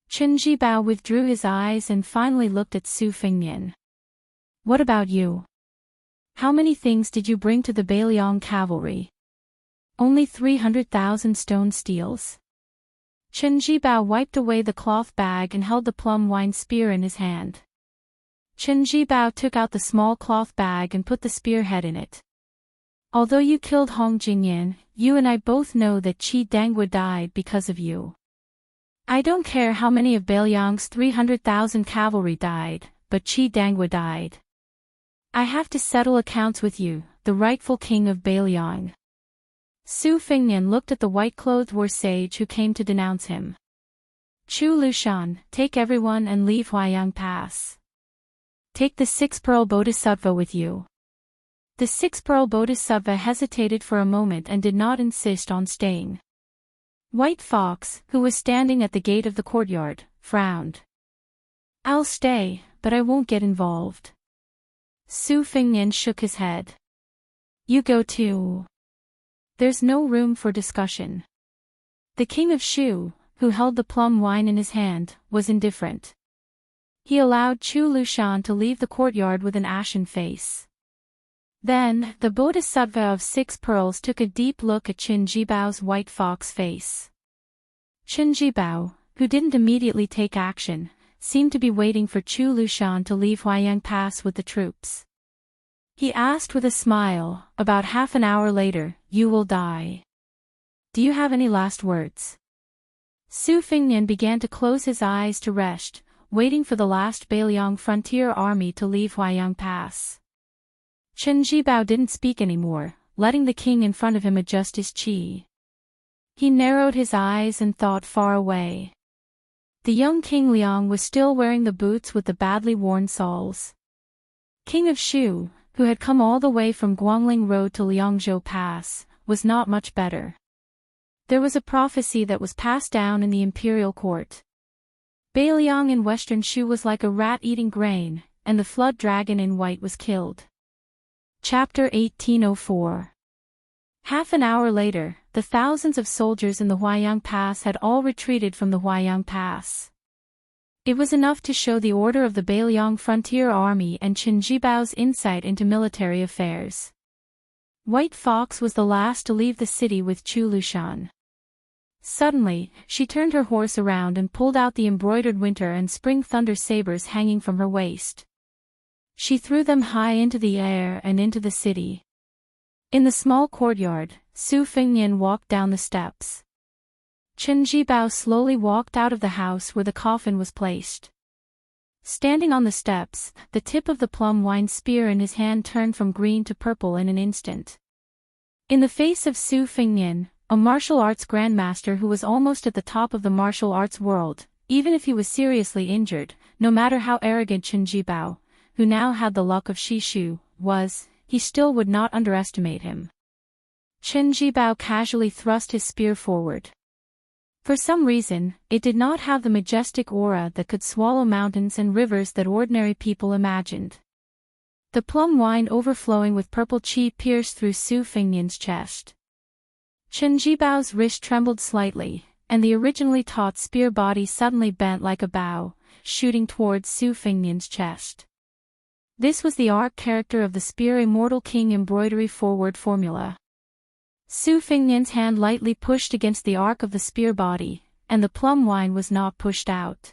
Chen Jibao withdrew his eyes and finally looked at Su Fengnian. What about you? How many things did you bring to the Beiliang cavalry? Only 300,000 stone steels? Chen Jibao wiped away the cloth bag and held the plum wine spear in his hand. Chen Jibao took out the small cloth bag and put the spearhead in it. Although you killed Hong Jingyan, you and I both know that Qi Dangwa died because of you. I don't care how many of Beiliang's 300,000 cavalry died, but Qi Dangwa died. I have to settle accounts with you, the rightful king of Beiliang. Su Fengnian looked at the white-clothed war sage who came to denounce him. Chu Lushan, take everyone and leave Huayang Pass. Take the six-pearl bodhisattva with you. The six-pearl bodhisattva hesitated for a moment and did not insist on staying. White Fox, who was standing at the gate of the courtyard, frowned. I'll stay, but I won't get involved. Su Fengnian shook his head. You go too. There's no room for discussion. The king of Shu, who held the plum wine in his hand, was indifferent. He allowed Chu Lushan to leave the courtyard with an ashen face. Then, the bodhisattva of 6 pearls took a deep look at Chen Jibao's white fox face. Chen Jibao, who didn't immediately take action, seemed to be waiting for Chu Lushan to leave Huayang Pass with the troops. He asked with a smile, about half an hour later, you will die. Do you have any last words? Su Fengnian began to close his eyes to rest, waiting for the last Beiliang frontier army to leave Huayang Pass. Chen Jibao didn't speak anymore, letting the king in front of him adjust his qi. He narrowed his eyes and thought far away. The young King Liang was still wearing the boots with the badly worn soles. King of Shu, who had come all the way from Guangling Road to Liangzhou Pass, was not much better. There was a prophecy that was passed down in the imperial court. Beiliang in western Shu was like a rat eating grain, and the flood dragon in white was killed. Chapter 1804. Half an hour later, the thousands of soldiers in the Huaiyang Pass had all retreated from the Huaiyang Pass. It was enough to show the order of the Beiliang Frontier Army and Qin Jibao's insight into military affairs. White Fox was the last to leave the city with Chu Lushan. Suddenly, she turned her horse around and pulled out the embroidered winter and spring thunder sabers hanging from her waist. She threw them high into the air and into the city. In the small courtyard, Su Fengnian walked down the steps. Chen Jibao slowly walked out of the house where the coffin was placed. Standing on the steps, the tip of the plum wine spear in his hand turned from green to purple in an instant. In the face of Su Fengnian, a martial arts grandmaster who was almost at the top of the martial arts world, even if he was seriously injured, no matter how arrogant Chen Jibao, who now had the luck of Shishu, was, he still would not underestimate him. Chen Jibao casually thrust his spear forward. For some reason, it did not have the majestic aura that could swallow mountains and rivers that ordinary people imagined. The plum wine overflowing with purple qi pierced through Su Fengnian's chest. Chen Jibao's wrist trembled slightly, and the originally taut spear body suddenly bent like a bow, shooting towards Su Fengnian's chest. This was the arc character of the Spear Immortal King embroidery forward formula. Su Fengnian's hand lightly pushed against the arc of the spear body, and the plum wine was not pushed out.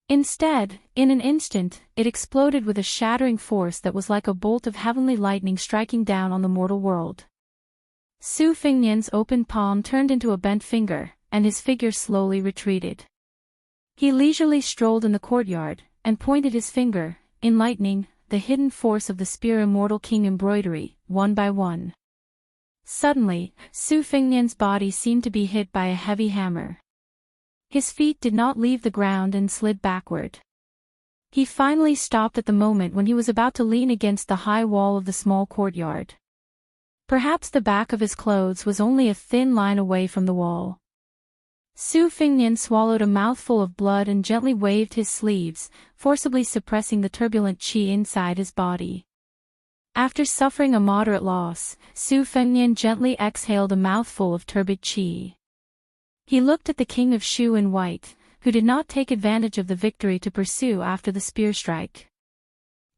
Instead, in an instant, it exploded with a shattering force that was like a bolt of heavenly lightning striking down on the mortal world. Su Fengnian's open palm turned into a bent finger, and his figure slowly retreated. He leisurely strolled in the courtyard, and pointed his finger, enlightening the hidden force of the Spear Immortal King embroidery, one by one. Suddenly, Su Fengnian's body seemed to be hit by a heavy hammer. His feet did not leave the ground and slid backward. He finally stopped at the moment when he was about to lean against the high wall of the small courtyard. Perhaps the back of his clothes was only a thin line away from the wall. Su Fengnian swallowed a mouthful of blood and gently waved his sleeves, forcibly suppressing the turbulent qi inside his body. After suffering a moderate loss, Su Fengnian gently exhaled a mouthful of turbid qi. He looked at the king of Shu in white, who did not take advantage of the victory to pursue after the spear strike.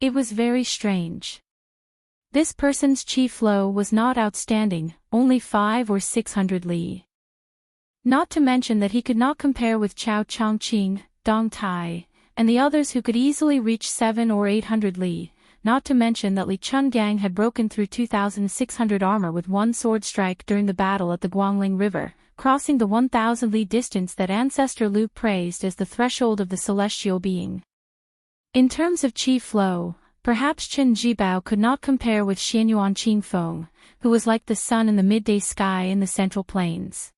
It was very strange. This person's qi flow was not outstanding, only 500 or 600 li. Not to mention that he could not compare with Chao Chongqing, Dong Tai, and the others who could easily reach 700 or 800 li. Not to mention that Li Chungang had broken through 2,600 armor with one sword strike during the battle at the Guangling River, crossing the 1,000 li distance that Ancestor Lu praised as the threshold of the celestial being. In terms of qi flow, perhaps Chen Jibao could not compare with Xianyuan Qingfeng, who was like the sun in the midday sky in the Central Plains.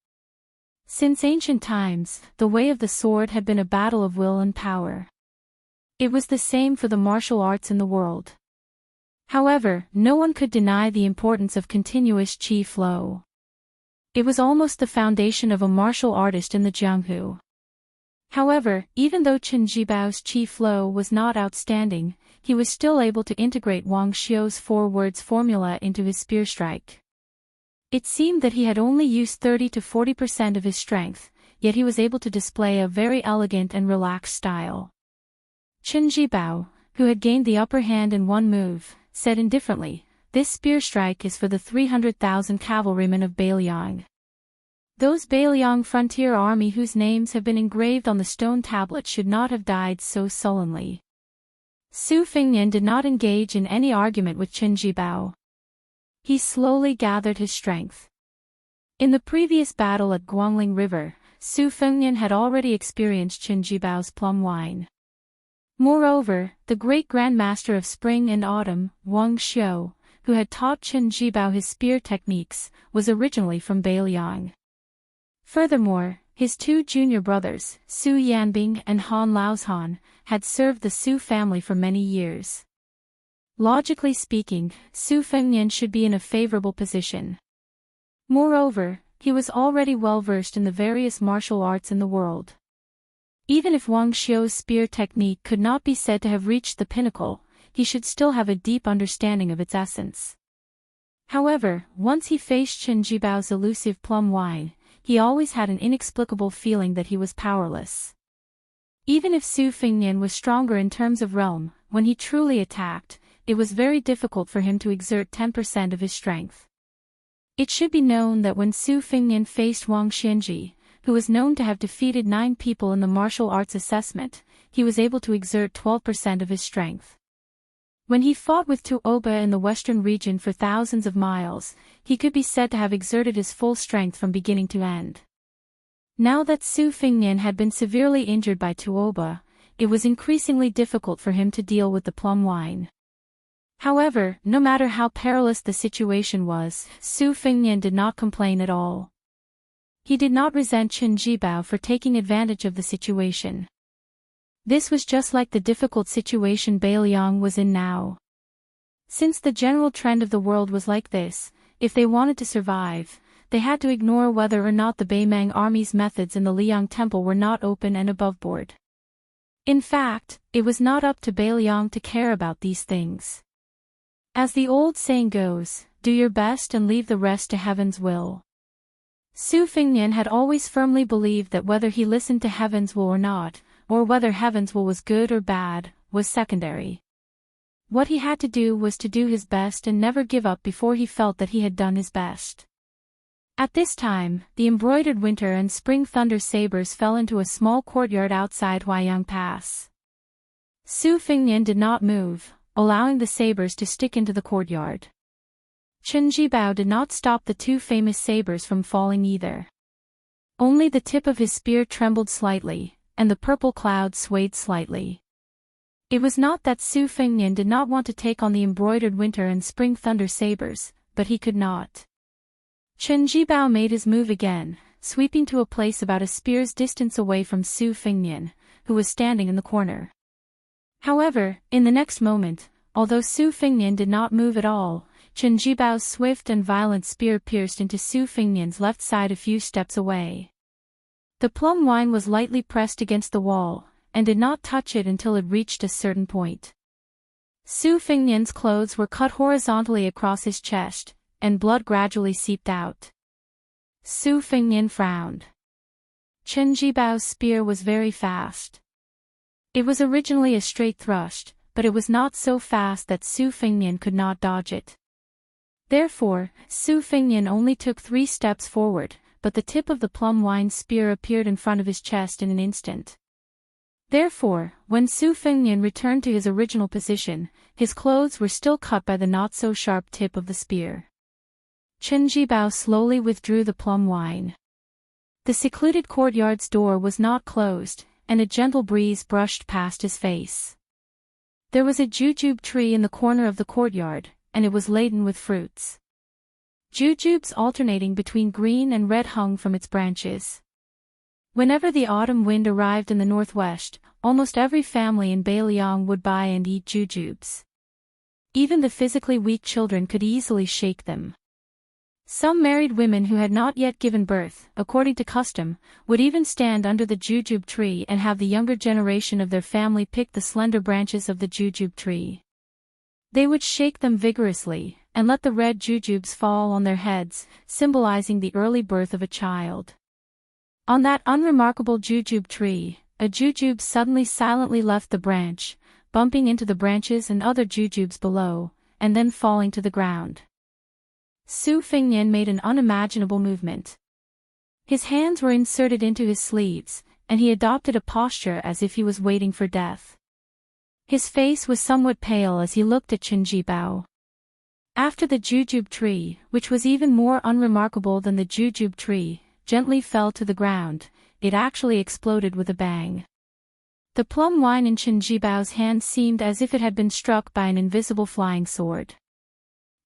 Since ancient times, the way of the sword had been a battle of will and power. It was the same for the martial arts in the world. However, no one could deny the importance of continuous qi flow. It was almost the foundation of a martial artist in the Jianghu. However, even though Chen Jibao's qi flow was not outstanding, he was still able to integrate Wang Xiu's 4 words formula into his spear strike. It seemed that he had only used 30 to 40% of his strength, yet he was able to display a very elegant and relaxed style. Chen Jibao, who had gained the upper hand in one move, said indifferently, "This spear strike is for the 300,000 cavalrymen of Beiliang. Those Beiliang frontier army whose names have been engraved on the stone tablet should not have died so sullenly." Su Fengnian did not engage in any argument with Chen Jibao. He slowly gathered his strength. In the previous battle at Guangling River, Su Fengnian had already experienced Chen Jibao's plum wine. Moreover, the great grandmaster of spring and autumn, Wang Xiu, who had taught Chen Jibao his spear techniques, was originally from Beiliang. Furthermore, his 2 junior brothers, Su Yanbing and Han Laozhan, had served the Su family for many years. Logically speaking, Su Fengnian should be in a favorable position. Moreover, he was already well versed in the various martial arts in the world. Even if Wang Xiu's spear technique could not be said to have reached the pinnacle, he should still have a deep understanding of its essence. However, once he faced Chen Jibao's elusive plum wine, he always had an inexplicable feeling that he was powerless. Even if Su Fengnian was stronger in terms of realm, when he truly attacked, it was very difficult for him to exert 10% of his strength. It should be known that when Su Fengnian faced Wang Xianji, who was known to have defeated 9 people in the martial arts assessment, he was able to exert 12% of his strength. When he fought with Tu Oba in the western region for thousands of miles, he could be said to have exerted his full strength from beginning to end. Now that Su Fengnian had been severely injured by Tu Oba, it was increasingly difficult for him to deal with the plum wine. However, no matter how perilous the situation was, Su Fengnian did not complain at all. He did not resent Chen Jibao for taking advantage of the situation. This was just like the difficult situation Beiliang was in now. Since the general trend of the world was like this, if they wanted to survive, they had to ignore whether or not the Beimang army's methods in the Liang temple were not open and aboveboard. In fact, it was not up to Beiliang to care about these things. As the old saying goes, do your best and leave the rest to heaven's will. Su Fengnian had always firmly believed that whether he listened to heaven's will or not, or whether heaven's will was good or bad, was secondary. What he had to do was to do his best and never give up before he felt that he had done his best. At this time, the embroidered winter and spring thunder sabers fell into a small courtyard outside Huaiyang Pass. Su Fengnian did not move, allowing the sabers to stick into the courtyard. Chen Jibao did not stop the 2 famous sabers from falling either. Only the tip of his spear trembled slightly, and the purple cloud swayed slightly. It was not that Su Fengnian did not want to take on the embroidered winter and spring thunder sabers, but he could not. Chen Jibao made his move again, sweeping to a place about a spear's distance away from Su Fengnian, who was standing in the corner. However, in the next moment, although Su Fengnian did not move at all, Chen Jibao's swift and violent spear pierced into Su Fengnian's left side a few steps away. The plum wine was lightly pressed against the wall, and did not touch it until it reached a certain point. Su Fengnian's clothes were cut horizontally across his chest, and blood gradually seeped out. Su Fengnian frowned. Chen Jibao's spear was very fast. It was originally a straight thrust, but it was not so fast that Su Fengnian could not dodge it. Therefore, Su Fengnian only took 3 steps forward, but the tip of the plum wine spear appeared in front of his chest in an instant. Therefore, when Su Fengnian returned to his original position, his clothes were still cut by the not-so-sharp tip of the spear. Chen Jibao slowly withdrew the plum wine. The secluded courtyard's door was not closed, and a gentle breeze brushed past his face. There was a jujube tree in the corner of the courtyard, and it was laden with fruits. Jujubes alternating between green and red hung from its branches. Whenever the autumn wind arrived in the northwest, almost every family in Beiliang would buy and eat jujubes. Even the physically weak children could easily shake them. Some married women who had not yet given birth, according to custom, would even stand under the jujube tree and have the younger generation of their family pick the slender branches of the jujube tree. They would shake them vigorously, and let the red jujubes fall on their heads, symbolizing the early birth of a child. On that unremarkable jujube tree, a jujube suddenly silently left the branch, bumping into the branches and other jujubes below, and then falling to the ground. Su Fengnian made an unimaginable movement. His hands were inserted into his sleeves, and he adopted a posture as if he was waiting for death. His face was somewhat pale as he looked at Chen Jibao. After the jujube tree, which was even more unremarkable than the jujube tree, gently fell to the ground, it actually exploded with a bang. The plum wine in Chen Jibao's hand seemed as if it had been struck by an invisible flying sword.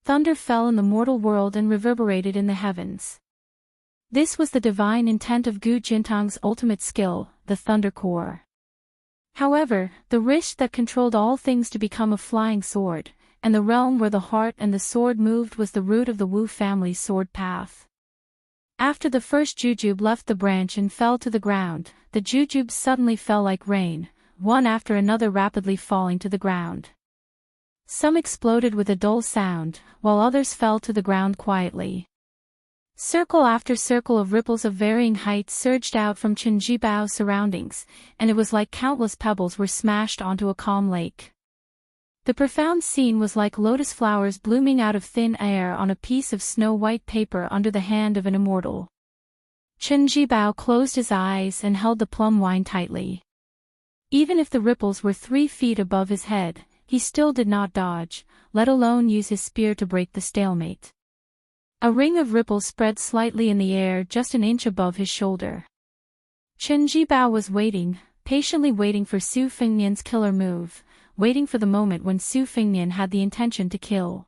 Thunder fell in the mortal world and reverberated in the heavens. This was the divine intent of Gu Jintang's ultimate skill, the Thunder Core. However, the wrist that controlled all things to become a flying sword, and the realm where the heart and the sword moved was the root of the Wu family's sword path. After the first jujube left the branch and fell to the ground, the jujubes suddenly fell like rain, one after another rapidly falling to the ground. Some exploded with a dull sound, while others fell to the ground quietly. Circle after circle of ripples of varying heights surged out from Qinjibao's surroundings, and it was like countless pebbles were smashed onto a calm lake. The profound scene was like lotus flowers blooming out of thin air on a piece of snow-white paper under the hand of an immortal. Qinjibao closed his eyes and held the plum wine tightly. Even if the ripples were 3 feet above his head, he still did not dodge, let alone use his spear to break the stalemate. A ring of ripples spread slightly in the air just an inch above his shoulder. Qinjibao was waiting, patiently waiting for Su Fengnian's killer move, waiting for the moment when Su Fengnian had the intention to kill.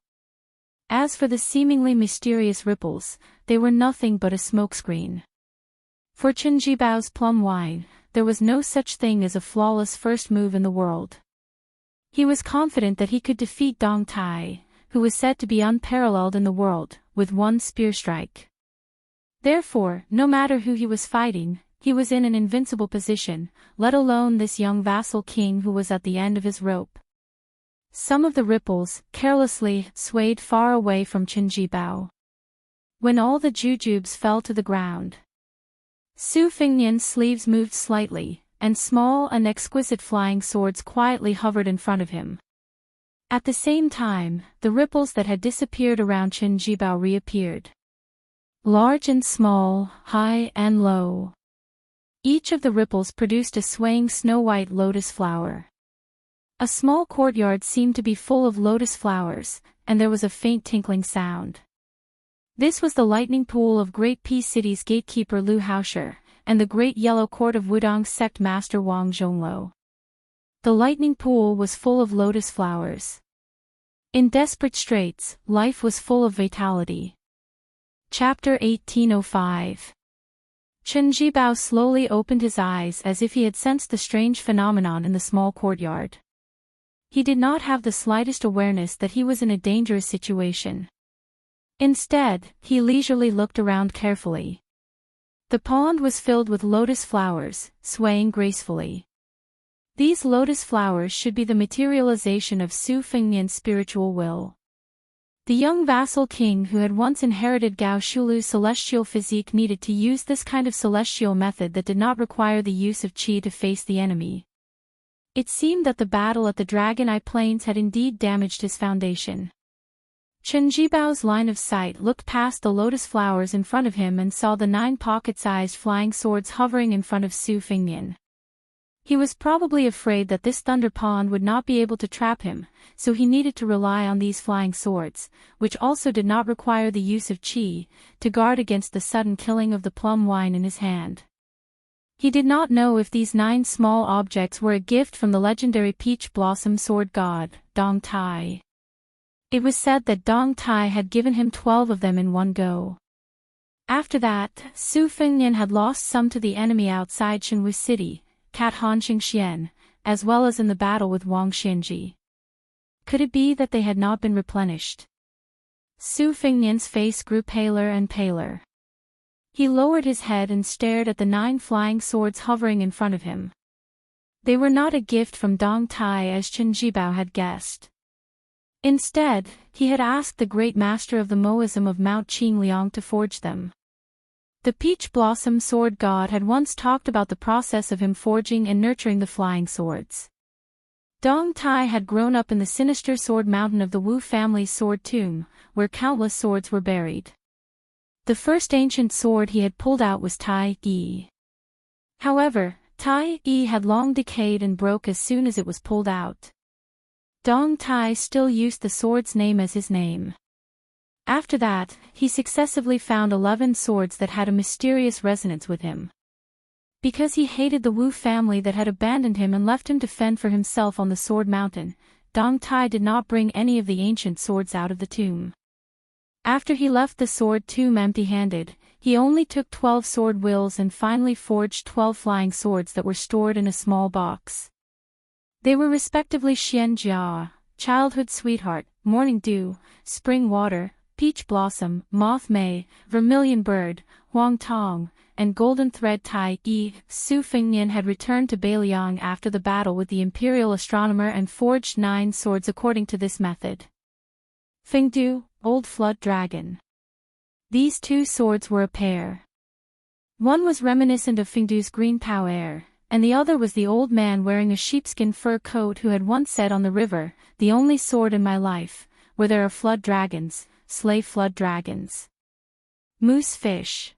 As for the seemingly mysterious ripples, they were nothing but a smokescreen. For Qinjibao's plum wine, there was no such thing as a flawless first move in the world. He was confident that he could defeat Dong Tai, who was said to be unparalleled in the world, with one spear strike. Therefore, no matter who he was fighting, he was in an invincible position, let alone this young vassal king who was at the end of his rope. Some of the ripples, carelessly, swayed far away from Qinjibao. When all the jujubes fell to the ground, Su Fengnian's sleeves moved slightly, and small and exquisite flying swords quietly hovered in front of him. At the same time, the ripples that had disappeared around Qinjibao reappeared. Large and small, high and low. Each of the ripples produced a swaying snow-white lotus flower. A small courtyard seemed to be full of lotus flowers, and there was a faint tinkling sound. This was the lightning pool of Great Peace City's gatekeeper Lu Haosher, and the great yellow court of Wudong's sect master Wang Zhongluo. The lightning pool was full of lotus flowers. In desperate straits, life was full of vitality. Chapter 1805. Qinjibao slowly opened his eyes as if he had sensed the strange phenomenon in the small courtyard. He did not have the slightest awareness that he was in a dangerous situation. Instead, he leisurely looked around carefully. The pond was filled with lotus flowers, swaying gracefully. These lotus flowers should be the materialization of Su Fengnian's spiritual will. The young vassal king who had once inherited Gao Shulu's celestial physique needed to use this kind of celestial method that did not require the use of qi to face the enemy. It seemed that the battle at the Dragon Eye Plains had indeed damaged his foundation. Qinjibao's line of sight looked past the lotus flowers in front of him and saw the 9 pocket-sized flying swords hovering in front of Su Fengnian. He was probably afraid that this thunder pond would not be able to trap him, so he needed to rely on these flying swords, which also did not require the use of qi, to guard against the sudden killing of the plum wine in his hand. He did not know if these 9 small objects were a gift from the legendary peach blossom sword god, Dong Tai. It was said that Dong Tai had given him 12 of them in one go. After that, Su Fengnian had lost some to the enemy outside Shenwu City, Cat Han Xingxian, as well as in the battle with Wang Xianji. Could it be that they had not been replenished? Su Fengnian's face grew paler and paler. He lowered his head and stared at the 9 flying swords hovering in front of him. They were not a gift from Dong Tai as Qinjibao had guessed. Instead, he had asked the great master of the Moism of Mount Qingliang to forge them. The peach blossom sword god had once talked about the process of him forging and nurturing the flying swords. Dong Tai had grown up in the sinister sword mountain of the Wu family's sword tomb, where countless swords were buried. The first ancient sword he had pulled out was Tai Yi. However, Tai Yi had long decayed and broke as soon as it was pulled out. Dong Tai still used the sword's name as his name. After that, he successively found 11 swords that had a mysterious resonance with him. Because he hated the Wu family that had abandoned him and left him to fend for himself on the sword mountain, Dong Tai did not bring any of the ancient swords out of the tomb. After he left the sword tomb empty-handed, he only took 12 sword wills and finally forged 12 flying swords that were stored in a small box. They were respectively Xian Jia, Childhood Sweetheart, Morning Dew, Spring Water, Peach Blossom, Moth May, Vermilion Bird, Huang Tong, and golden thread tie. Su Fengnian had returned to Beiliang after the battle with the imperial astronomer and forged 9 swords according to this method. Fengdu, Old Flood Dragon. These 2 swords were a pair. One was reminiscent of Fengdu's green power, and the other was the old man wearing a sheepskin fur coat who had once said on the river, "The only sword in my life, where there are flood dragons, slay flood dragons." Moose fish.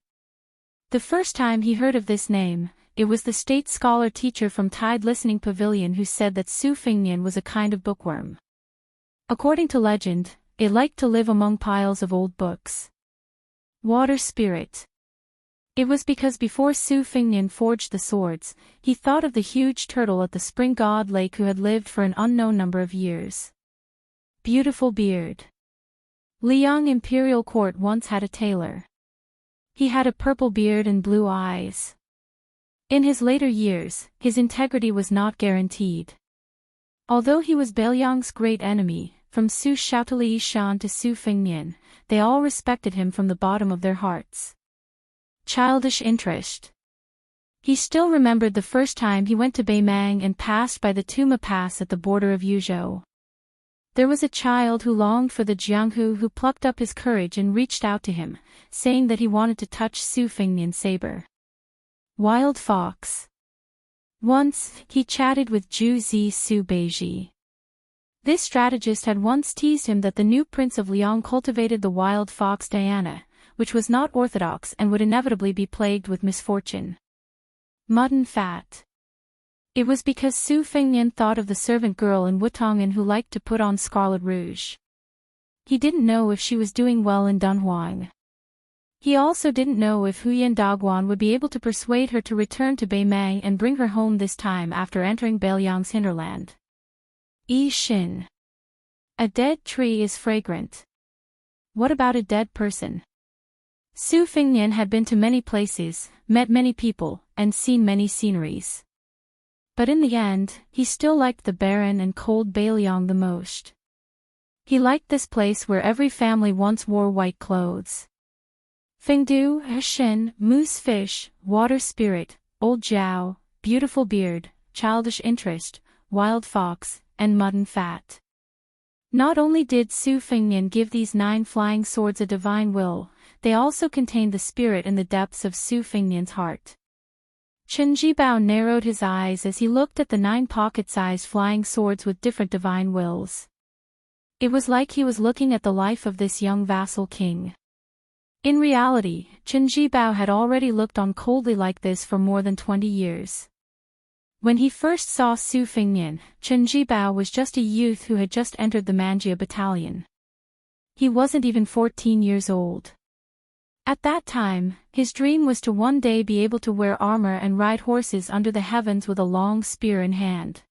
The first time he heard of this name, it was the state scholar teacher from Tide Listening Pavilion who said that Su Fengnian was a kind of bookworm. According to legend, it liked to live among piles of old books. Water spirit. It was because before Su Fengnian forged the swords, he thought of the huge turtle at the spring god lake who had lived for an unknown number of years. Beautiful beard. Liang Imperial Court once had a tailor. He had a purple beard and blue eyes. In his later years, his integrity was not guaranteed. Although he was Beiliang's great enemy, from Su Shaotali Shan to Su Fengnian, they all respected him from the bottom of their hearts. Childish interest. He still remembered the first time he went to Beimang and passed by the Tuma Pass at the border of Yuzhou. There was a child who longed for the Jianghu who plucked up his courage and reached out to him, saying that he wanted to touch Su Fengnian's saber. Wild fox. Once, he chatted with Zhu Zi Su Beiji. This strategist had once teased him that the new prince of Liang cultivated the wild fox Diana, which was not orthodox and would inevitably be plagued with misfortune. Mutton fat. It was because Su Fengnian thought of the servant girl in Wutongan who liked to put on scarlet rouge. He didn't know if she was doing well in Dunhuang. He also didn't know if Huyan Daguan would be able to persuade her to return to Beimang and bring her home this time after entering Beiliang's hinterland. Yi Xin. A dead tree is fragrant. What about a dead person? Su Fengnian had been to many places, met many people, and seen many sceneries. But in the end, he still liked the barren and cold Beiliang the most. He liked this place where every family once wore white clothes. Fengdu, Shen, moose fish, water spirit, old Jiao, beautiful beard, childish interest, wild fox, and mutton fat. Not only did Su Fengnian give these 9 flying swords a divine will, they also contained the spirit in the depths of Su Fengnian's heart. Chen Jibao narrowed his eyes as he looked at the 9 pocket-sized flying swords with different divine wills. It was like he was looking at the life of this young vassal king. In reality, Chen Jibao had already looked on coldly like this for more than 20 years. When he first saw Su Fengnian, Chen Jibao was just a youth who had just entered the Manjia battalion. He wasn't even 14 years old. At that time, his dream was to one day be able to wear armor and ride horses under the heavens with a long spear in hand.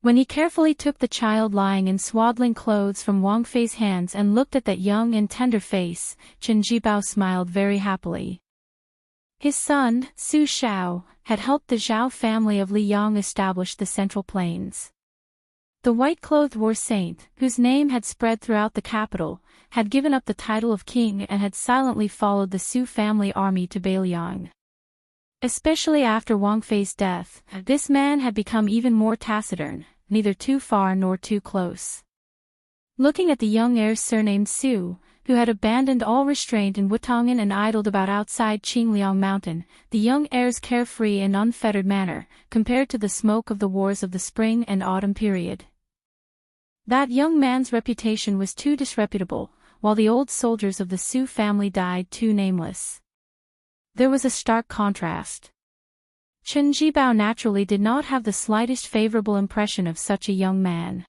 When he carefully took the child lying in swaddling clothes from Wang Fei's hands and looked at that young and tender face, Chen Jibao smiled very happily. His son, Su Shao, had helped the Zhao family of Liyang establish the Central Plains. The white-clothed war saint, whose name had spread throughout the capital, had given up the title of king and had silently followed the Su family army to Beiliang. Especially after Wang Fei's death, this man had become even more taciturn, neither too far nor too close. Looking at the young heir surnamed Su, who had abandoned all restraint in Wutongan and idled about outside Qingliang Mountain, the young heir's carefree and unfettered manner, compared to the smoke of the wars of the spring and autumn period. That young man's reputation was too disreputable, while the old soldiers of the Su family died too nameless. There was a stark contrast. Chen Jibao naturally did not have the slightest favorable impression of such a young man.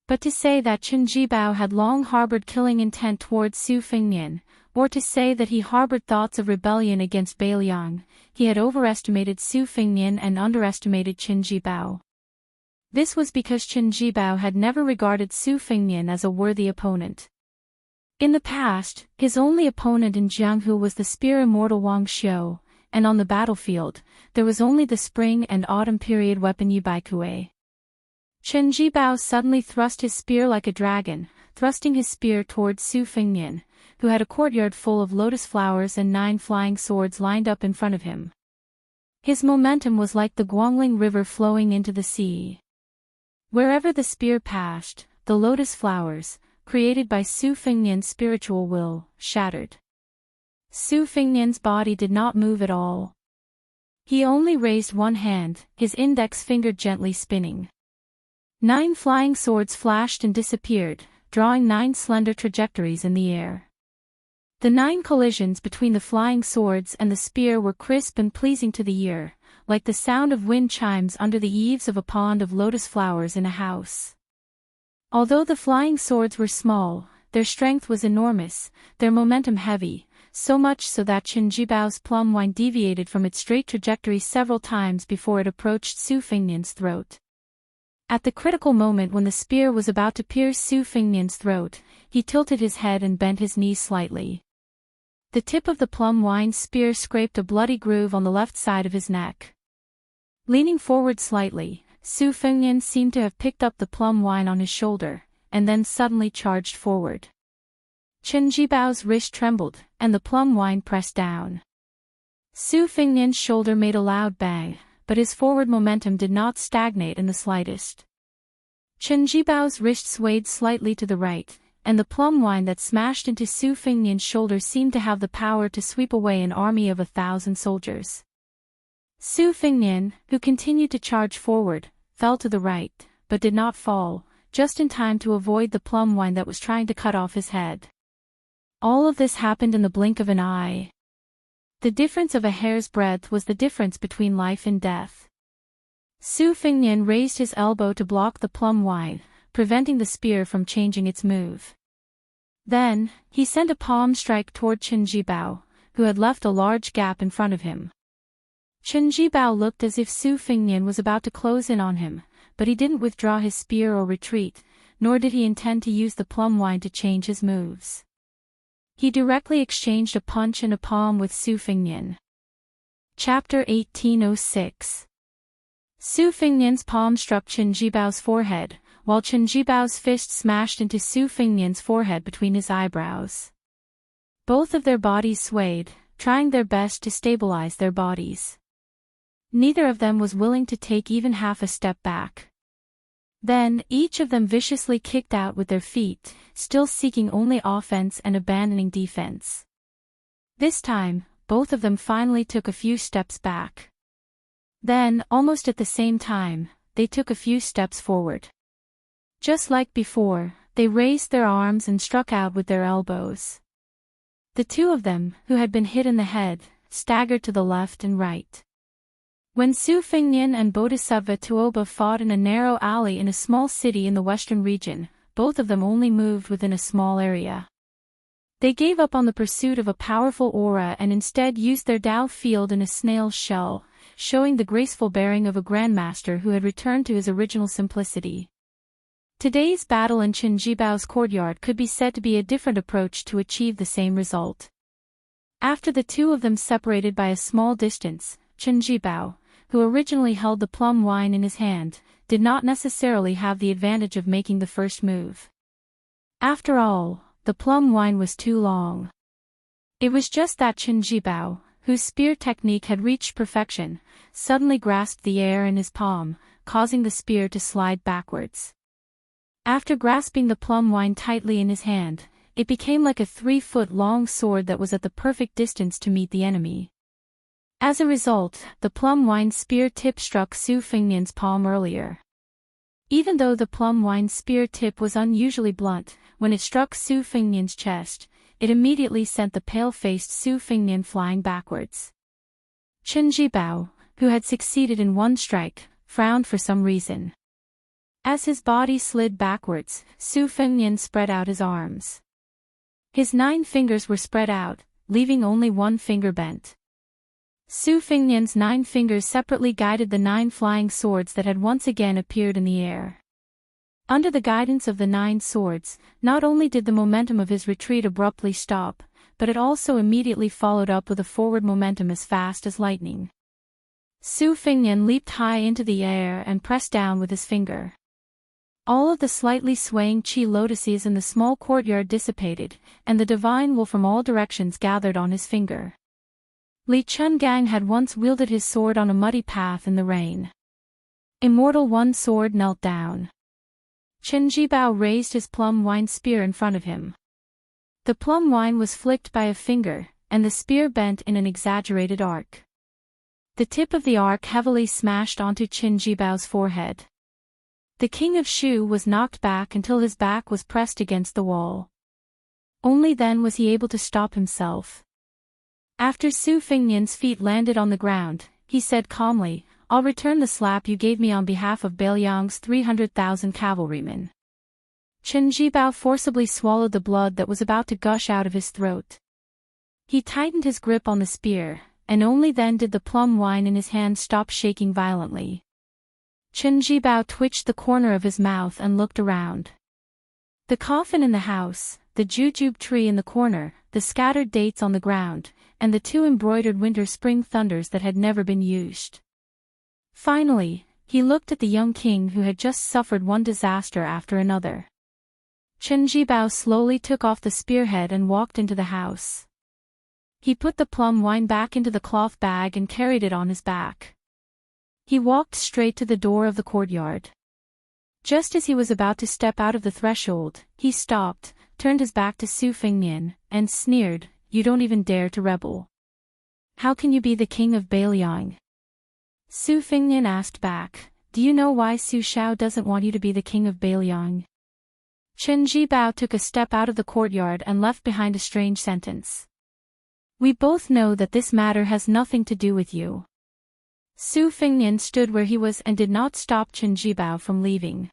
But to say that Chen Jibao had long harbored killing intent towards Su Fengnian, or to say that he harbored thoughts of rebellion against Beiliang, he had overestimated Su Fengnian and underestimated Chen Jibao. This was because Chen Jibao had never regarded Su Fengnian as a worthy opponent. In the past, his only opponent in Jianghu was the spear immortal Wang Xiu, and on the battlefield, there was only the spring and autumn period weapon Yibaikue. Chen Jibao suddenly thrust his spear like a dragon, thrusting his spear towards Su Fengnian, who had a courtyard full of lotus flowers and 9 flying swords lined up in front of him. His momentum was like the Guangling River flowing into the sea. Wherever the spear passed, the lotus flowers, created by Su Fengnian's spiritual will, shattered. Su Fengnian's body did not move at all. He only raised one hand, his index finger gently spinning. 9 flying swords flashed and disappeared, drawing 9 slender trajectories in the air. The 9 collisions between the flying swords and the spear were crisp and pleasing to the ear, like the sound of wind chimes under the eaves of a pond of lotus flowers in a house. Although the flying swords were small, their strength was enormous, their momentum heavy, so much so that Chen Jibao's plum wine deviated from its straight trajectory several times before it approached Su Fengnian's throat. At the critical moment when the spear was about to pierce Su Fengnian's throat, he tilted his head and bent his knees slightly. The tip of the plum wine spear scraped a bloody groove on the left side of his neck. Leaning forward slightly, Su Fengnian seemed to have picked up the plum wine on his shoulder, and then suddenly charged forward. Chen Jibao's wrist trembled, and the plum wine pressed down. Su Fengnian's shoulder made a loud bang, but his forward momentum did not stagnate in the slightest. Chen Jibao's wrist swayed slightly to the right, and the plum wine that smashed into Su Fengnian's shoulder seemed to have the power to sweep away an army of 1,000 soldiers. Su Fengnian, who continued to charge forward, fell to the right, but did not fall, just in time to avoid the plum wine that was trying to cut off his head. All of this happened in the blink of an eye. The difference of a hair's breadth was the difference between life and death. Su Fengnian raised his elbow to block the plum wine, preventing the spear from changing its move. Then, he sent a palm strike toward Chen Jibao, who had left a large gap in front of him. Chen Jibao looked as if Su Fengnian was about to close in on him, but he didn't withdraw his spear or retreat, nor did he intend to use the plum wine to change his moves. He directly exchanged a punch and a palm with Su Fengnian. Chapter 1806. Su Fengnian's palm struck Chen Jibao's forehead, while Chen Jibao's fist smashed into Su Fengnian's forehead between his eyebrows. Both of their bodies swayed, trying their best to stabilize their bodies. Neither of them was willing to take even half a step back. Then, each of them viciously kicked out with their feet, still seeking only offense and abandoning defense. This time, both of them finally took a few steps back. Then, almost at the same time, they took a few steps forward. Just like before, they raised their arms and struck out with their elbows. The two of them, who had been hit in the head, staggered to the left and right. When Su Fengnian and Bodhisattva Tuoba fought in a narrow alley in a small city in the western region, both of them only moved within a small area. They gave up on the pursuit of a powerful aura and instead used their Dao field in a snail's shell, showing the graceful bearing of a grandmaster who had returned to his original simplicity. Today's battle in Chen Jibao's courtyard could be said to be a different approach to achieve the same result. After the two of them separated by a small distance, Chen Jibao, who originally held the plum wine in his hand, did not necessarily have the advantage of making the first move. After all, the plum wine was too long. It was just that Chen Jibao, whose spear technique had reached perfection, suddenly grasped the air in his palm, causing the spear to slide backwards. After grasping the plum wine tightly in his hand, it became like a 3-foot-long sword that was at the perfect distance to meet the enemy. As a result, the plum wine spear tip struck Su Fengnian's palm earlier. Even though the plum wine spear tip was unusually blunt, when it struck Su Fengnian's chest, it immediately sent the pale-faced Su Fengnian flying backwards. Chen Jibao, who had succeeded in one strike, frowned for some reason. As his body slid backwards, Su Fengnian spread out his arms. His 9 fingers were spread out, leaving only one finger bent. Su Fengnian's 9 fingers separately guided the 9 flying swords that had once again appeared in the air. Under the guidance of the 9 swords, not only did the momentum of his retreat abruptly stop, but it also immediately followed up with a forward momentum as fast as lightning. Su Fengnian leaped high into the air and pressed down with his finger. All of the slightly swaying chi lotuses in the small courtyard dissipated, and the divine will from all directions gathered on his finger. Li Chungang had once wielded his sword on a muddy path in the rain. Immortal One's sword knelt down. Chen Jibao raised his plum wine spear in front of him. The plum wine was flicked by a finger, and the spear bent in an exaggerated arc. The tip of the arc heavily smashed onto Chen Jibao's forehead. The king of Shu was knocked back until his back was pressed against the wall. Only then was he able to stop himself. After Su Fengnian's feet landed on the ground, he said calmly, "I'll return the slap you gave me on behalf of Beiliang's 300,000 cavalrymen." Chen Jibao forcibly swallowed the blood that was about to gush out of his throat. He tightened his grip on the spear, and only then did the plum wine in his hand stop shaking violently. Chen Jibao twitched the corner of his mouth and looked around. The coffin in the house, the jujube tree in the corner, the scattered dates on the ground, and the two embroidered winter-spring thunders that had never been used. Finally, he looked at the young king who had just suffered one disaster after another. Chen Jibao slowly took off the spearhead and walked into the house. He put the plum wine back into the cloth bag and carried it on his back. He walked straight to the door of the courtyard. Just as he was about to step out of the threshold, he stopped, turned his back to Su Fengnian, and sneered, "You don't even dare to rebel. How can you be the king of Beiliang?" Su Fengnian asked back, "Do you know why Su Shao doesn't want you to be the king of Beiliang?" Chen Jibao took a step out of the courtyard and left behind a strange sentence. "We both know that this matter has nothing to do with you." Su Fengnian stood where he was and did not stop Chen Jibao from leaving.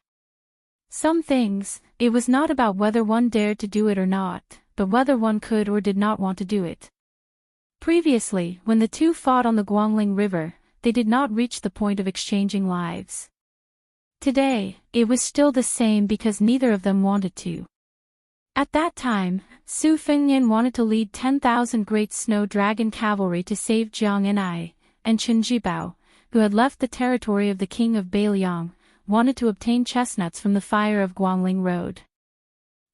Some things, it was not about whether one dared to do it or not, but whether one could or did not want to do it. Previously, when the two fought on the Guangling River, they did not reach the point of exchanging lives. Today, it was still the same because neither of them wanted to. At that time, Su Fengnian wanted to lead 10,000 great snow dragon cavalry to save Jiang and I, and Chen Jibao, who had left the territory of the king of Beiliang, wanted to obtain chestnuts from the fire of Guangling Road.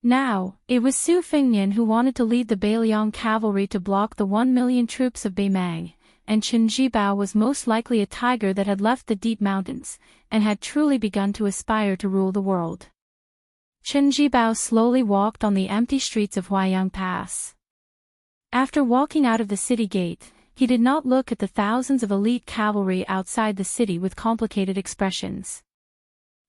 Now, it was Su Fengnian who wanted to lead the Beiliang cavalry to block the 1 million troops of Beimang, and Chen Jibao was most likely a tiger that had left the deep mountains, and had truly begun to aspire to rule the world. Chen Jibao slowly walked on the empty streets of Huaiyang Pass. After walking out of the city gate, he did not look at the thousands of elite cavalry outside the city with complicated expressions.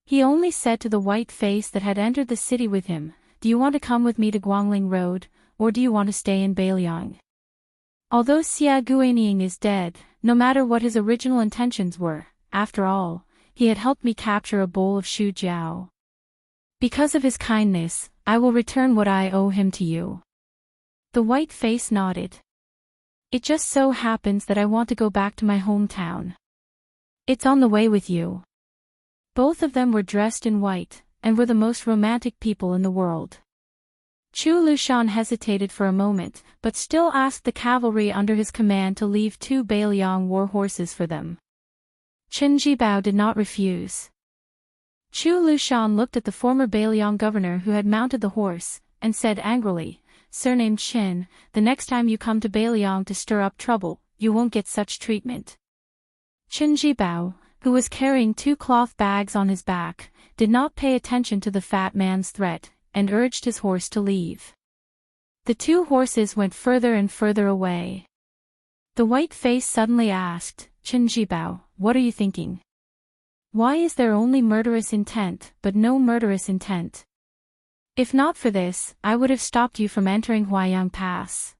He only said to the white face that had entered the city with him, "Do you want to come with me to Guangling Road, or do you want to stay in Beiliang?" Although Xia Guanying is dead, no matter what his original intentions were, after all, he had helped me capture a bowl of Shu Jiao. Because of his kindness, I will return what I owe him to you. The white face nodded. It just so happens that I want to go back to my hometown. It's on the way with you. Both of them were dressed in white, and were the most romantic people in the world. Chu Lushan hesitated for a moment, but still asked the cavalry under his command to leave 2 Beiliang war horses for them. Chen Jibao did not refuse. Chu Lushan looked at the former Beiliang governor who had mounted the horse, and said angrily, "Surnamed Chen, the next time you come to Beiliang to stir up trouble, you won't get such treatment." Chen Jibao, who was carrying 2 cloth bags on his back, did not pay attention to the fat man's threat, and urged his horse to leave. The 2 horses went further and further away. The white face suddenly asked, "Chen Jibao, what are you thinking? Why is there only murderous intent, but no murderous intent? If not for this, I would have stopped you from entering Huaiyang Pass."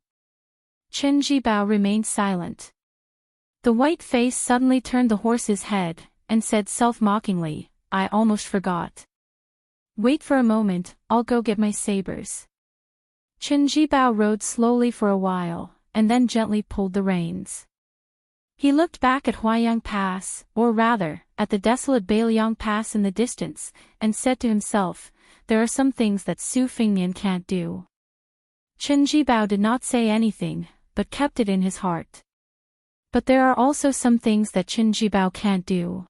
Chen Jibao remained silent. The white face suddenly turned the horse's head, and said self-mockingly, "I almost forgot. Wait for a moment, I'll go get my sabers." Chen Jibao rode slowly for a while, and then gently pulled the reins. He looked back at Huaiyang Pass, or rather, at the desolate Beiliang Pass in the distance, and said to himself, "There are some things that Su Fengnian can't do." Chen Jibao did not say anything, but kept it in his heart. But there are also some things that Chen Jibao can't do.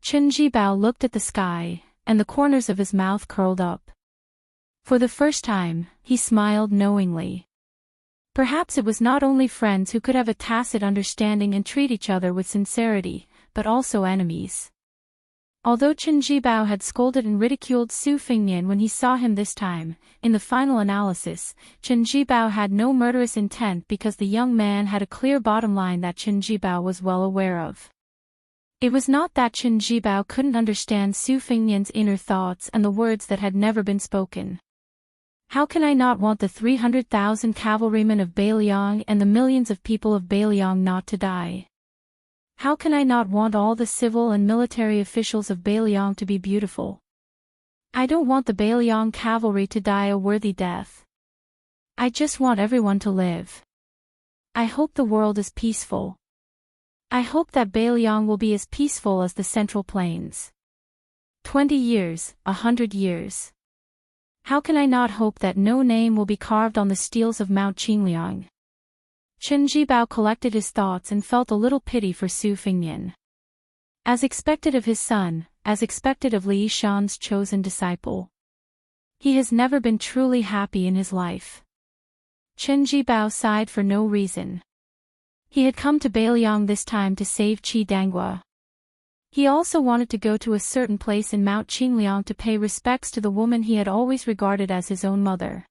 Chen Jibao looked at the sky, and the corners of his mouth curled up. For the first time, he smiled knowingly. Perhaps it was not only friends who could have a tacit understanding and treat each other with sincerity, but also enemies. Although Chen Jibao had scolded and ridiculed Su Fingnian when he saw him this time, in the final analysis, Chen Jibao had no murderous intent because the young man had a clear bottom line that Chen Jibao was well aware of. It was not that Chen Jibao couldn't understand Su Fingnian's inner thoughts and the words that had never been spoken. How can I not want the 300,000 cavalrymen of Beiliang and the millions of people of Beiliang not to die? How can I not want all the civil and military officials of Beiliang to be beautiful? I don't want the Beiliang cavalry to die a worthy death. I just want everyone to live. I hope the world is peaceful. I hope that Beiliang will be as peaceful as the Central Plains. 20 years, 100 years. How can I not hope that no name will be carved on the steels of Mount Qingliang? Chen Jibao collected his thoughts and felt a little pity for Su Fingnian. As expected of his son, as expected of Li Yishan's chosen disciple. He has never been truly happy in his life. Chen Jibao sighed for no reason. He had come to Beiliang this time to save Qi Dangua. He also wanted to go to a certain place in Mount Qingliang to pay respects to the woman he had always regarded as his own mother.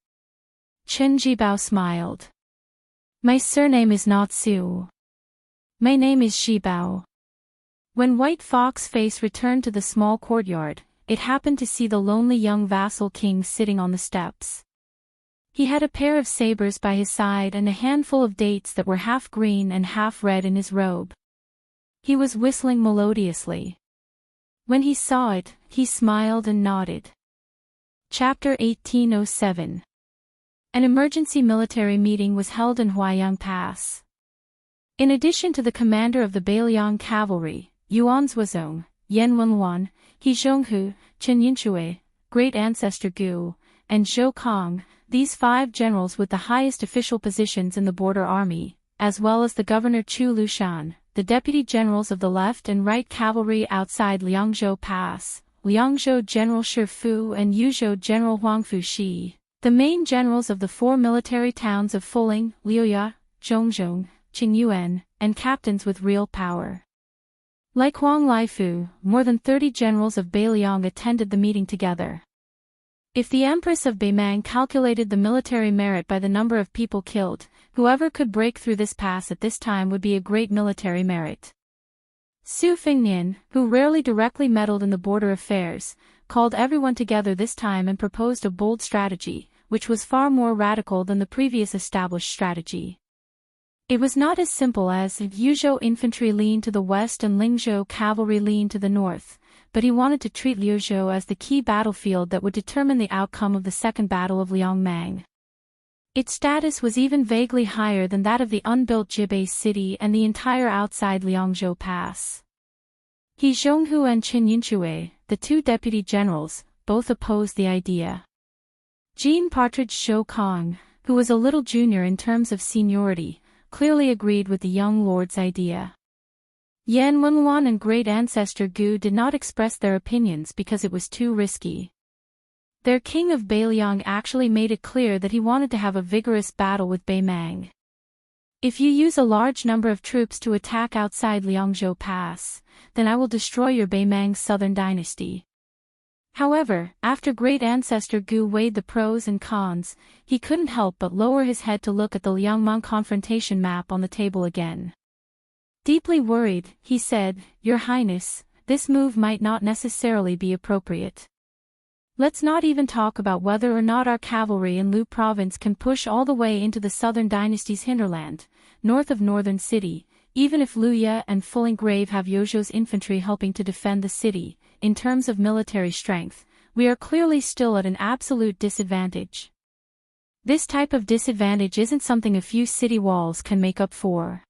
Chen Jibao smiled. My surname is not Su. My name is Jibao. When White Fox Face returned to the small courtyard, it happened to see the lonely young vassal king sitting on the steps. He had a pair of sabers by his side and a handful of dates that were half green and half red in his robe. He was whistling melodiously. When he saw it, he smiled and nodded. Chapter 1807. An emergency military meeting was held in Huaiyang Pass. In addition to the commander of the Beiliang cavalry, Yuan Zuozong, Yan Wenwan, He Zhonghu, Chen Yinchue, great ancestor Gu, and Zhou Kong, these 5 generals with the highest official positions in the border army, as well as the governor Chu Lushan, the deputy generals of the left and right cavalry outside Liangzhou Pass, Liangzhou General Shi Fu and Yuzhou General Huang Fuxi, the main generals of the 4 military towns of Fuling, Liuya, Zhongzhong, Qingyuan, and captains with real power. Like Huang Laifu, more than 30 generals of Beiliang attended the meeting together. If the Empress of Beimang calculated the military merit by the number of people killed, whoever could break through this pass at this time would be a great military merit. Su Fingnian, who rarely directly meddled in the border affairs, called everyone together this time and proposed a bold strategy, which was far more radical than the previous established strategy. It was not as simple as Yuzhou infantry leaned to the west and Lingzhou cavalry leaned to the north, but he wanted to treat Liuzhou as the key battlefield that would determine the outcome of the Second Battle of Liangmang. Its status was even vaguely higher than that of the unbuilt Jibei city and the entire outside Liangzhou Pass. He Zhonghu and Chen Yinchue, the 2 deputy generals, both opposed the idea. Jean Partridge Zhou Kong, who was a little junior in terms of seniority, clearly agreed with the young lord's idea. Yan Wenwan and great ancestor Gu did not express their opinions because it was too risky. Their king of Beiliang actually made it clear that he wanted to have a vigorous battle with Beimang. If you use a large number of troops to attack outside Liangzhou Pass, then I will destroy your Beimang southern dynasty. However, after great ancestor Gu weighed the pros and cons, he couldn't help but lower his head to look at the Liangmang confrontation map on the table again. Deeply worried, he said, Your Highness, this move might not necessarily be appropriate. Let's not even talk about whether or not our cavalry in Lu province can push all the way into the southern dynasty's hinterland, north of northern city, even if Luya and Fuling Grave have Yozhou's infantry helping to defend the city. In terms of military strength, we are clearly still at an absolute disadvantage. This type of disadvantage isn't something a few city walls can make up for.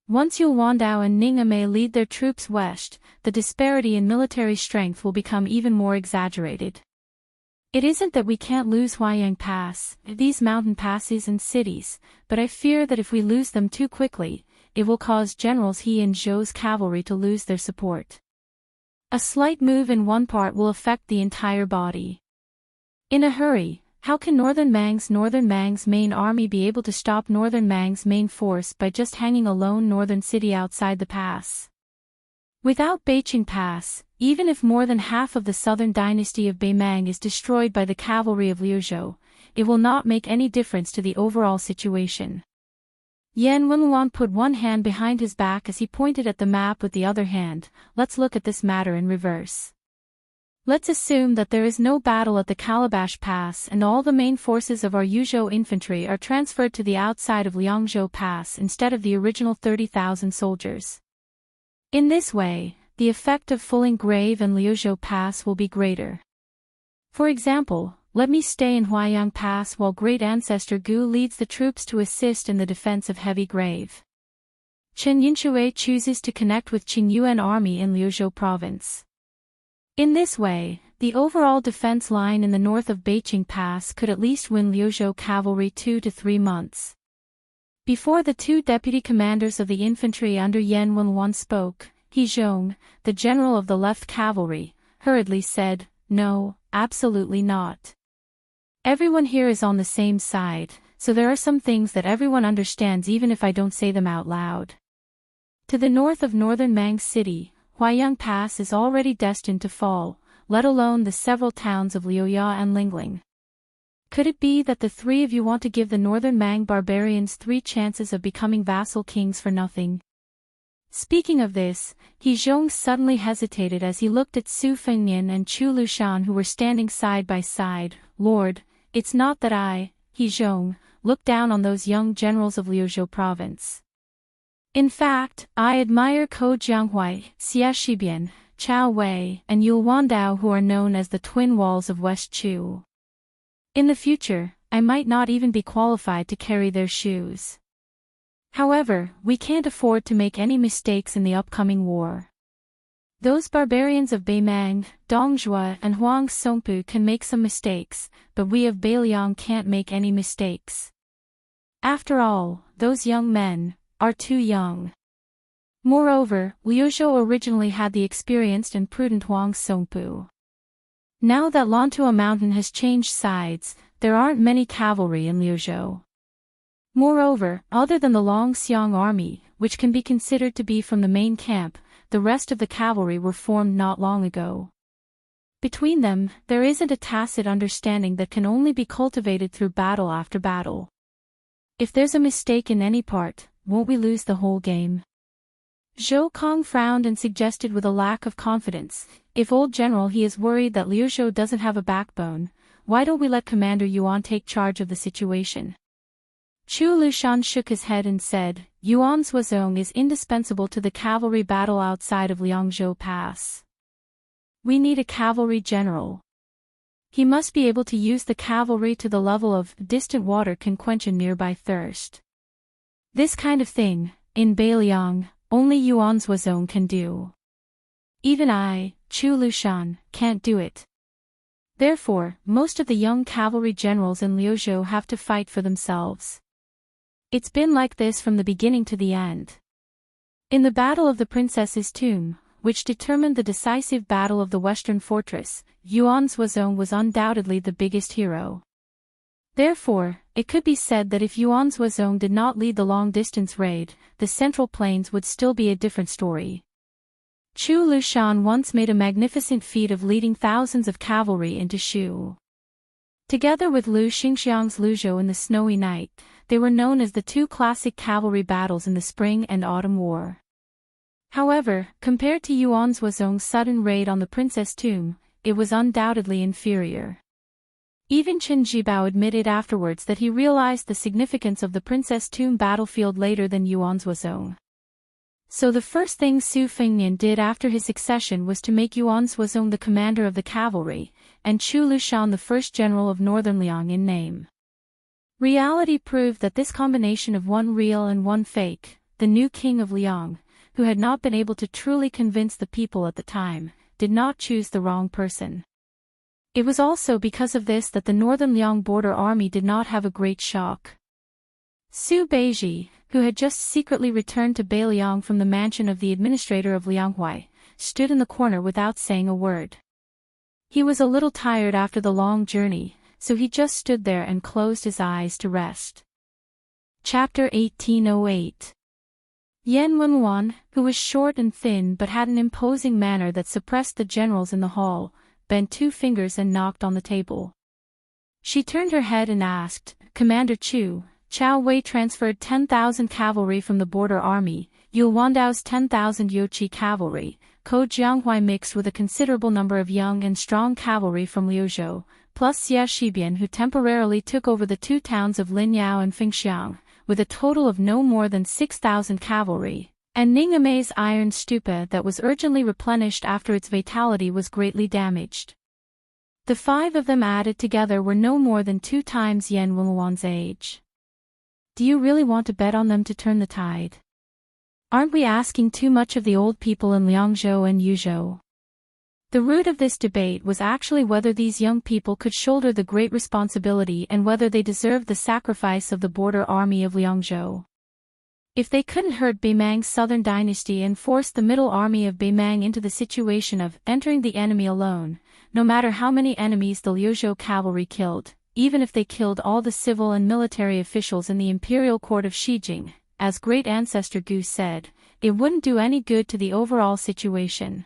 Once Yul Wandao and Ningame lead their troops west, the disparity in military strength will become even more exaggerated. It isn't that we can't lose Huaiyang Pass, these mountain passes and cities, but I fear that if we lose them too quickly, it will cause Generals He and Zhou's cavalry to lose their support. A slight move in one part will affect the entire body. In a hurry, how can Northern Mang's main army be able to stop Northern Mang's main force by just hanging a lone northern city outside the pass? Without Beiqing Pass, even if more than half of the southern dynasty of Beimang is destroyed by the cavalry of Liuzhou, it will not make any difference to the overall situation. Yan Wenluan put one hand behind his back as he pointed at the map with the other hand. Let's look at this matter in reverse. Let's assume that there is no battle at the Calabash Pass and all the main forces of our Yuzhou infantry are transferred to the outside of Liangzhou Pass instead of the original 30,000 soldiers. In this way, the effect of Fuling Grave and Liuzhou Pass will be greater. For example, let me stay in Huaiyang Pass while Great Ancestor Gu leads the troops to assist in the defense of Heavy Grave. Chen Yinshui chooses to connect with Qing Yuan army in Liuzhou province. In this way, the overall defense line in the north of Beiqing Pass could at least win Liuzhou cavalry 2 to 3 months. Before the two deputy commanders of the infantry under Yan Wenluan spoke, He Zhong, the general of the left cavalry, hurriedly said, "No, absolutely not. Everyone here is on the same side, so there are some things that everyone understands even if I don't say them out loud. To the north of Northern Mang City, Huaiyang Pass is already destined to fall, let alone the several towns of Liuya and Lingling. Could it be that the three of you want to give the Northern Mang barbarians 3 chances of becoming vassal kings for nothing?" Speaking of this, He Zhong suddenly hesitated as he looked at Su Fengnian and Chu Lushan who were standing side by side. "Lord, it's not that I, He Zhong, look down on those young generals of Liuzhou province. In fact, I admire Ko Jianghuai, Xia Shibian, Chao Wei, and Yul Wandao who are known as the twin walls of West Chu. In the future, I might not even be qualified to carry their shoes. However, we can't afford to make any mistakes in the upcoming war. Those barbarians of Beimang, Dongzhua and Huang Songpu can make some mistakes, but we of Beiliang can't make any mistakes. After all, those young men are too young. Moreover, Liuzhou originally had the experienced and prudent Huang Songpu. Now that Lantua Mountain has changed sides, there aren't many cavalry in Liuzhou. Moreover, other than the Longxiang army, which can be considered to be from the main camp, the rest of the cavalry were formed not long ago. Between them, there isn't a tacit understanding that can only be cultivated through battle after battle. If there's a mistake in any part, won't we lose the whole game? Zhou Kong frowned and suggested with a lack of confidence, "If old general he is worried that Liuzhou doesn't have a backbone, why don't we let Commander Yuan take charge of the situation?" Chu Lushan shook his head and said, "Yuan Zuozong is indispensable to the cavalry battle outside of Liangzhou Pass. We need a cavalry general. He must be able to use the cavalry to the level of distant water can quench a nearby thirst. This kind of thing, in Beiliang, only Yuan Zuozong can do. Even I, Chu Lushan, can't do it. Therefore, most of the young cavalry generals in Liuzhou have to fight for themselves. It's been like this from the beginning to the end. In the Battle of the Princess's Tomb, which determined the decisive battle of the Western Fortress, Yuan Zuozong was undoubtedly the biggest hero. Therefore, it could be said that if Yuan Zuozong did not lead the long-distance raid, the Central Plains would still be a different story. Chu Lushan once made a magnificent feat of leading thousands of cavalry into Shu. Together with Lu Xingxiang's Luzhou in the Snowy Night, they were known as the two classic cavalry battles in the Spring and Autumn War. However, compared to Yuan Zuozong's sudden raid on the Princess Tomb, it was undoubtedly inferior. Even Chen Jibao admitted afterwards that he realized the significance of the Princess Tomb battlefield later than Yuan Zuozong. So the first thing Su Fengnian did after his succession was to make Yuan Zuozong the commander of the cavalry, and Chu Lushan the first general of Northern Liang in name. Reality proved that this combination of one real and one fake, the new king of Liang, who had not been able to truly convince the people at the time, did not choose the wrong person. It was also because of this that the Northern Liang border army did not have a great shock. Su Beiji, who had just secretly returned to Beiliang from the mansion of the administrator of Lianghuai, stood in the corner without saying a word. He was a little tired after the long journey, so he just stood there and closed his eyes to rest. Chapter 1808. Yan Wenwan, who was short and thin but had an imposing manner that suppressed the generals in the hall, bent two fingers and knocked on the table. She turned her head and asked, "Commander Chu, Chao Wei transferred 10,000 cavalry from the border army, Yu Wandao's 10,000 Yoqi cavalry, Ko Jianghuai mixed with a considerable number of young and strong cavalry from Liuzhou, plus Xia Shibian who temporarily took over the two towns of Linyao and Fengxiang, with a total of no more than 6,000 cavalry, and Ningamei's iron stupa that was urgently replenished after its vitality was greatly damaged. The five of them added together were no more than 2 times Yan Wenwan's age. Do you really want to bet on them to turn the tide? Aren't we asking too much of the old people in Liangzhou and Yuzhou?" The root of this debate was actually whether these young people could shoulder the great responsibility and whether they deserved the sacrifice of the border army of Liangzhou. If they couldn't hurt Beimang's southern dynasty and force the middle army of Beimang into the situation of entering the enemy alone, no matter how many enemies the Liuzhou cavalry killed, even if they killed all the civil and military officials in the imperial court of Xijing, as great ancestor Gu said, it wouldn't do any good to the overall situation.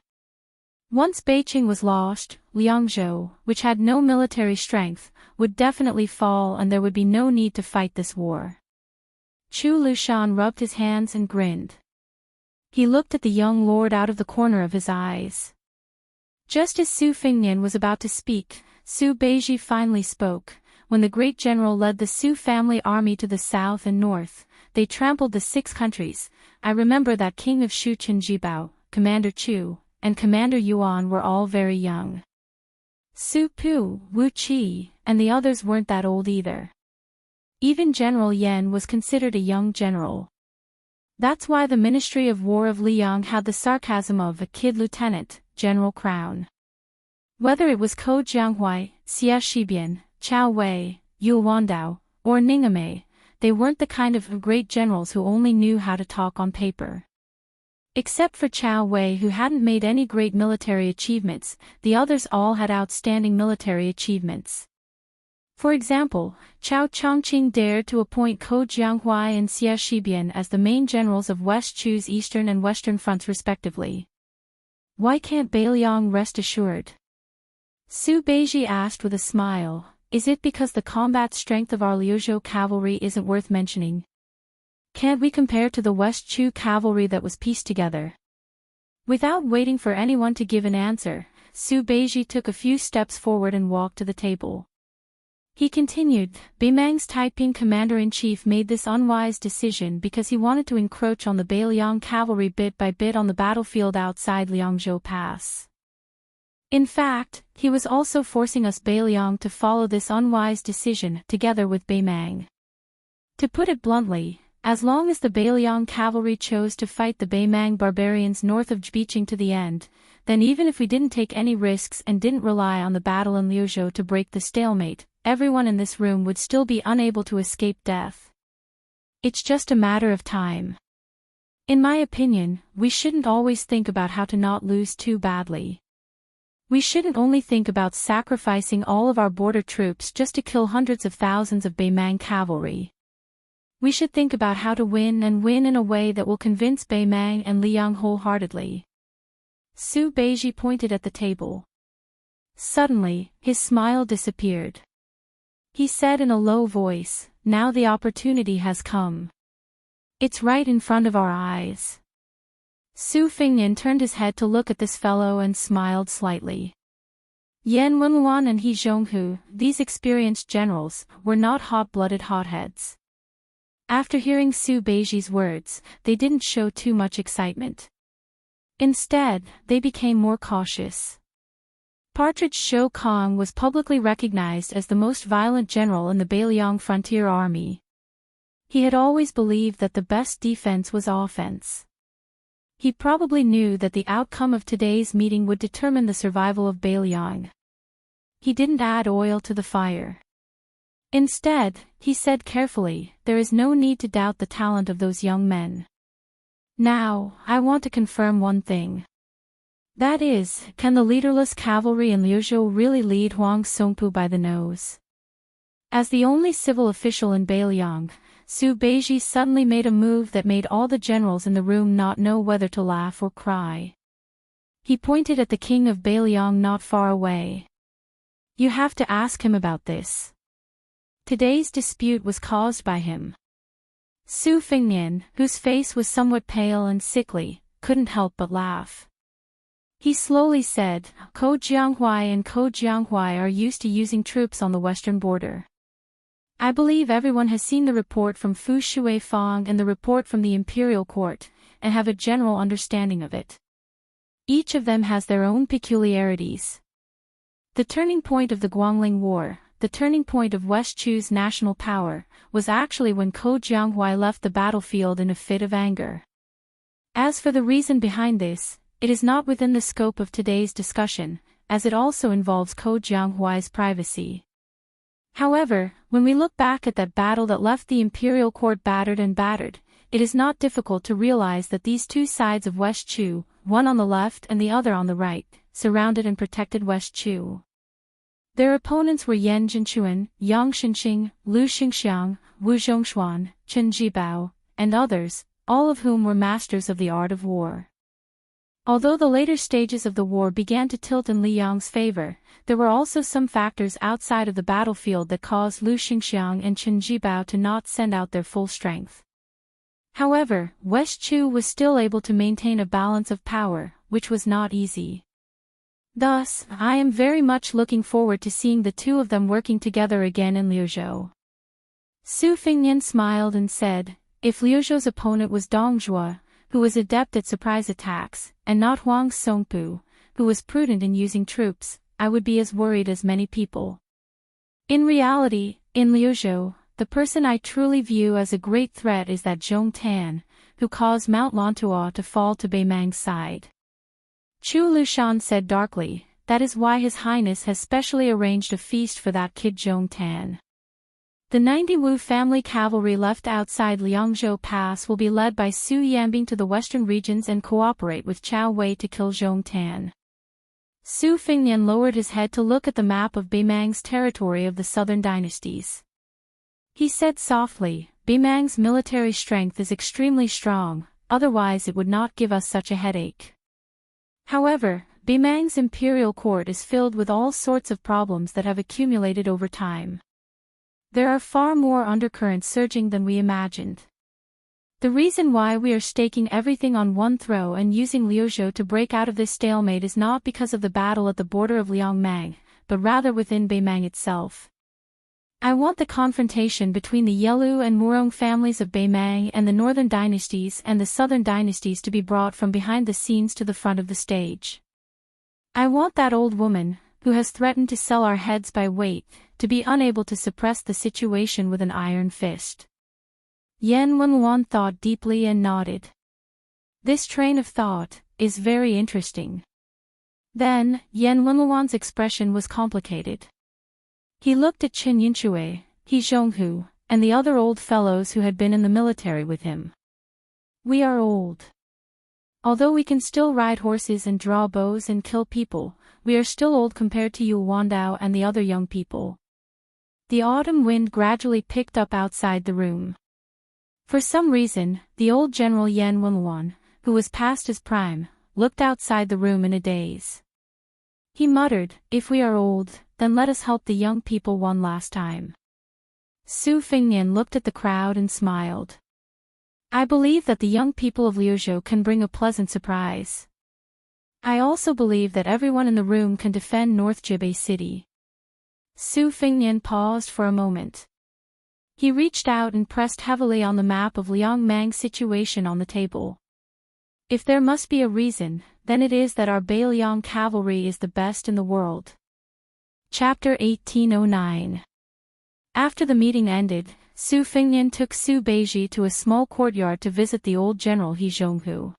Once Beijing was lost, Liangzhou, which had no military strength, would definitely fall and there would be no need to fight this war. Chu Lushan rubbed his hands and grinned. He looked at the young lord out of the corner of his eyes. Just as Su Fengnian was about to speak, Su Beiji finally spoke. When the great general led the Su family army to the south and north, they trampled the 6 countries. I remember that king of Shu Qinjibao, Commander Chu, and Commander Yuan were all very young. Su Pu, Wu Qi, and the others weren't that old either. Even General Yan was considered a young general. That's why the Ministry of War of Liang had the sarcasm of a kid lieutenant, General Crown. Whether it was Ko Jianghuai, Xia Shibian, Chao Wei, Yu Wandao, or Ningamei, they weren't the kind of great generals who only knew how to talk on paper. Except for Chao Wei who hadn't made any great military achievements, the others all had outstanding military achievements. For example, Chao Chongqing dared to appoint Ko Jianghuai and Xia Shibian as the main generals of West Chu's eastern and western fronts respectively. Why can't Beiliang rest assured? Su Beiji asked with a smile, is it because the combat strength of our Liuzhou cavalry isn't worth mentioning? Can't we compare to the West Chu cavalry that was pieced together? Without waiting for anyone to give an answer, Su Beiji took a few steps forward and walked to the table. He continued, Beimang's Taiping commander-in-chief made this unwise decision because he wanted to encroach on the Beiliang cavalry bit by bit on the battlefield outside Liangzhou Pass. In fact, he was also forcing us Beiliang to follow this unwise decision together with Beimang. To put it bluntly, as long as the Beiliang cavalry chose to fight the Beimang barbarians north of Jbiqing to the end, then even if we didn't take any risks and didn't rely on the battle in Liuzhou to break the stalemate, everyone in this room would still be unable to escape death. It's just a matter of time. In my opinion, we shouldn't always think about how to not lose too badly. We shouldn't only think about sacrificing all of our border troops just to kill hundreds of thousands of Beimang cavalry. We should think about how to win and win in a way that will convince Beimang and Liang wholeheartedly. Su Beiji pointed at the table. Suddenly, his smile disappeared. He said in a low voice, now the opportunity has come. It's right in front of our eyes. Su Fengnian turned his head to look at this fellow and smiled slightly. Yan Wenwan and He Zhonghu, these experienced generals, were not hot-blooded hotheads. After hearing Su Beiji's words, they didn't show too much excitement. Instead, they became more cautious. Partridge Shou Kong was publicly recognized as the most violent general in the Beiliang frontier army. He had always believed that the best defense was offense. He probably knew that the outcome of today's meeting would determine the survival of Beiliang. He didn't add oil to the fire. Instead, he said carefully, there is no need to doubt the talent of those young men. Now, I want to confirm one thing. That is, can the leaderless cavalry in Liuzhou really lead Huang Songpu by the nose? As the only civil official in Beiliang, Su Beiji suddenly made a move that made all the generals in the room not know whether to laugh or cry. He pointed at the king of Beiliang not far away. You have to ask him about this. Today's dispute was caused by him. Su Fingnian, whose face was somewhat pale and sickly, couldn't help but laugh. He slowly said, Ko Jianghuai and Ko Jianghuai are used to using troops on the western border. I believe everyone has seen the report from Fu Shuifang and the report from the imperial court, and have a general understanding of it. Each of them has their own peculiarities. The turning point of the Guangling War, the turning point of West Chu's national power, was actually when Ko Jianghuai left the battlefield in a fit of anger. As for the reason behind this, it is not within the scope of today's discussion, as it also involves Ko Jianghuai's privacy. However, when we look back at that battle that left the imperial court battered and battered, it is not difficult to realize that these two sides of West Chu, one on the left and the other on the right, surrounded and protected West Chu. Their opponents were Yan Jinchuan, Yang Xinxing, Lu Xingxiang, Wu Zhongshuan, Chen Jibao, and others, all of whom were masters of the art of war. Although the later stages of the war began to tilt in Li Yang's favor, there were also some factors outside of the battlefield that caused Lu Xingxiang and Chen Jibao to not send out their full strength. However, West Chu was still able to maintain a balance of power, which was not easy. Thus, I am very much looking forward to seeing the two of them working together again in Liuzhou. Su Fingnian smiled and said, if Liuzhou's opponent was Dong Zhuo, who was adept at surprise attacks, and not Huang Songpu, who was prudent in using troops, I would be as worried as many people. In reality, in Liuzhou, the person I truly view as a great threat is that Zhong Tan, who caused Mount Lantua to fall to Beimang's side. Chu Lushan said darkly, that is why His Highness has specially arranged a feast for that kid Zhong Tan. The 90 Wu family cavalry left outside Liangzhou Pass will be led by Su Yambing to the western regions and cooperate with Chao Wei to kill Zhong Tan. Su Fingnian lowered his head to look at the map of Beimang's territory of the southern dynasties. He said softly, Beimang's military strength is extremely strong, otherwise it would not give us such a headache. However, Beimang's imperial court is filled with all sorts of problems that have accumulated over time. There are far more undercurrents surging than we imagined. The reason why we are staking everything on one throw and using Liuzhou to break out of this stalemate is not because of the battle at the border of Liangmang, but rather within Beimang itself. I want the confrontation between the Yelu and Murong families of Beimang and the northern dynasties and the southern dynasties to be brought from behind the scenes to the front of the stage. I want that old woman, who has threatened to sell our heads by weight, to be unable to suppress the situation with an iron fist. Yan Wenluan thought deeply and nodded. This train of thought is very interesting. Then, Yan Wenluan's expression was complicated. He looked at Chen Yinchue, He Zhonghu, and the other old fellows who had been in the military with him. We are old. Although we can still ride horses and draw bows and kill people, we are still old compared to Yu Wandao and the other young people. The autumn wind gradually picked up outside the room. For some reason, the old General Yan Wenluan, who was past his prime, looked outside the room in a daze. He muttered, if we are old, then let us help the young people one last time. Su Fingnian looked at the crowd and smiled. I believe that the young people of Liuzhou can bring a pleasant surprise. I also believe that everyone in the room can defend North Jibei City. Su Fingnian paused for a moment. He reached out and pressed heavily on the map of Liangmang's situation on the table. If there must be a reason, then it is that our Beiliang cavalry is the best in the world. Chapter 1809. After the meeting ended, Su Fingnian took Su Beiji to a small courtyard to visit the old general He Zhonghu.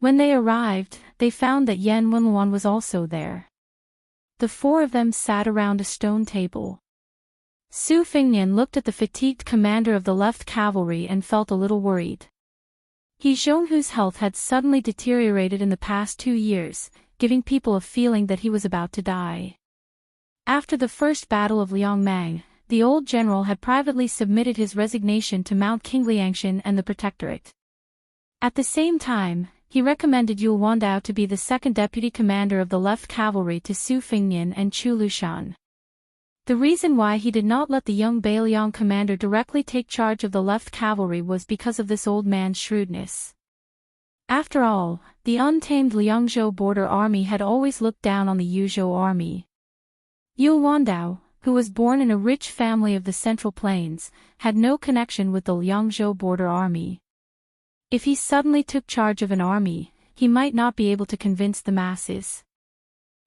When they arrived, they found that Yan Wenluan was also there. The four of them sat around a stone table. Su Fingnian looked at the fatigued commander of the left cavalry and felt a little worried. He Zhonghu's health had suddenly deteriorated in the past 2 years, giving people a feeling that he was about to die. After the first battle of Liangmang, the old general had privately submitted his resignation to Mount Qingliangshan and the Protectorate. At the same time, he recommended Yul Wandao to be the second deputy commander of the left cavalry to Su Fengnian and Chu Lushan. The reason why he did not let the young Beiliang commander directly take charge of the left cavalry was because of this old man's shrewdness. After all, the untamed Liangzhou border army had always looked down on the Yuzhou army. Yul Wandao, who was born in a rich family of the Central Plains, had no connection with the Liangzhou border army. If he suddenly took charge of an army, he might not be able to convince the masses.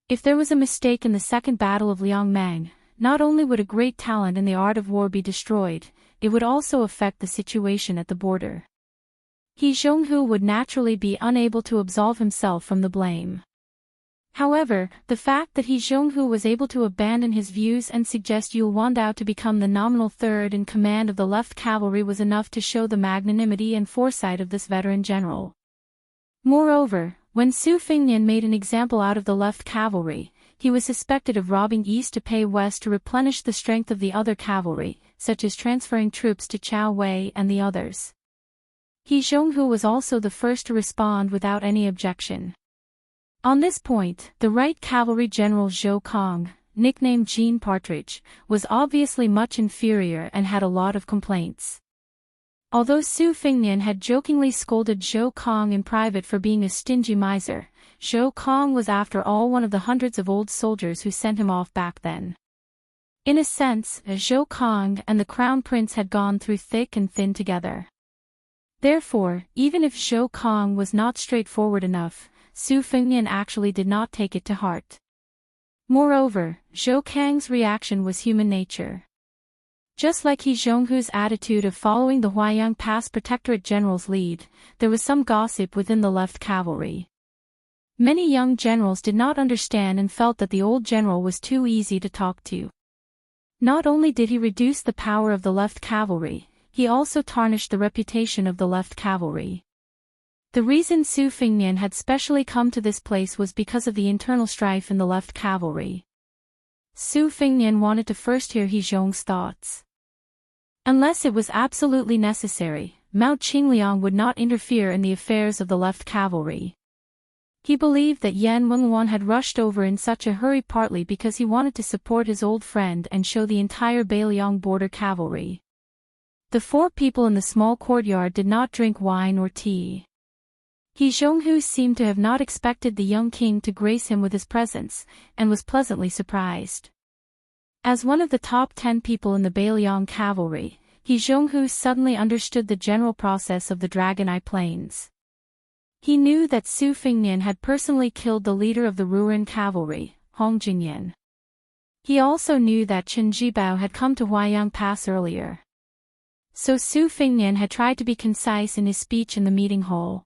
If there was a mistake in the Second Battle of Liangmang, not only would a great talent in the art of war be destroyed, it would also affect the situation at the border. He Zhonghu would naturally be unable to absolve himself from the blame. However, the fact that He Zhonghu was able to abandon his views and suggest Yul Wandao to become the nominal third in command of the left cavalry was enough to show the magnanimity and foresight of this veteran general. Moreover, when Su Fengnian made an example out of the left cavalry, he was suspected of robbing east to pay west to replenish the strength of the other cavalry, such as transferring troops to Chao Wei and the others. He Zhonghu was also the first to respond without any objection. On this point, the right cavalry general Zhou Kong, nicknamed Jean Partridge, was obviously much inferior and had a lot of complaints. Although Su Fengnian had jokingly scolded Zhou Kong in private for being a stingy miser, Zhou Kong was after all one of the hundreds of old soldiers who sent him off back then. In a sense, Zhou Kong and the crown prince had gone through thick and thin together. Therefore, even if Zhou Kong was not straightforward enough, Su Fengnian actually did not take it to heart. Moreover, Zhou Kang's reaction was human nature. Just like He Zhonghu's attitude of following the Huaiyang Pass Protectorate general's lead, there was some gossip within the left cavalry. Many young generals did not understand and felt that the old general was too easy to talk to. Not only did he reduce the power of the left cavalry, he also tarnished the reputation of the left cavalry. The reason Su Fengnian had specially come to this place was because of the internal strife in the left cavalry. Su Fengnian wanted to first hear He Zhong's thoughts. Unless it was absolutely necessary, Mao Qingliang would not interfere in the affairs of the left cavalry. He believed that Yan Wenluan had rushed over in such a hurry partly because he wanted to support his old friend and show the entire Beiliang border cavalry. The 4 people in the small courtyard did not drink wine or tea. He Zhonghu seemed to have not expected the young king to grace him with his presence, and was pleasantly surprised. As one of the top 10 people in the Beiliang cavalry, He Zhonghu suddenly understood the general process of the Dragon Eye Plains. He knew that Su Fengnian had personally killed the leader of the Ruren cavalry, Hong Jingyan. He also knew that Chen Jibao had come to Huaiyang Pass earlier. So Su Fengnian had tried to be concise in his speech in the meeting hall.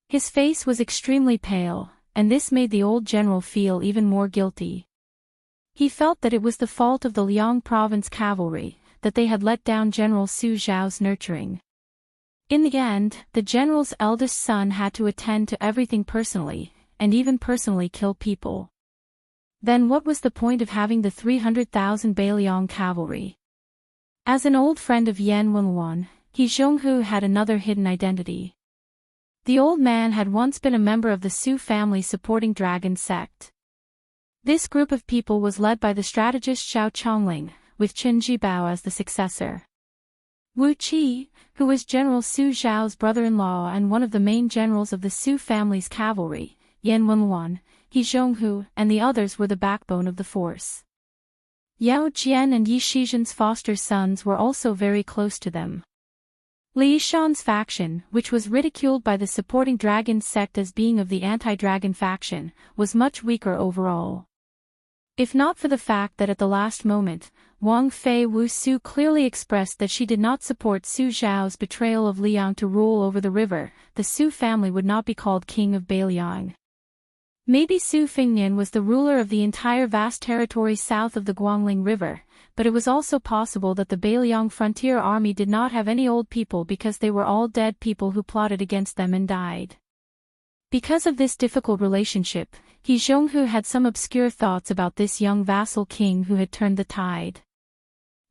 His face was extremely pale, and this made the old general feel even more guilty. He felt that it was the fault of the Liang province cavalry, that they had let down General Su Zhao's nurturing. In the end, the general's eldest son had to attend to everything personally, and even personally kill people. Then what was the point of having the 300,000 Beiliang cavalry? As an old friend of Yan Wenluan, He Zhonghu had another hidden identity. The old man had once been a member of the Su family supporting Dragon sect. This group of people was led by the strategist Xiao Chongling, with Chen Jibao as the successor. Wu Qi, who was General Su Zhao's brother-in-law and one of the main generals of the Su family's cavalry, Yan Wenluan, He Zhonghu, and the others were the backbone of the force. Yao Jian and Yi Shizhen's foster sons were also very close to them. Li Shan's faction, which was ridiculed by the supporting dragon sect as being of the anti-dragon faction, was much weaker overall. If not for the fact that at the last moment, Wang Fei Wu Su clearly expressed that she did not support Su Zhao's betrayal of Liang to rule over the river, the Su family would not be called King of Beiliang. Maybe Su Fengnian was the ruler of the entire vast territory south of the Guangling River, but it was also possible that the Beiliang frontier army did not have any old people because they were all dead people who plotted against them and died. Because of this difficult relationship, He Zhonghu had some obscure thoughts about this young vassal king who had turned the tide.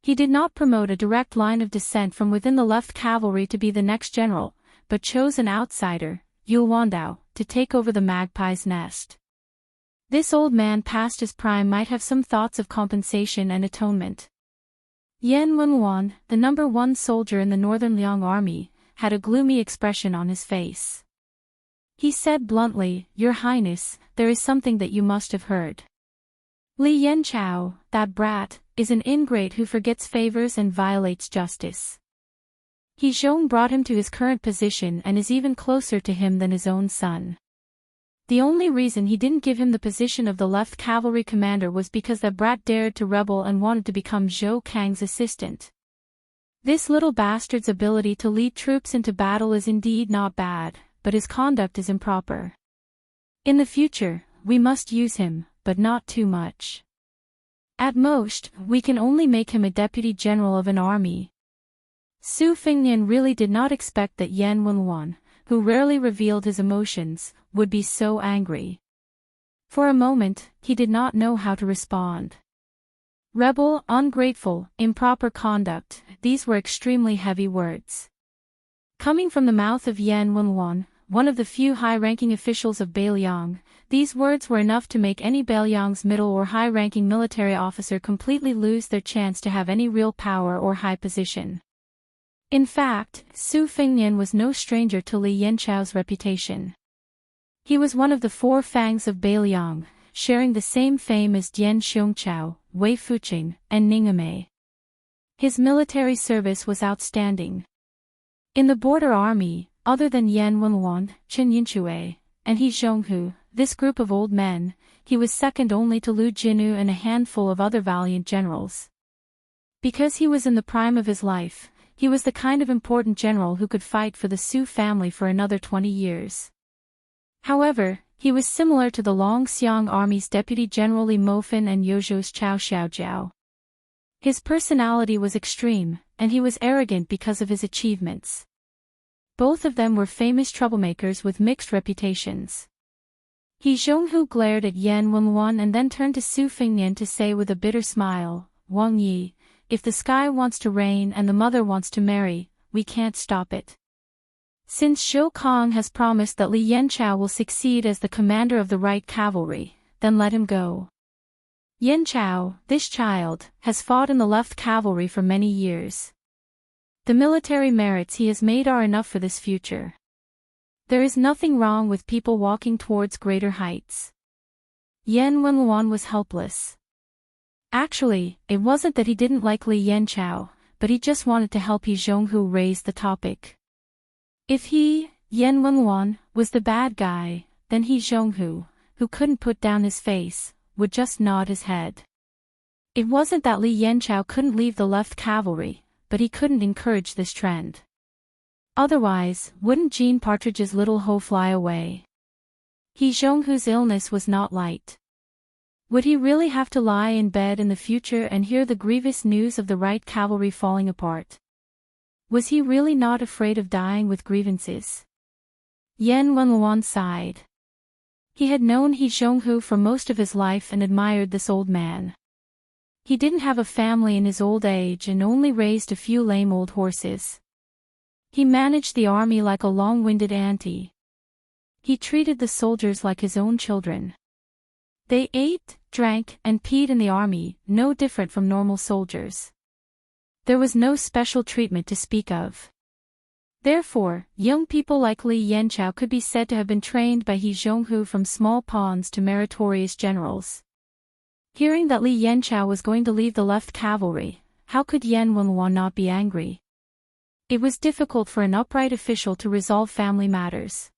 He did not promote a direct line of descent from within the left cavalry to be the next general, but chose an outsider, Yul Wandao, to take over the magpie's nest. This old man past his prime might have some thoughts of compensation and atonement. Yan Wenwan, the number 1 soldier in the Northern Liang army, had a gloomy expression on his face. He said bluntly, "Your Highness, there is something that you must have heard. Li Yanchao, that brat, is an ingrate who forgets favors and violates justice. He Zhong brought him to his current position and is even closer to him than his own son. The only reason he didn't give him the position of the left cavalry commander was because that brat dared to rebel and wanted to become Zhou Kang's assistant. This little bastard's ability to lead troops into battle is indeed not bad, but his conduct is improper. In the future, we must use him, but not too much. At most, we can only make him a deputy general of an army." Su Fengnian really did not expect that Yan Wenwan, who rarely revealed his emotions, would be so angry. For a moment, he did not know how to respond. Rebel, ungrateful, improper conduct, these were extremely heavy words. Coming from the mouth of Yan Wenwan, one of the few high-ranking officials of Beiliang, these words were enough to make any Beiliang's middle or high-ranking military officer completely lose their chance to have any real power or high position. In fact, Su Fengnian was no stranger to Li Yanchao's reputation. He was one of the 4 fangs of Beiliang, sharing the same fame as Dian Xiongchao, Wei Fuqing, and Ningame. His military service was outstanding. In the border army, other than Yan Wenwan, Chen Yinchue, and He Zhonghu, this group of old men, he was second only to Lu Jinu and a handful of other valiant generals. Because he was in the prime of his life, he was the kind of important general who could fight for the Su family for another 20 years. However, he was similar to the Longxiang army's deputy general Li Mofan and Yozhou's Chao Xiaojiao. His personality was extreme, and he was arrogant because of his achievements. Both of them were famous troublemakers with mixed reputations. He Zhonghu glared at Yan Wenwan and then turned to Su Fengnian to say with a bitter smile, "Wang Yi, if the sky wants to rain and the mother wants to marry, we can't stop it. Since Zhou Kang has promised that Li Yanchao will succeed as the commander of the right cavalry, then let him go. Yanchao, this child, has fought in the left cavalry for many years. The military merits he has made are enough for this future. There is nothing wrong with people walking towards greater heights." Yan Wenwan was helpless. Actually, it wasn't that he didn't like Li Yanchao, but he just wanted to help He Zhonghu raise the topic. If he, Yan Wenwan, was the bad guy, then He Zhonghu, who couldn't put down his face, would just nod his head. It wasn't that Li Yanchao couldn't leave the left cavalry, but he couldn't encourage this trend. Otherwise, wouldn't Jean Partridge's little hoe fly away? He Zhonghu's illness was not light. Would he really have to lie in bed in the future and hear the grievous news of the right cavalry falling apart? Was he really not afraid of dying with grievances? Yan Wenwan sighed. He had known He Zhonghu for most of his life and admired this old man. He didn't have a family in his old age and only raised a few lame old horses. He managed the army like a long-winded auntie. He treated the soldiers like his own children. They ate, drank, and peed in the army, no different from normal soldiers. There was no special treatment to speak of. Therefore, young people like Li Yanchao could be said to have been trained by He Zhonghu from small pawns to meritorious generals. Hearing that Li Yanchao was going to leave the left cavalry, how could Yan Wenwan not be angry? It was difficult for an upright official to resolve family matters.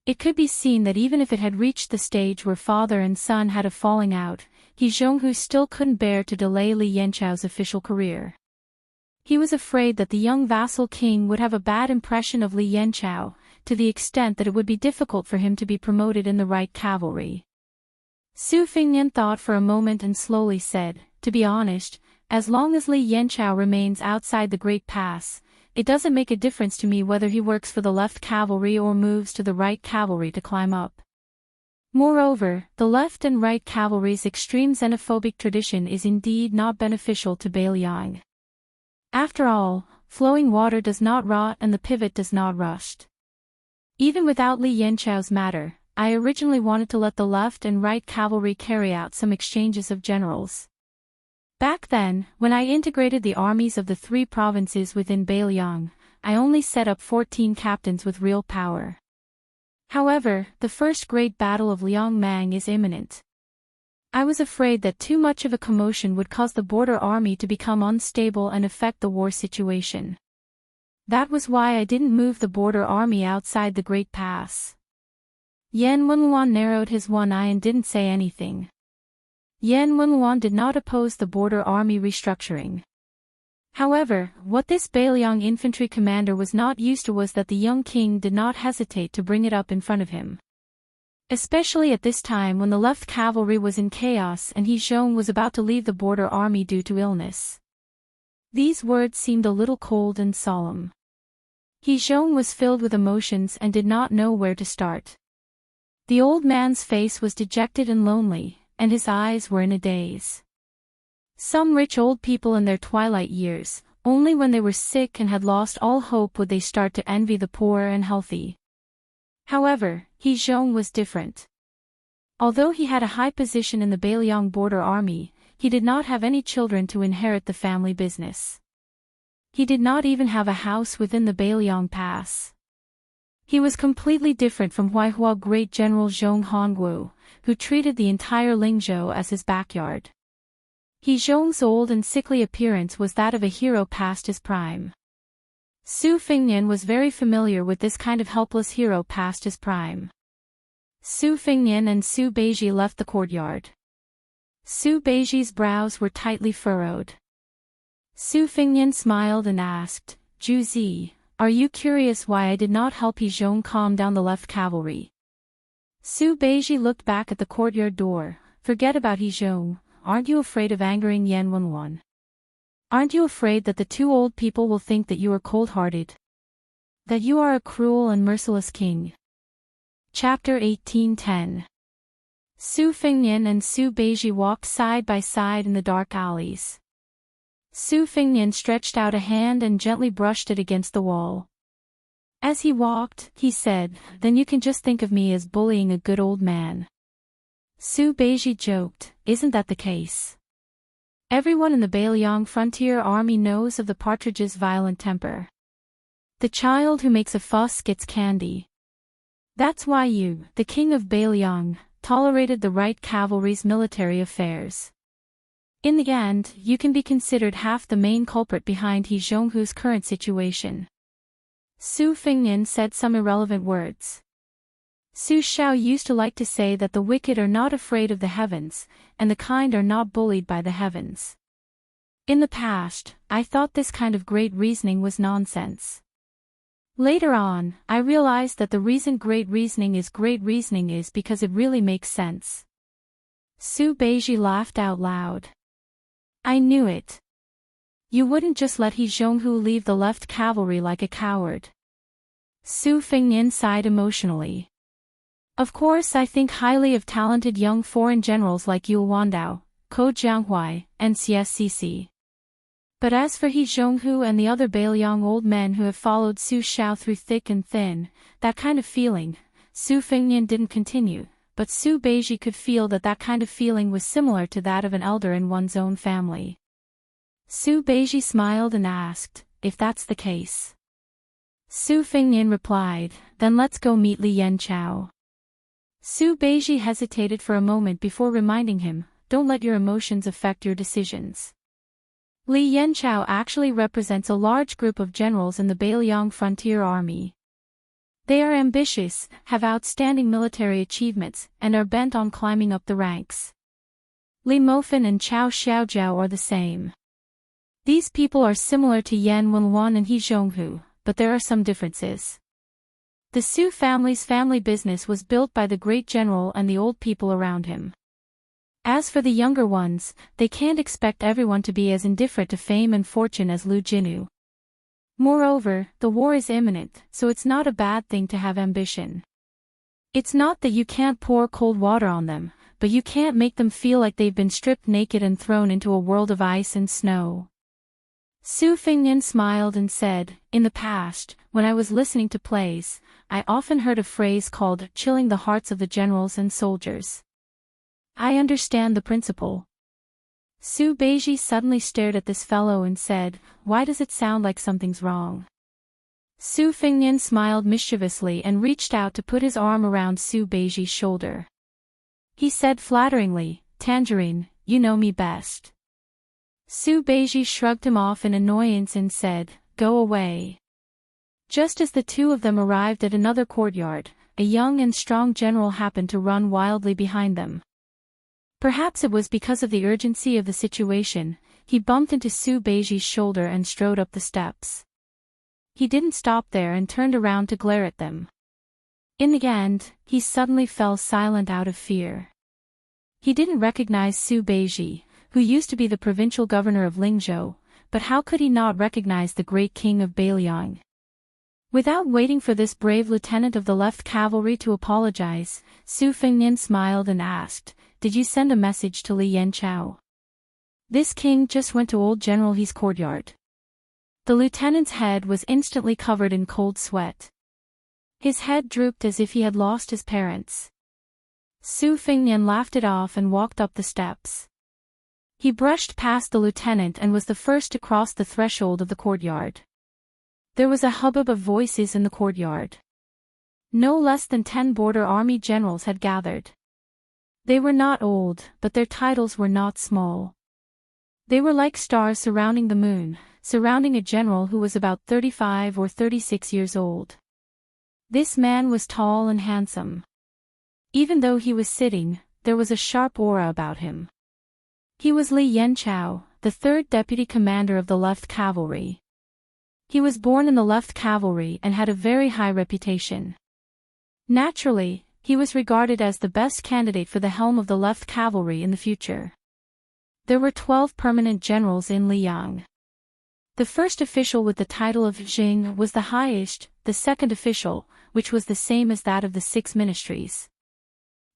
It could be seen that even if it had reached the stage where father and son had a falling out, He Zhonghu still couldn't bear to delay Li Yanchao's official career. He was afraid that the young vassal king would have a bad impression of Li Yanchao, to the extent that it would be difficult for him to be promoted in the right cavalry. Su Fengnian thought for a moment and slowly said, "To be honest, as long as Li Yanchao remains outside the Great Pass, it doesn't make a difference to me whether he works for the left cavalry or moves to the right cavalry to climb up. Moreover, the left and right cavalry's extreme xenophobic tradition is indeed not beneficial to Beiliang. After all, flowing water does not rot and the pivot does not rust. Even without Li Yanchao's matter, I originally wanted to let the left and right cavalry carry out some exchanges of generals. Back then, when I integrated the armies of the 3 provinces within Beiliang, I only set up 14 captains with real power. However, the first great battle of Liangmang is imminent. I was afraid that too much of a commotion would cause the border army to become unstable and affect the war situation. That was why I didn't move the border army outside the Great Pass." Yan Wenluan narrowed his one eye and didn't say anything. Yan Wenluan did not oppose the border army restructuring. However, what this Beiliang infantry commander was not used to was that the young king did not hesitate to bring it up in front of him. Especially at this time when the left cavalry was in chaos and He Zhong was about to leave the border army due to illness. These words seemed a little cold and solemn. He Zhong was filled with emotions and did not know where to start. The old man's face was dejected and lonely, and his eyes were in a daze. Some rich old people in their twilight years, only when they were sick and had lost all hope would they start to envy the poor and healthy. However, He Zhong was different. Although he had a high position in the Beiliang border army, he did not have any children to inherit the family business. He did not even have a house within the Beiliang Pass. He was completely different from Huaihua great general Zhong Hongwu, who treated the entire Lingzhou as his backyard. He Zhong's old and sickly appearance was that of a hero past his prime. Su Fengnian was very familiar with this kind of helpless hero past his prime. Su Fengnian and Su Beiji left the courtyard. Su Beiji's brows were tightly furrowed. Su Fengnian smiled and asked, "Zhu Zi, are you curious why I did not help He Zhong calm down the left cavalry?" Su Beiji looked back at the courtyard door. "Forget about He Zhong, aren't you afraid of angering Yan Wenluan? Aren't you afraid that the 2 old people will think that you are cold-hearted? That you are a cruel and merciless king?" Chapter 18:10. Su Fengnian and Su Beiji walked side by side in the dark alleys. Su Fengnian stretched out a hand and gently brushed it against the wall. As he walked, he said, "Then you can just think of me as bullying a good old man." Su Beiji joked, "Isn't that the case? Everyone in the Beiliang frontier army knows of the partridge's violent temper. The child who makes a fuss gets candy. That's why you, the king of Beiliang, tolerated the right cavalry's military affairs. In the end, you can be considered half the main culprit behind He Zhonghu's current situation." Su Fengnian said some irrelevant words. Su Shao used to like to say that the wicked are not afraid of the heavens, and the kind are not bullied by the heavens. In the past, I thought this kind of great reasoning was nonsense. Later on, I realized that the reason great reasoning is because it really makes sense. Su Beiji laughed out loud. "I knew it. You wouldn't just let He Zhonghu leave the left cavalry like a coward." Su Fengnian sighed emotionally. "Of course I think highly of talented young foreign generals like Yu Wandao, Ko Jianghuai, and CSCC. But as for He Zhonghu and the other Beiliang old men who have followed Su Shao through thick and thin, that kind of feeling," Su Fengnian didn't continue, but Su Beiji could feel that that kind of feeling was similar to that of an elder in one's own family. Su Beiji smiled and asked, "If that's the case?" Su Fengnian replied, "Then let's go meet Li Yanchao." Su Beiji hesitated for a moment before reminding him, "Don't let your emotions affect your decisions." Li Yanchao actually represents a large group of generals in the Beiliang frontier army. They are ambitious, have outstanding military achievements, and are bent on climbing up the ranks. Li Mofan and Chao Xiaojiao are the same. These people are similar to Yan Wenluan and He Zhonghu, but there are some differences. The Su family's family business was built by the great general and the old people around him. As for the younger ones, they can't expect everyone to be as indifferent to fame and fortune as Lu Jinu. Moreover, the war is imminent, so it's not a bad thing to have ambition. It's not that you can't pour cold water on them, but you can't make them feel like they've been stripped naked and thrown into a world of ice and snow. Su Fengnian smiled and said, "In the past, when I was listening to plays, I often heard a phrase called chilling the hearts of the generals and soldiers. I understand the principle." Su Beiji suddenly stared at this fellow and said, "Why does it sound like something's wrong?" Su Fengnian smiled mischievously and reached out to put his arm around Su Beiji's shoulder. He said flatteringly, "Tangerine, you know me best." Su Beiji shrugged him off in annoyance and said, "Go away." Just as the two of them arrived at another courtyard, a young and strong general happened to run wildly behind them. Perhaps it was because of the urgency of the situation, he bumped into Su Beiji's shoulder and strode up the steps. He didn't stop there and turned around to glare at them. In the end, he suddenly fell silent out of fear. He didn't recognize Su Beiji, who used to be the provincial governor of Lingzhou, but how could he not recognize the great king of Beiliang? Without waiting for this brave lieutenant of the left cavalry to apologize, Su Fengnian smiled and asked, "Did you send a message to Li Yanchao?" "This king just went to old General He's courtyard." The lieutenant's head was instantly covered in cold sweat. His head drooped as if he had lost his parents. Su Fengnian laughed it off and walked up the steps. He brushed past the lieutenant and was the first to cross the threshold of the courtyard. There was a hubbub of voices in the courtyard. No less than 10 border army generals had gathered. They were not old, but their titles were not small. They were like stars surrounding the moon, surrounding a general who was about 35 or 36 years old. This man was tall and handsome. Even though he was sitting, there was a sharp aura about him. He was Li Yanchao, the 3rd deputy commander of the left cavalry. He was born in the left cavalry and had a very high reputation. Naturally, he was regarded as the best candidate for the helm of the left cavalry in the future. There were 12 permanent generals in Liang. The first official with the title of Jing was the highest, the second official, which was the same as that of the 6 ministries.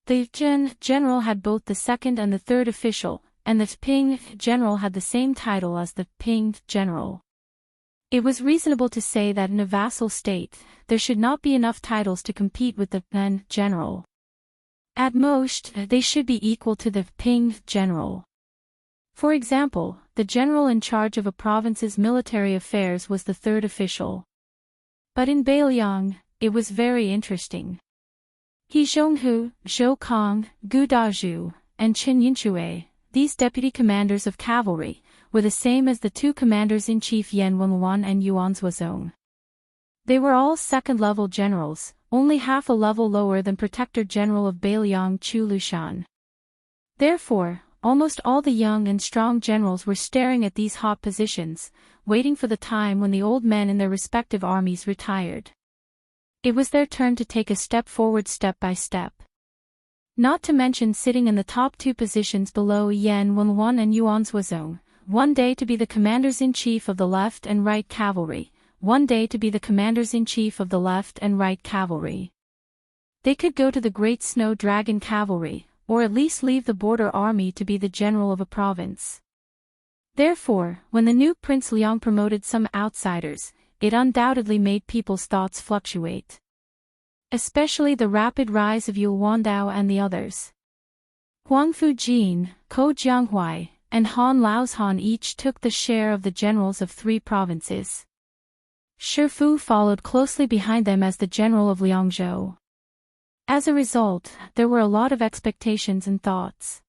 The Jin general had both the second and the third official, and the Ping general had the same title as the Ping general. It was reasonable to say that in a vassal state, there should not be enough titles to compete with the Pen general. At most, they should be equal to the Ping general. For example, the general in charge of a province's military affairs was the third official. But in Beiliang, it was very interesting. He Zhonghu, Zhou Kong, Gu Dazhu, and Qin Yinchue, these deputy commanders of cavalry, were the same as the 2 commanders-in-chief Yan Wenluan and Yuan Zuozong. They were all second-level generals, only half a level lower than Protector General of Beiliang Chu Lushan. Therefore, almost all the young and strong generals were staring at these hot positions, waiting for the time when the old men in their respective armies retired. It was their turn to take a step forward step by step. Not to mention sitting in the top 2 positions below Yan Wenluan and Yuan Zuozong, one day to be the commanders-in-chief of the left and right cavalry, one day to be the commanders-in-chief of the left and right cavalry. They could go to the Great Snow Dragon Cavalry, or at least leave the border army to be the general of a province. Therefore, when the new Prince Liang promoted some outsiders, it undoubtedly made people's thoughts fluctuate. Especially the rapid rise of Yu Wandao and the others. Huang Fujin, Ko Jianghuai, and Han Laoshan each took the share of the generals of 3 provinces. Shi Fu followed closely behind them as the general of Liangzhou. As a result, there were a lot of expectations and thoughts.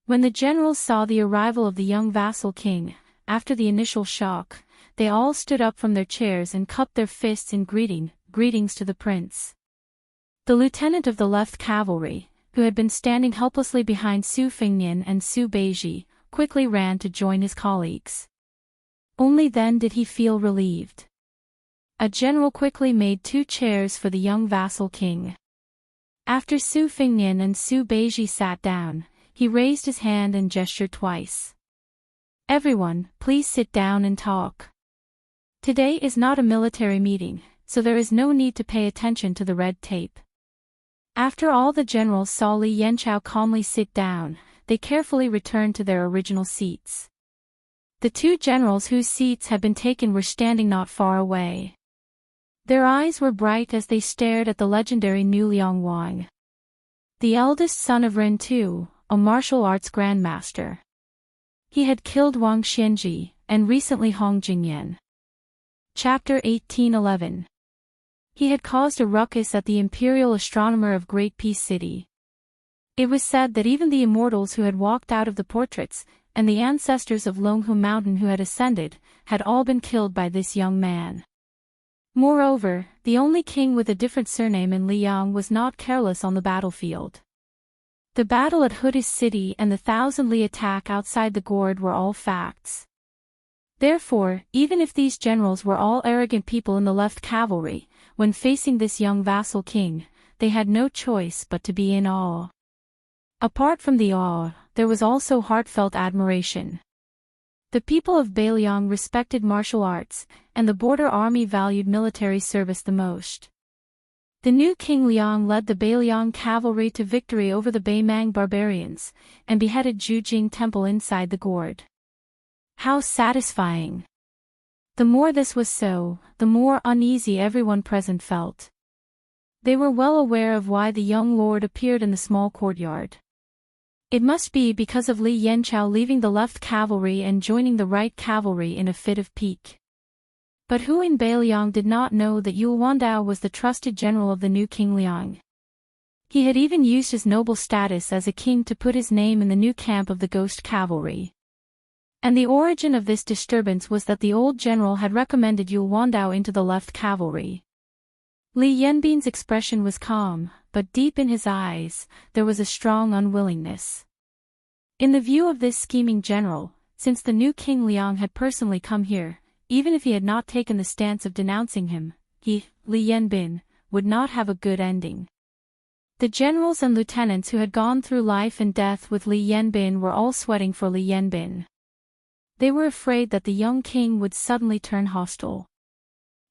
When the generals saw the arrival of the young vassal king, after the initial shock, they all stood up from their chairs and cupped their fists in greetings to the prince. The lieutenant of the left cavalry, who had been standing helplessly behind Su Fengnian and Su Beiji, quickly ran to join his colleagues. Only then did he feel relieved. A general quickly made 2 chairs for the young vassal king. After Su Fengnian and Su Beiji sat down, he raised his hand and gestured twice. Everyone, please sit down and talk. Today is not a military meeting, so there is no need to pay attention to the red tape. After all the generals saw Li Yanchao calmly sit down, they carefully returned to their original seats. The 2 generals whose seats had been taken were standing not far away. Their eyes were bright as they stared at the legendary New Liang Wang, the eldest son of Ren Tu, a martial arts grandmaster. He had killed Wang Xianji, and recently Hong Jingyan. Chapter 1811. He had caused a ruckus at the imperial astronomer of Great Peace City. It was said that even the immortals who had walked out of the portraits, and the ancestors of Longhu Mountain who had ascended, had all been killed by this young man. Moreover, the only king with a different surname in Liang was not careless on the battlefield. The battle at Hoodis City and the 1,000 Li attack outside the gourd were all facts. Therefore, even if these generals were all arrogant people in the left cavalry, when facing this young vassal king, they had no choice but to be in awe. Apart from the awe, there was also heartfelt admiration. The people of Beiliang respected martial arts, and the border army valued military service the most. The new King Liang led the Beiliang cavalry to victory over the Beimang barbarians, and beheaded Jujing Temple inside the gourd. How satisfying! The more this was so, the more uneasy everyone present felt. They were well aware of why the young lord appeared in the small courtyard. It must be because of Li Yanchao leaving the left cavalry and joining the right cavalry in a fit of pique. But who in Beiliang did not know that Yul Wandao was the trusted general of the new King Liang? He had even used his noble status as a king to put his name in the new camp of the Ghost Cavalry. And the origin of this disturbance was that the old general had recommended Yul Wandao into the left cavalry. Li Yanbin's expression was calm, but deep in his eyes, there was a strong unwillingness. In the view of this scheming general, since the new King Liang had personally come here, even if he had not taken the stance of denouncing him, he, Li Yanbin, would not have a good ending. The generals and lieutenants who had gone through life and death with Li Yanbin were all sweating for Li Yanbin. They were afraid that the young king would suddenly turn hostile.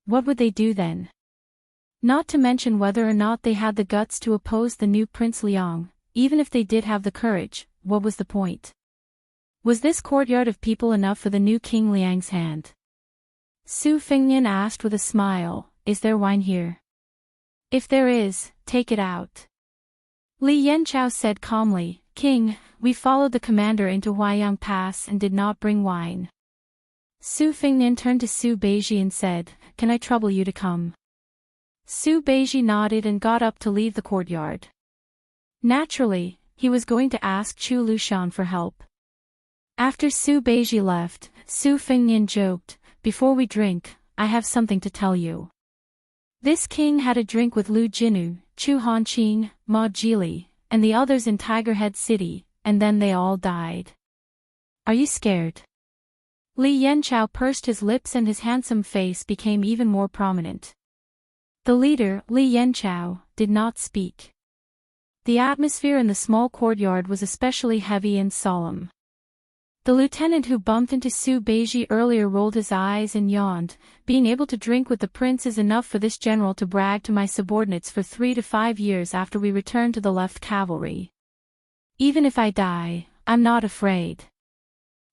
What would they do then? Not to mention whether or not they had the guts to oppose the new Prince Liang, even if they did have the courage, what was the point? Was this courtyard of people enough for the new King Liang's hand? Su Fengnian asked with a smile, "Is there wine here?" "If there is, take it out." Li Yanchao said calmly, "King, we followed the commander into Huaiyang Pass and did not bring wine." Su Fengnian turned to Su Beiji and said, "Can I trouble you to come?" Su Beiji nodded and got up to leave the courtyard. Naturally, he was going to ask Chu Lushan for help. After Su Beiji left, Su Fengnian joked, "Before we drink, I have something to tell you." This king had a drink with Lu Jinu, Chu Hanqing, Ma Jili, and the others in Tiger Head City, and then they all died. "Are you scared?" Li Yanchao pursed his lips and his handsome face became even more prominent. The leader, Li Yanchao, did not speak. The atmosphere in the small courtyard was especially heavy and solemn. The lieutenant who bumped into Su Beiji earlier rolled his eyes and yawned. "Being able to drink with the prince is enough for this general to brag to my subordinates for 3 to 5 years after we return to the left cavalry. Even if I die, I'm not afraid."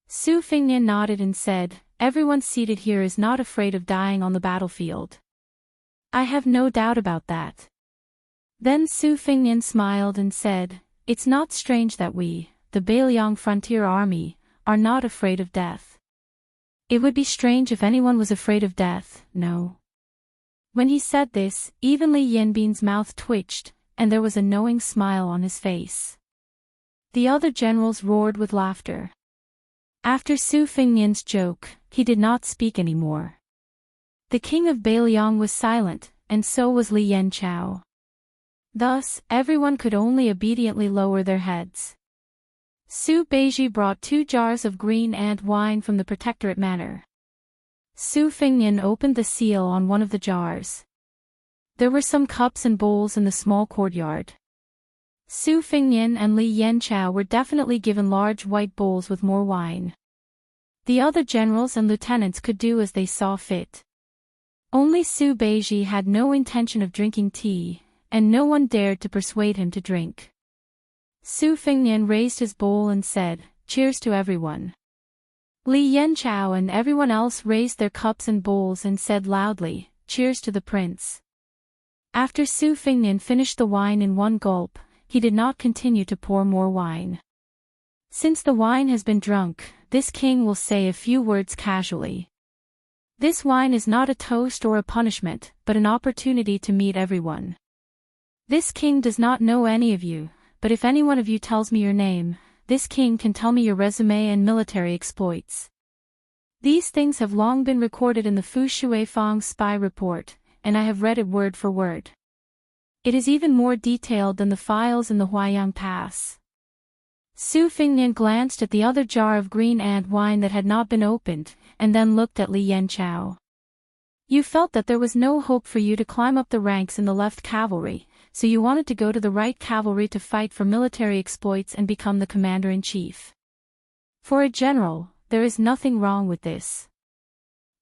Su Fengnian nodded and said, "Everyone seated here is not afraid of dying on the battlefield." "I have no doubt about that." Then Su Fengnian smiled and said, "It's not strange that we, the Beiliang Frontier Army, are not afraid of death. It would be strange if anyone was afraid of death, no." When he said this, even Li Yanbin's mouth twitched, and there was a knowing smile on his face. The other generals roared with laughter. After Su Fengnian's joke, he did not speak anymore. The king of Beiliang was silent, and so was Li Yanchao. Thus, everyone could only obediently lower their heads. Su Beiji brought 2 jars of green ant wine from the Protectorate Manor. Su Fengnian opened the seal on one of the jars. There were some cups and bowls in the small courtyard. Su Fengnian and Li Yanchao were definitely given large white bowls with more wine. The other generals and lieutenants could do as they saw fit. Only Su Beiji had no intention of drinking tea, and no one dared to persuade him to drink. Su Fengnian raised his bowl and said, "Cheers to everyone." Li Yanchao and everyone else raised their cups and bowls and said loudly, "Cheers to the prince." After Su Fengnian finished the wine in one gulp, he did not continue to pour more wine. Since the wine has been drunk, this king will say a few words casually. This wine is not a toast or a punishment, but an opportunity to meet everyone. This king does not know any of you, but if any one of you tells me your name, this king can tell me your resume and military exploits. These things have long been recorded in the Fu Shuifang spy report, and I have read it word for word. It is even more detailed than the files in the Huayang Pass. Su Fengnian glanced at the other jar of green ant wine that had not been opened, and then looked at Li Yanchao. You felt that there was no hope for you to climb up the ranks in the left cavalry, so you wanted to go to the right cavalry to fight for military exploits and become the commander-in-chief. For a general, there is nothing wrong with this.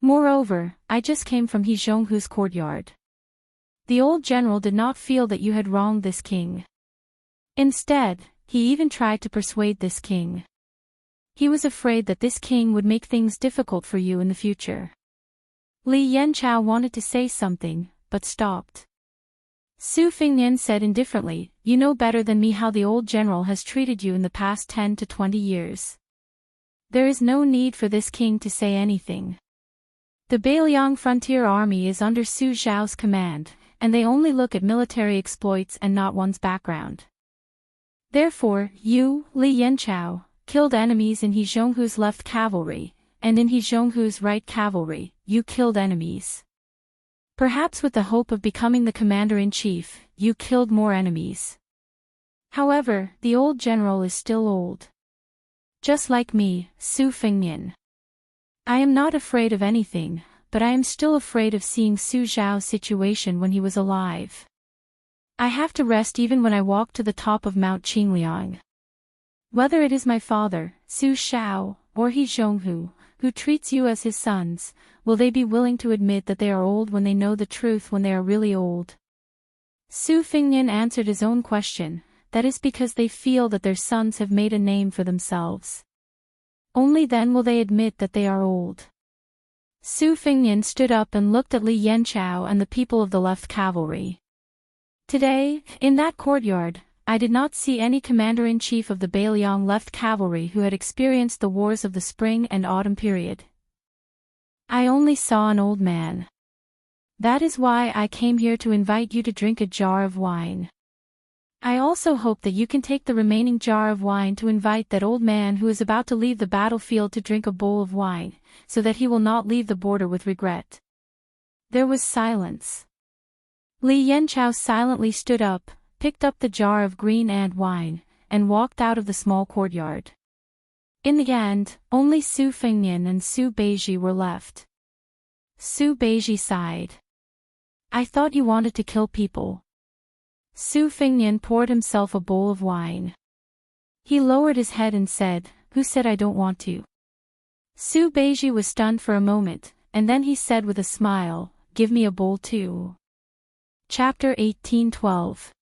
Moreover, I just came from He Zhonghu's courtyard. The old general did not feel that you had wronged this king. Instead, he even tried to persuade this king. He was afraid that this king would make things difficult for you in the future. Li Yanchao wanted to say something, but stopped. Su Fengnian said indifferently, "You know better than me how the old general has treated you in the past 10 to 20 years. There is no need for this king to say anything. The Beiliang Frontier Army is under Su Zhao's command, and they only look at military exploits and not one's background. Therefore, you, Li Yanchao, killed enemies in He Zhonghu's left cavalry, and in He Zhonghu's right cavalry, you killed enemies. Perhaps with the hope of becoming the commander-in-chief, you killed more enemies. However, the old general is still old. Just like me, Su Fengnian. I am not afraid of anything, but I am still afraid of seeing Su Zhao's situation when he was alive. I have to rest even when I walk to the top of Mount Qingliang. Whether it is my father, Su Zhao, or He Zhonghu, who treats you as his sons, will they be willing to admit that they are old when they know the truth when they are really old?" Su Fengnian answered his own question, that is because they feel that their sons have made a name for themselves. Only then will they admit that they are old. Su Fengnian stood up and looked at Li Yanchao and the people of the left cavalry. Today, in that courtyard, I did not see any commander-in-chief of the Beiliang left cavalry who had experienced the wars of the spring and autumn period. I only saw an old man. That is why I came here to invite you to drink a jar of wine. I also hope that you can take the remaining jar of wine to invite that old man who is about to leave the battlefield to drink a bowl of wine, so that he will not leave the border with regret." There was silence. Li Yanchao silently stood up, picked up the jar of green ant wine, and walked out of the small courtyard. In the end, only Su Fengnian and Su Beiji were left. Su Beiji sighed. "I thought you wanted to kill people." Su Fengnian poured himself a bowl of wine. He lowered his head and said, "Who said I don't want to?" Su Beiji was stunned for a moment, and then he said with a smile, "Give me a bowl too." Chapter 18:12.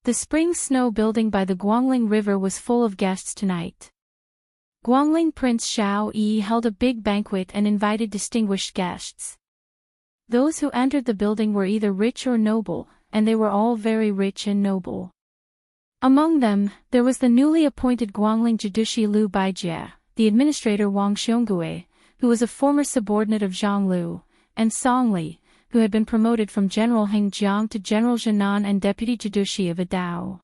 The spring snow building by the Guangling River was full of guests tonight. Guangling Prince Xiao Yi held a big banquet and invited distinguished guests. Those who entered the building were either rich or noble, and they were all very rich and noble. Among them, there was the newly appointed Guangling Jidushi Liu Baijie, the administrator Wang Xiongui, who was a former subordinate of Zhang Lu, and Song Li, who had been promoted from General Hengjiang to General Zhenan and Deputy Jidushi of Adao.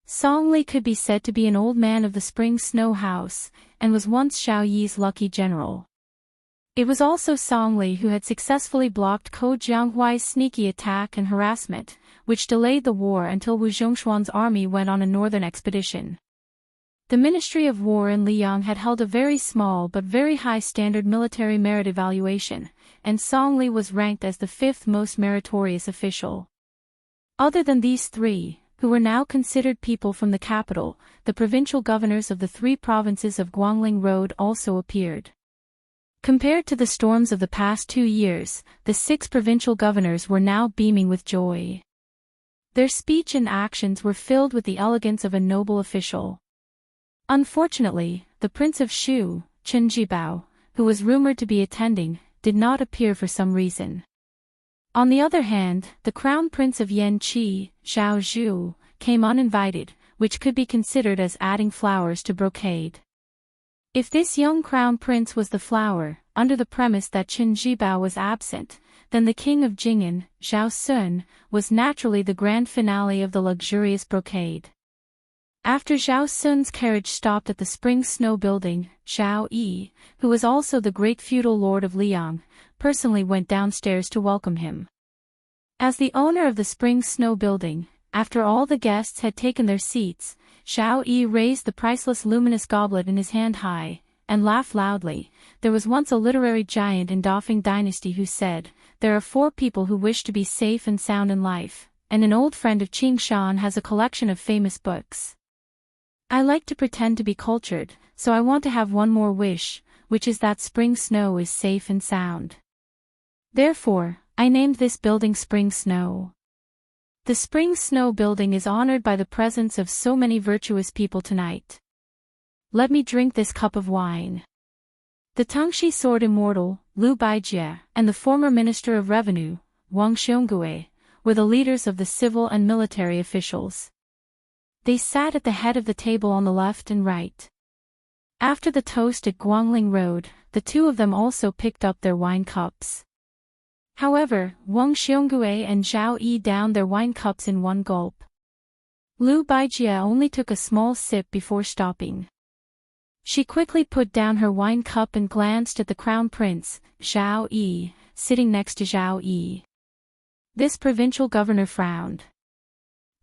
Song Li could be said to be an old man of the spring snow house, and was once Xiao Yi's lucky general. It was also Song Li who had successfully blocked Ko Jianghuai's sneaky attack and harassment, which delayed the war until Wu Zhongshuan's army went on a northern expedition. The Ministry of War in Liang had held a very small but very high standard military merit evaluation, and Song Li was ranked as the fifth most meritorious official. Other than these three, who were now considered people from the capital, the provincial governors of the three provinces of Guangling Road also appeared. Compared to the storms of the past 2 years, the 6 provincial governors were now beaming with joy. Their speech and actions were filled with the elegance of a noble official. Unfortunately, the Prince of Shu, Chen Jibao, who was rumored to be attending, did not appear for some reason. On the other hand, the Crown Prince of Yanqi, Zhao Zhu, came uninvited, which could be considered as adding flowers to brocade. If this young Crown Prince was the flower, under the premise that Chen Jibao was absent, then the King of Jing'an, Zhao Sun, was naturally the grand finale of the luxurious brocade. After Zhao Sun's carriage stopped at the Spring Snow Building, Zhao Yi, who was also the great feudal lord of Liang, personally went downstairs to welcome him. As the owner of the Spring Snow Building, after all the guests had taken their seats, Zhao Yi raised the priceless luminous goblet in his hand high, and laughed loudly. There was once a literary giant in Dafeng dynasty who said, "There are 4 people who wish to be safe and sound in life, and an old friend of Qing Shan has a collection of famous books. I like to pretend to be cultured, so I want to have one more wish, which is that spring snow is safe and sound. Therefore, I named this building Spring Snow." The Spring Snow Building is honored by the presence of so many virtuous people tonight. Let me drink this cup of wine. The Tangxi sword Immortal, Liu Baijie, and the former Minister of Revenue, Wang Xiongui, were the leaders of the civil and military officials. They sat at the head of the table on the left and right. After the toast at Guangling Road, the two of them also picked up their wine cups. However, Wang Xiongui and Zhao Yi downed their wine cups in one gulp. Liu Baijie only took a small sip before stopping. She quickly put down her wine cup and glanced at the crown prince, Zhao Yi, sitting next to Zhao Yi. This provincial governor frowned.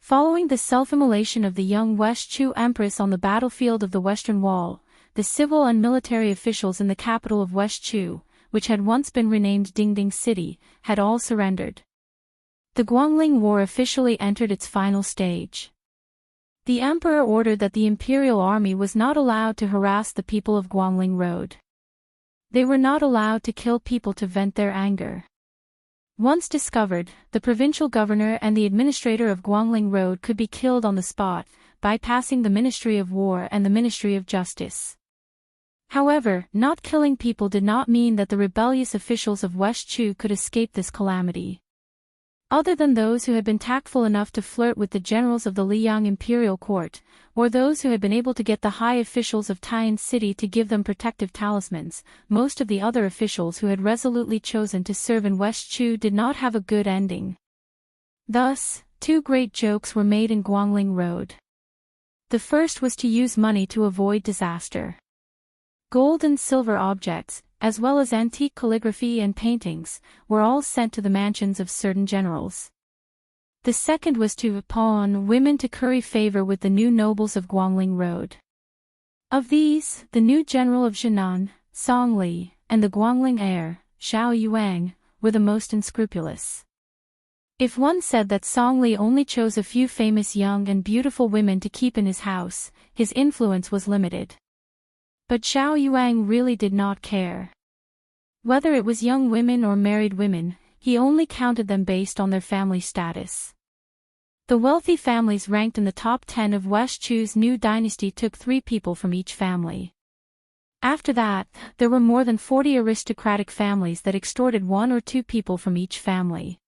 Following the self-immolation of the young West Chu Empress on the battlefield of the Western Wall, the civil and military officials in the capital of West Chu, which had once been renamed Dingding City, had all surrendered. The Guangling War officially entered its final stage. The emperor ordered that the imperial army was not allowed to harass the people of Guangling Road. They were not allowed to kill people to vent their anger. Once discovered, the provincial governor and the administrator of Guangling Road could be killed on the spot, bypassing the Ministry of War and the Ministry of Justice. However, not killing people did not mean that the rebellious officials of West Chu could escape this calamity. Other than those who had been tactful enough to flirt with the generals of the Liang imperial court, or those who had been able to get the high officials of Taiyan City to give them protective talismans, most of the other officials who had resolutely chosen to serve in West Chu did not have a good ending. Thus, 2 great jokes were made in Guangling Road. The first was to use money to avoid disaster. Gold and silver objects, as well as antique calligraphy and paintings, were all sent to the mansions of certain generals. The second was to pawn women to curry favor with the new nobles of Guangling Road. Of these, the new general of Jinan, Song Li, and the Guangling heir, Xiao Yuang, were the most unscrupulous. If one said that Song Li only chose a few famous young and beautiful women to keep in his house, his influence was limited. But Xiao Yuang really did not care. Whether it was young women or married women, he only counted them based on their family status. The wealthy families ranked in the top 10 of West Chu's new dynasty took 3 people from each family. After that, there were more than 40 aristocratic families that extorted 1 or 2 people from each family.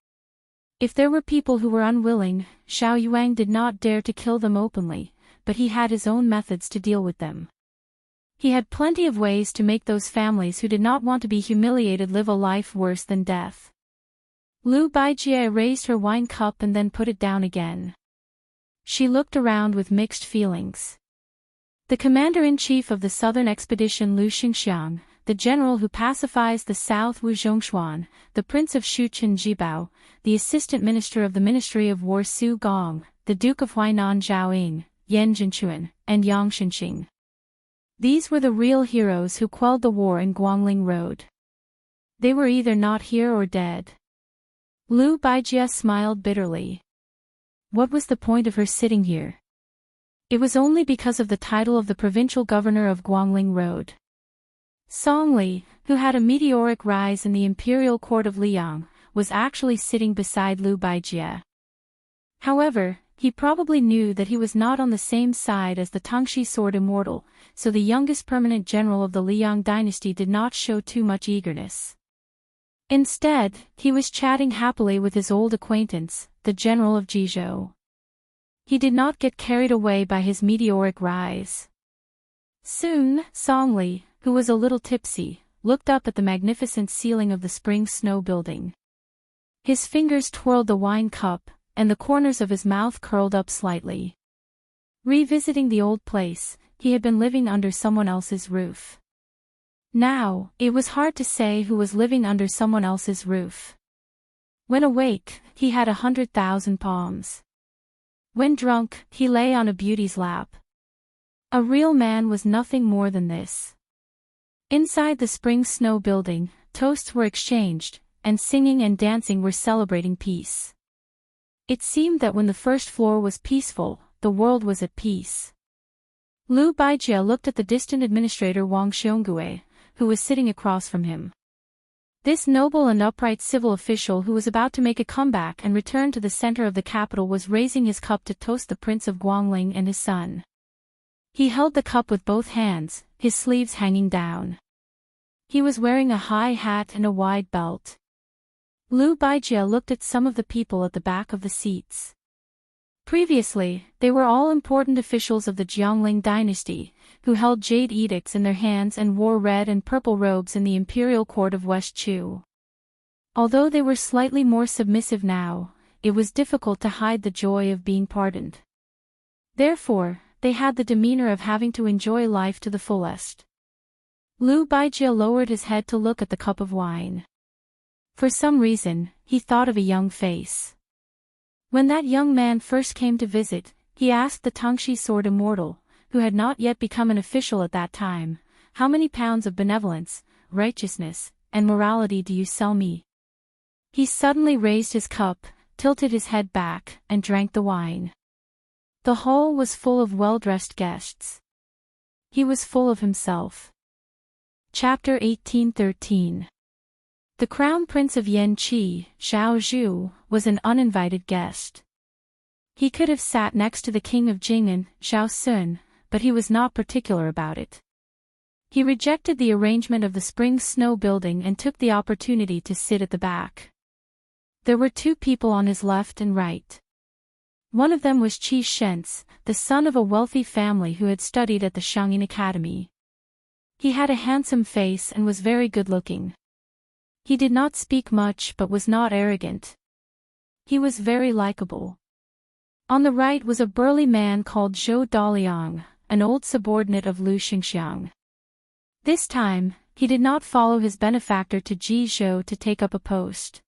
If there were people who were unwilling, Xiao Yuang did not dare to kill them openly, but he had his own methods to deal with them. He had plenty of ways to make those families who did not want to be humiliated live a life worse than death. Liu Baijie raised her wine cup and then put it down again. She looked around with mixed feelings. The commander-in-chief of the southern expedition Lu Xingxiang, the general who pacifies the south Wu Zhongshuan, the prince of Shu Chen Jibao, the assistant minister of the Ministry of War Su Gong, the Duke of Huainan Zhao Ying, Yan Zhenchuan, and Yang Shenxing. These were the real heroes who quelled the war in Guangling Road. They were either not here or dead. Lu Baijie smiled bitterly. What was the point of her sitting here? It was only because of the title of the provincial governor of Guangling Road. Song Li, who had a meteoric rise in the imperial court of Liang, was actually sitting beside Lu Baijie. However, he probably knew that he was not on the same side as the Tangxi sword Immortal, so the youngest permanent general of the Liang dynasty did not show too much eagerness. Instead, he was chatting happily with his old acquaintance, the general of Jizhou. He did not get carried away by his meteoric rise. Soon, Song Li, who was a little tipsy, looked up at the magnificent ceiling of the spring snow building. His fingers twirled the wine cup, and the corners of his mouth curled up slightly. Revisiting the old place, he had been living under someone else's roof. Now, it was hard to say who was living under someone else's roof. When awake, he had 100,000 palms. When drunk, he lay on a beauty's lap. A real man was nothing more than this. Inside the spring snow building, toasts were exchanged, and singing and dancing were celebrating peace. It seemed that when the first floor was peaceful, the world was at peace. Lu Baijie looked at the distant administrator Wang Xiongui, who was sitting across from him. This noble and upright civil official who was about to make a comeback and return to the center of the capital was raising his cup to toast the Prince of Guangling and his son. He held the cup with both hands, his sleeves hanging down. He was wearing a high hat and a wide belt. Lu Baijie looked at some of the people at the back of the seats. Previously, they were all important officials of the Jiangling dynasty, who held jade edicts in their hands and wore red and purple robes in the imperial court of West Chu. Although they were slightly more submissive now, it was difficult to hide the joy of being pardoned. Therefore, they had the demeanor of having to enjoy life to the fullest. Lu Baijie lowered his head to look at the cup of wine. For some reason, he thought of a young face. When that young man first came to visit, he asked the Tangxi sword Immortal, who had not yet become an official at that time, "How many pounds of benevolence, righteousness, and morality do you sell me?" He suddenly raised his cup, tilted his head back, and drank the wine. The hall was full of well-dressed guests. He was full of himself. Chapter 1813. The Crown Prince of Yanqi, Zhao Zhu, was an uninvited guest. He could have sat next to the King of Jing'an, Zhao Sun, but he was not particular about it. He rejected the arrangement of the spring snow building and took the opportunity to sit at the back. There were two people on his left and right. One of them was Qi Shentz, the son of a wealthy family who had studied at the Shangyin Academy. He had a handsome face and was very good-looking. He did not speak much but was not arrogant. He was very likable. On the right was a burly man called Zhou Daliang, an old subordinate of Lu Xingxiang. This time, he did not follow his benefactor to Jizhou to take up a post.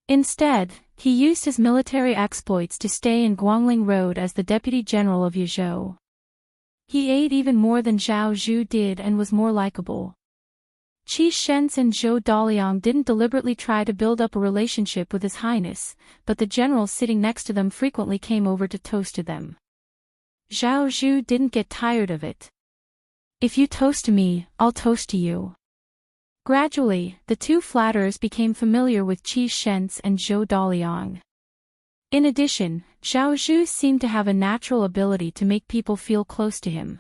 Instead, he used his military exploits to stay in Guangling Road as the deputy general of Yizhou. He ate even more than Zhao Zhu did and was more likable. Qi Shentz and Zhou Daliang didn't deliberately try to build up a relationship with His Highness, but the generals sitting next to them frequently came over to toast to them. Zhao Zhu didn't get tired of it. "If you toast to me, I'll toast to you." Gradually, the two flatterers became familiar with Qi Shentz and Zhou Daliang. In addition, Zhao Zhu seemed to have a natural ability to make people feel close to him.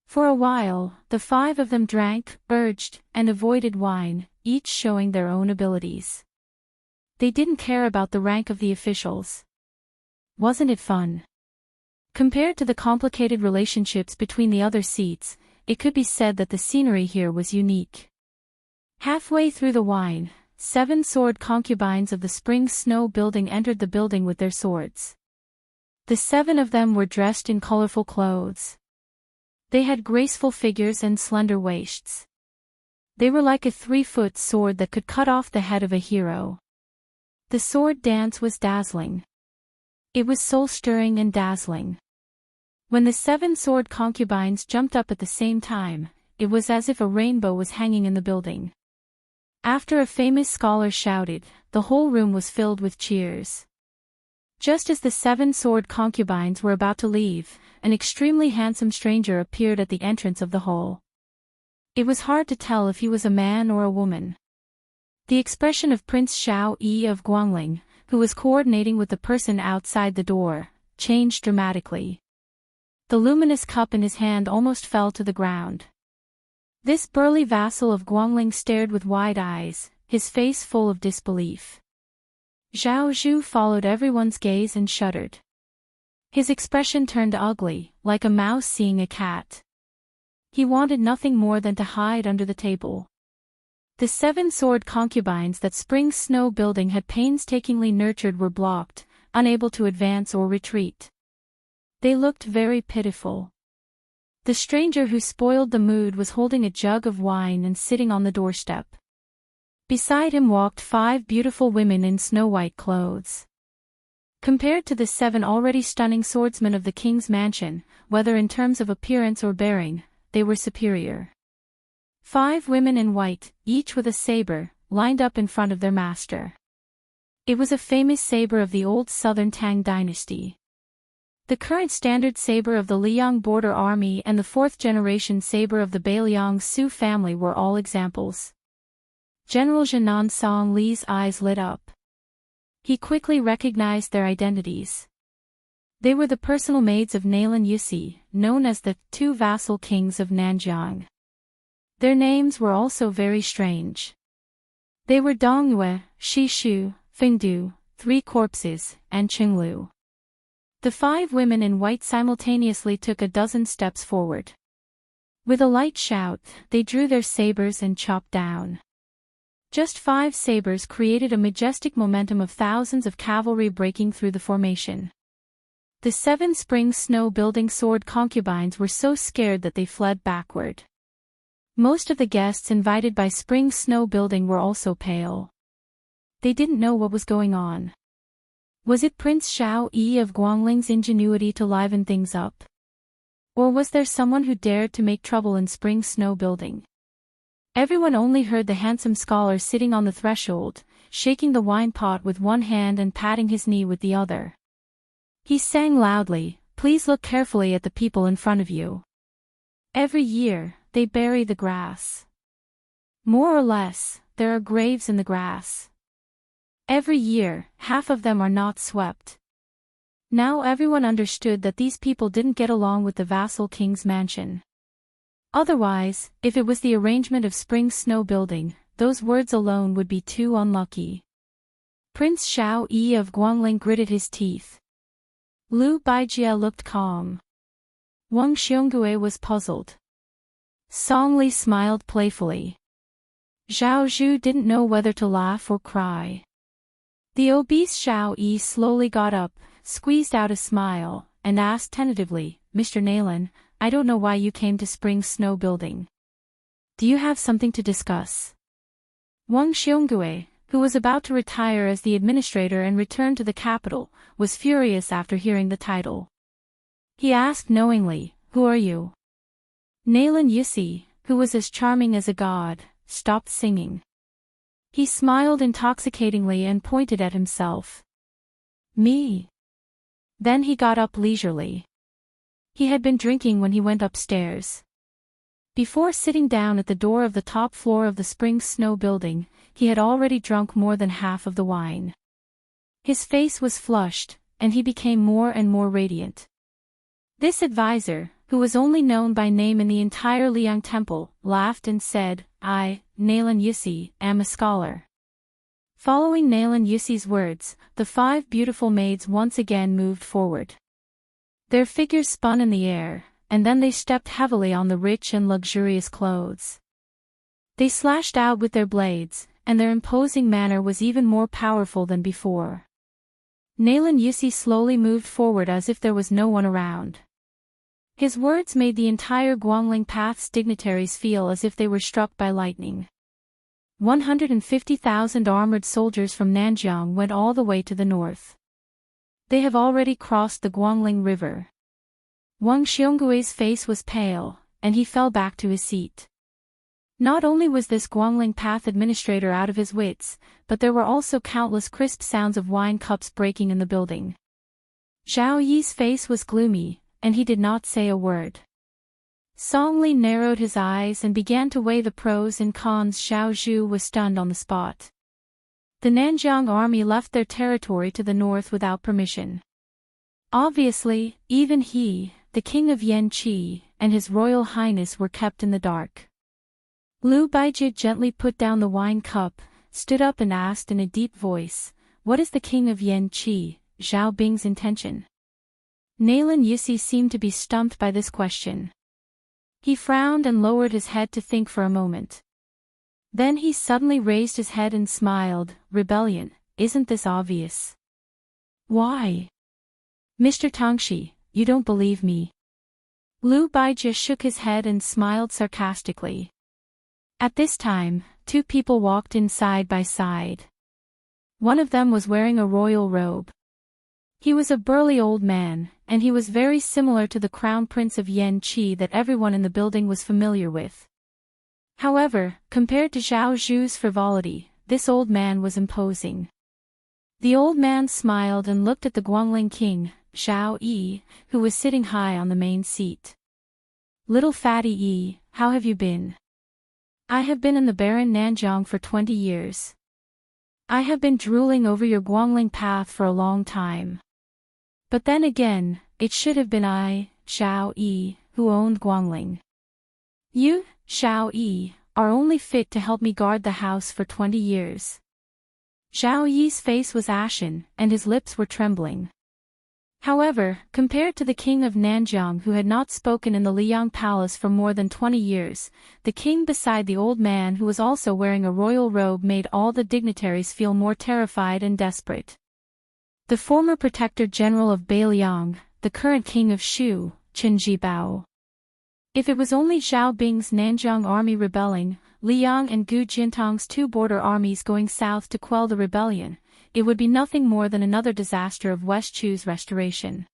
For a while, the five of them drank, urged, and avoided wine, each showing their own abilities. They didn't care about the rank of the officials. Wasn't it fun? Compared to the complicated relationships between the other seats, it could be said that the scenery here was unique. Halfway through the wine, 7 sword concubines of the spring snow building entered the building with their swords. The 7 of them were dressed in colorful clothes. They had graceful figures and slender waists. They were like a 3-foot sword that could cut off the head of a hero. The sword dance was dazzling. It was soul-stirring and dazzling. When the 7-sword concubines jumped up at the same time, it was as if a rainbow was hanging in the building. After a famous scholar shouted, the whole room was filled with cheers. Just as the 7-sword concubines were about to leave, an extremely handsome stranger appeared at the entrance of the hall. It was hard to tell if he was a man or a woman. The expression of Prince Xiao Yi of Guangling, who was coordinating with the person outside the door, changed dramatically. The luminous cup in his hand almost fell to the ground. This burly vassal of Guangling stared with wide eyes, his face full of disbelief. Zhao Zhu followed everyone's gaze and shuddered. His expression turned ugly, like a mouse seeing a cat. He wanted nothing more than to hide under the table. The 7-sword concubines that Spring Snow Building had painstakingly nurtured were blocked, unable to advance or retreat. They looked very pitiful. The stranger who spoiled the mood was holding a jug of wine and sitting on the doorstep. Beside him walked 5 beautiful women in snow-white clothes. Compared to the 7 already stunning swordsmen of the king's mansion, whether in terms of appearance or bearing, they were superior. 5 women in white, each with a saber, lined up in front of their master. It was a famous saber of the old southern Tang dynasty. The current standard saber of the Liang border army and the 4th-generation saber of the Beiliang Su family were all examples. General Jinan Song Li's eyes lit up. He quickly recognized their identities. They were the personal maids of Nailan Yusi, known as the 2 vassal kings of Nanjiang. Their names were also very strange. They were Dongyue, Shishu, Fengdu, 3 Corpses, and Qinglu. The 5 women in white simultaneously took a dozen steps forward. With a light shout, they drew their sabers and chopped down. Just 5 sabers created a majestic momentum of thousands of cavalry breaking through the formation. The 7 Spring Snow Building sword concubines were so scared that they fled backward. Most of the guests invited by Spring Snow Building were also pale. They didn't know what was going on. Was it Prince Xiao Yi of Guangling's ingenuity to liven things up? Or was there someone who dared to make trouble in Spring Snow Building? Everyone only heard the handsome scholar sitting on the threshold, shaking the wine pot with one hand and patting his knee with the other. He sang loudly, "Please look carefully at the people in front of you. Every year, they bury the grass. More or less, there are graves in the grass. Every year, half of them are not swept." Now everyone understood that these people didn't get along with the vassal king's mansion. Otherwise, if it was the arrangement of Spring Snow Building, those words alone would be too unlucky. Prince Xiao Yi of Guangling gritted his teeth. Lu Baijie looked calm. Wang Xiongui was puzzled. Song Li smiled playfully. Zhao Zhu didn't know whether to laugh or cry. The obese Xiao Yi slowly got up, squeezed out a smile, and asked tentatively, "Mr. Nailan, I don't know why you came to Spring Snow Building. Do you have something to discuss?" Wang Xiongui, who was about to retire as the administrator and return to the capital, was furious after hearing the title. He asked knowingly, "Who are you?" Nailan Yusi, who was as charming as a god, stopped singing. He smiled intoxicatingly and pointed at himself. "Me?" Then he got up leisurely. He had been drinking when he went upstairs. Before sitting down at the door of the top floor of the Spring Snow Building, he had already drunk more than half of the wine. His face was flushed, and he became more and more radiant. This advisor, who was only known by name in the entire Liang Temple, laughed and said, "I, Nailan Yusi, am a scholar." Following Nailan Yusi's words, the 5 beautiful maids once again moved forward. Their figures spun in the air, and then they stepped heavily on the rich and luxurious clothes. They slashed out with their blades, and their imposing manner was even more powerful than before. Nailan Yusi slowly moved forward as if there was no one around. His words made the entire Guangling Path's dignitaries feel as if they were struck by lightning. 150,000 armored soldiers from Nanjiang went all the way to the north. They have already crossed the Guangling River. Wang Xionggui's face was pale, and he fell back to his seat. Not only was this Guangling Path administrator out of his wits, but there were also countless crisp sounds of wine cups breaking in the building. Zhao Yi's face was gloomy, and he did not say a word. Song Li narrowed his eyes and began to weigh the pros and cons. Zhao Zhu was stunned on the spot. The Nanjiang army left their territory to the north without permission. Obviously, even he, the king of Yanqi, and his royal highness were kept in the dark. Liu Baijie gently put down the wine cup, stood up and asked in a deep voice, "What is the king of Yanqi, Zhao Bing's intention?" Nalin Yussi seemed to be stumped by this question. He frowned and lowered his head to think for a moment. Then he suddenly raised his head and smiled. "Rebellion, isn't this obvious?" "Why?" "Mr. Tangxi, you don't believe me." Liu Baijie shook his head and smiled sarcastically. At this time, two people walked in side by side. One of them was wearing a royal robe. He was a burly old man, and he was very similar to the crown prince of Yanqi that everyone in the building was familiar with. However, compared to Zhao Zhu's frivolity, this old man was imposing. The old man smiled and looked at the Guangling king, Zhao Yi, who was sitting high on the main seat. "Little fatty Yi, how have you been?" "I have been in the barren Nanjiang for 20 years. I have been drooling over your Guangling path for a long time. But then again, it should have been I, Zhao Yi, who owned Guangling. You, Zhao Yi, are only fit to help me guard the house for 20 years. Zhao Yi's face was ashen, and his lips were trembling. However, compared to the king of Nanjiang who had not spoken in the Liyang palace for more than 20 years, the king beside the old man who was also wearing a royal robe made all the dignitaries feel more terrified and desperate. The former protector general of Beiliang, the current king of Shu, Qin Jibao. If it was only Zhao Bing's Nanjiang army rebelling, Liang and Gu Jintang's two border armies going south to quell the rebellion, it would be nothing more than another disaster of West Chu's restoration.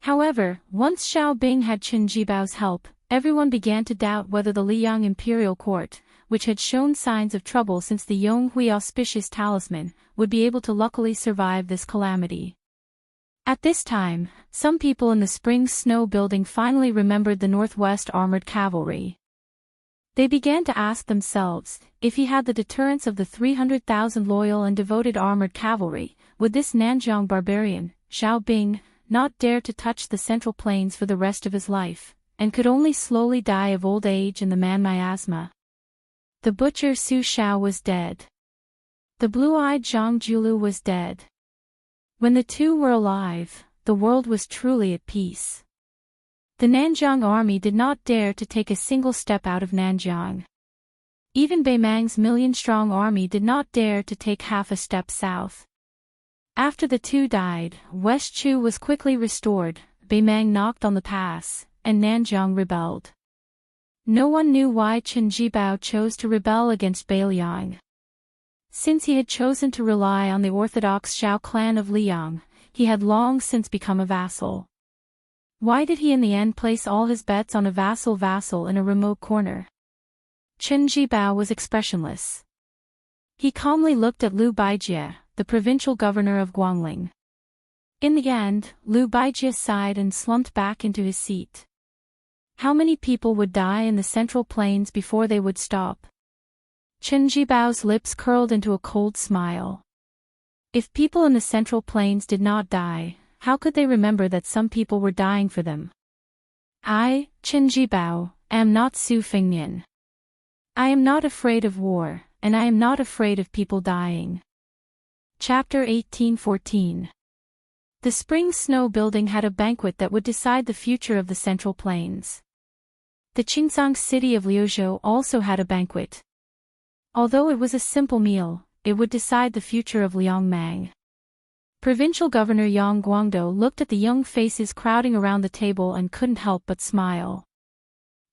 However, once Zhao Bing had Qin Jibao's help, everyone began to doubt whether the Liang imperial court, which had shown signs of trouble since the Yonghui auspicious talisman, would be able to luckily survive this calamity. At this time, some people in the Spring Snow building finally remembered the Northwest Armored Cavalry. They began to ask themselves, if he had the deterrence of the 300,000 loyal and devoted armored cavalry, would this Nanjiang barbarian, Zhao Bing, not dare to touch the Central Plains for the rest of his life, and could only slowly die of old age and the man miasma? The butcher Su Shao was dead. The blue-eyed Zhang Julu was dead. When the two were alive, the world was truly at peace. The Nanjiang army did not dare to take a single step out of Nanjiang. Even Beimang's million-strong army did not dare to take half a step south. After the two died, West Chu was quickly restored, Beimang knocked on the pass, and Nanjiang rebelled. No one knew why Qin Jibao chose to rebel against Beiliang. Since he had chosen to rely on the orthodox Zhao clan of Liang, he had long since become a vassal. Why did he in the end place all his bets on a vassal in a remote corner? Qin Jibao was expressionless. He calmly looked at Liu Baijie, the provincial governor of Guangling. In the end, Liu Baijie sighed and slumped back into his seat. How many people would die in the Central Plains before they would stop? Qin Jibao's lips curled into a cold smile. If people in the Central Plains did not die, how could they remember that some people were dying for them? I, Qin Jibao, am not Su Fengnian. I am not afraid of war, and I am not afraid of people dying. Chapter 1814. The Spring Snow building had a banquet that would decide the future of the Central Plains. The Qingzhang city of Liuzhou also had a banquet. Although it was a simple meal, it would decide the future of Liangmang. Provincial Governor Yang Guangdou looked at the young faces crowding around the table and couldn't help but smile.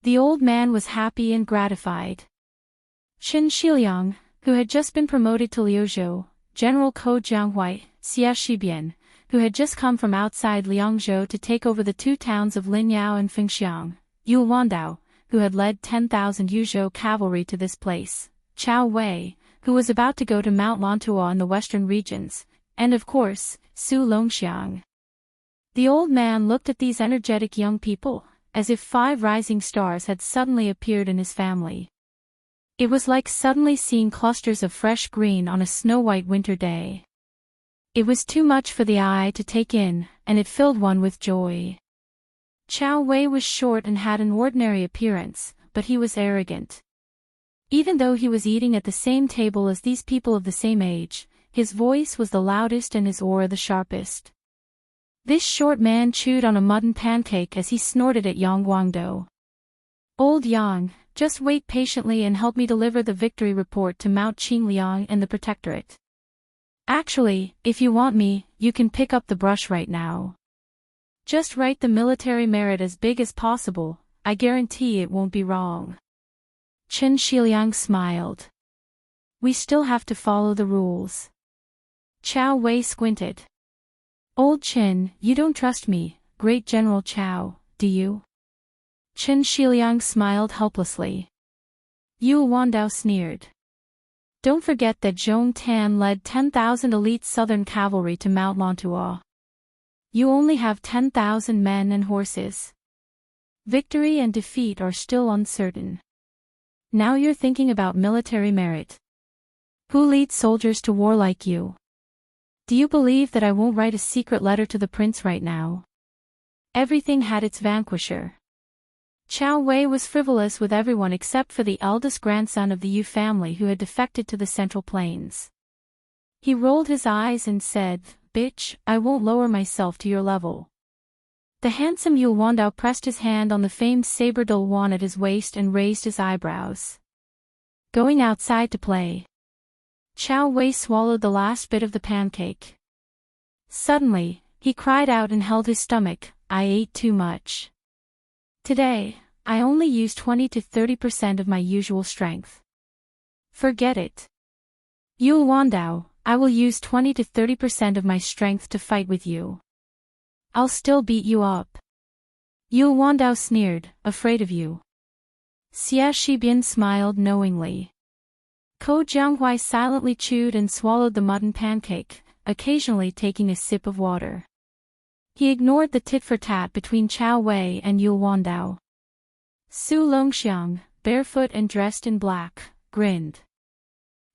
The old man was happy and gratified. Qin Shiliang, who had just been promoted to Liuzhou, General Ko Jianghuai, Xia Shibian, who had just come from outside Liangzhou to take over the two towns of Linyao and Fengxiang, Yu Wandao, who had led 10,000 Yuzhou cavalry to this place, Chao Wei, who was about to go to Mount Lantuo in the western regions, and of course, Su Longxiang. The old man looked at these energetic young people, as if 5 rising stars had suddenly appeared in his family. It was like suddenly seeing clusters of fresh green on a snow-white winter day. It was too much for the eye to take in, and it filled one with joy. Chao Wei was short and had an ordinary appearance, but he was arrogant. Even though he was eating at the same table as these people of the same age, his voice was the loudest and his aura the sharpest. This short man chewed on a mutton pancake as he snorted at Yang Guangdou. "Old Yang, just wait patiently and help me deliver the victory report to Mount Qingliang and the Protectorate. Actually, if you want me, you can pick up the brush right now. Just write the military merit as big as possible, I guarantee it won't be wrong." Chen Shiliang smiled. "We still have to follow the rules." Chao Wei squinted. "Old Chen, you don't trust me, Great General Chao, do you?" Chen Shiliang smiled helplessly. Yu Wandao sneered. "Don't forget that Zhong Tan led 10,000 elite southern cavalry to Mount Lantuo. You only have 10,000 men and horses. Victory and defeat are still uncertain. Now you're thinking about military merit. Who leads soldiers to war like you? Do you believe that I won't write a secret letter to the prince right now?" Everything had its vanquisher. Chao Wei was frivolous with everyone except for the eldest grandson of the Yu family who had defected to the Central Plains. He rolled his eyes and said, "Bitch, I won't lower myself to your level." The handsome Yu Wandao pressed his hand on the famed saber dull wand at his waist and raised his eyebrows. "Going outside to play." Chao Wei swallowed the last bit of the pancake. Suddenly, he cried out and held his stomach, "I ate too much. Today, I only use 20 to 30% of my usual strength. Forget it. Yu Wandao, I will use 20 to 30% of my strength to fight with you. I'll still beat you up." Yu Wandao sneered, "Afraid of you." Xia Shibian smiled knowingly. Ko Jianghuai silently chewed and swallowed the mutton pancake, occasionally taking a sip of water. He ignored the tit-for-tat between Chao Wei and Yu Wandao. Su Longxiang, barefoot and dressed in black, grinned.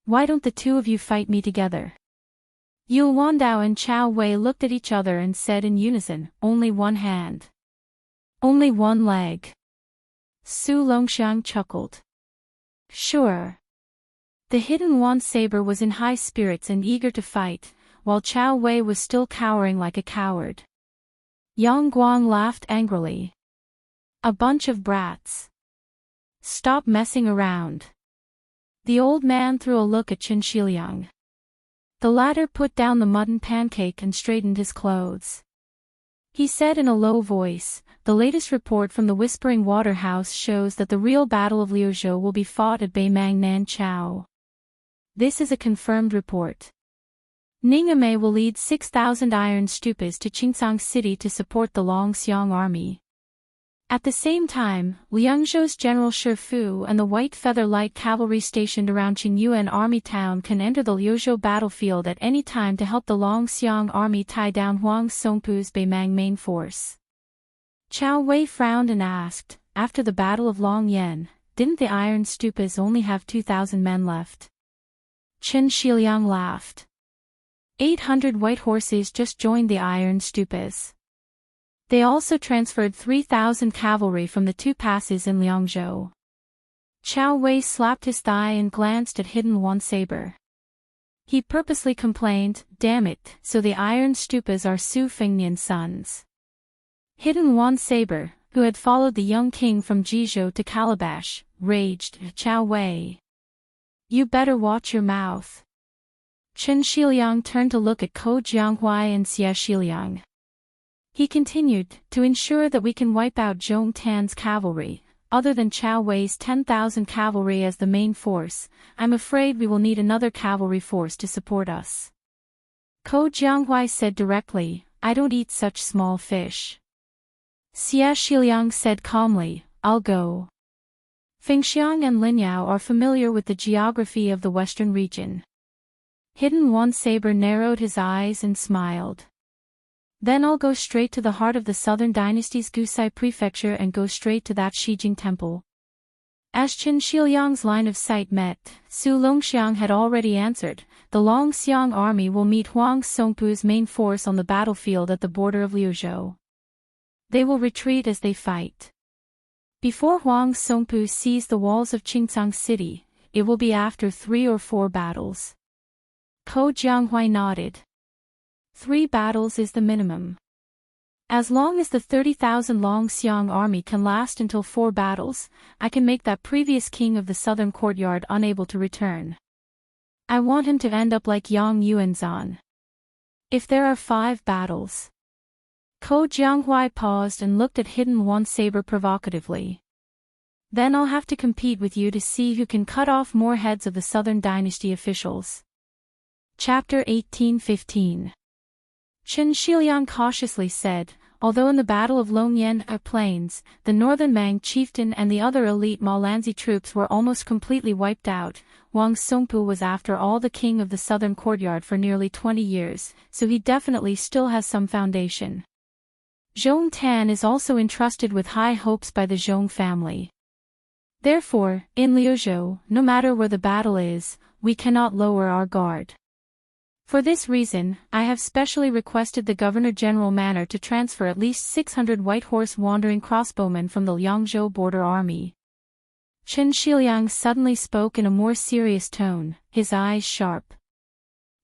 "Why don't the two of you fight me together?" Yu Wandao and Chao Wei looked at each other and said in unison, "Only one hand. Only one leg." Su Longxiang chuckled. "Sure." The hidden wand saber was in high spirits and eager to fight, while Chao Wei was still cowering like a coward. Yang Guang laughed angrily. "A bunch of brats. Stop messing around." The old man threw a look at Chen Shiliang. The latter put down the mutton pancake and straightened his clothes. He said in a low voice, "The latest report from the Whispering Water House shows that the real Battle of Liuzhou will be fought at Beimang Nanchao. This is a confirmed report. Ningame will lead 6,000 iron stupas to Qingcang City to support the Longxiang army. At the same time, Liangzhou's General Shi Fu and the White Feather Light Cavalry stationed around Qingyuan Army Town can enter the Liuzhou battlefield at any time to help the Longxiang army tie down Huang Songpu's Beimang main force." Chao Wei frowned and asked, "After the Battle of Longyan, didn't the iron stupas only have 2,000 men left?" Chen Shiliang laughed. 800 white horses just joined the iron stupas. They also transferred 3,000 cavalry from the two passes in Liangzhou. Chao Wei slapped his thigh and glanced at hidden wand saber. He purposely complained, "Damn it, so the iron stupas are Su Fengnian's sons." Hidden wand saber, who had followed the young king from Jizhou to Calabash, raged, "Chao Wei. You better watch your mouth." Chen Shiliang turned to look at Ko Jianghuai and Xia Shiliang. He continued, "To ensure that we can wipe out Zhong Tan's cavalry, other than Chao Wei's 10,000 cavalry as the main force, I'm afraid we will need another cavalry force to support us." Ko Jianghuai said directly, I don't eat such small fish. Xia Shiliang said calmly, I'll go. Fengxiang and Linyao are familiar with the geography of the western region. Hidden One Saber narrowed his eyes and smiled. Then I'll go straight to the heart of the southern dynasty's Gusai prefecture and go straight to that Shijing temple. As Qin Shiliang's line of sight met, Su Longxiang had already answered, the Longxiang army will meet Huang Songpu's main force on the battlefield at the border of Liuzhou. They will retreat as they fight. Before Huang Songpu sees the walls of Qingcang City, it will be after 3 or 4 battles. Ko Jianghuai nodded. 3 battles is the minimum. As long as the 30,000 Longxiang army can last until 4 battles, I can make that previous king of the southern courtyard unable to return. I want him to end up like Yang Yuanzhan. If there are 5 battles. Ko Jianghuai paused and looked at Hidden One Saber provocatively. Then I'll have to compete with you to see who can cut off more heads of the southern dynasty officials. Chapter 18:15. Qin Shiliang cautiously said, although in the Battle of Longyan Plains, the northern Mang chieftain and the other elite Malanzi troops were almost completely wiped out, Wang Songpu was after all the king of the southern courtyard for nearly 20 years, so he definitely still has some foundation. Zhong Tan is also entrusted with high hopes by the Zhong family. Therefore, in Liuzhou, no matter where the battle is, we cannot lower our guard. For this reason, I have specially requested the Governor-General Manor to transfer at least 600 White Horse wandering crossbowmen from the Liangzhou border army. Qin Shiliang suddenly spoke in a more serious tone, his eyes sharp.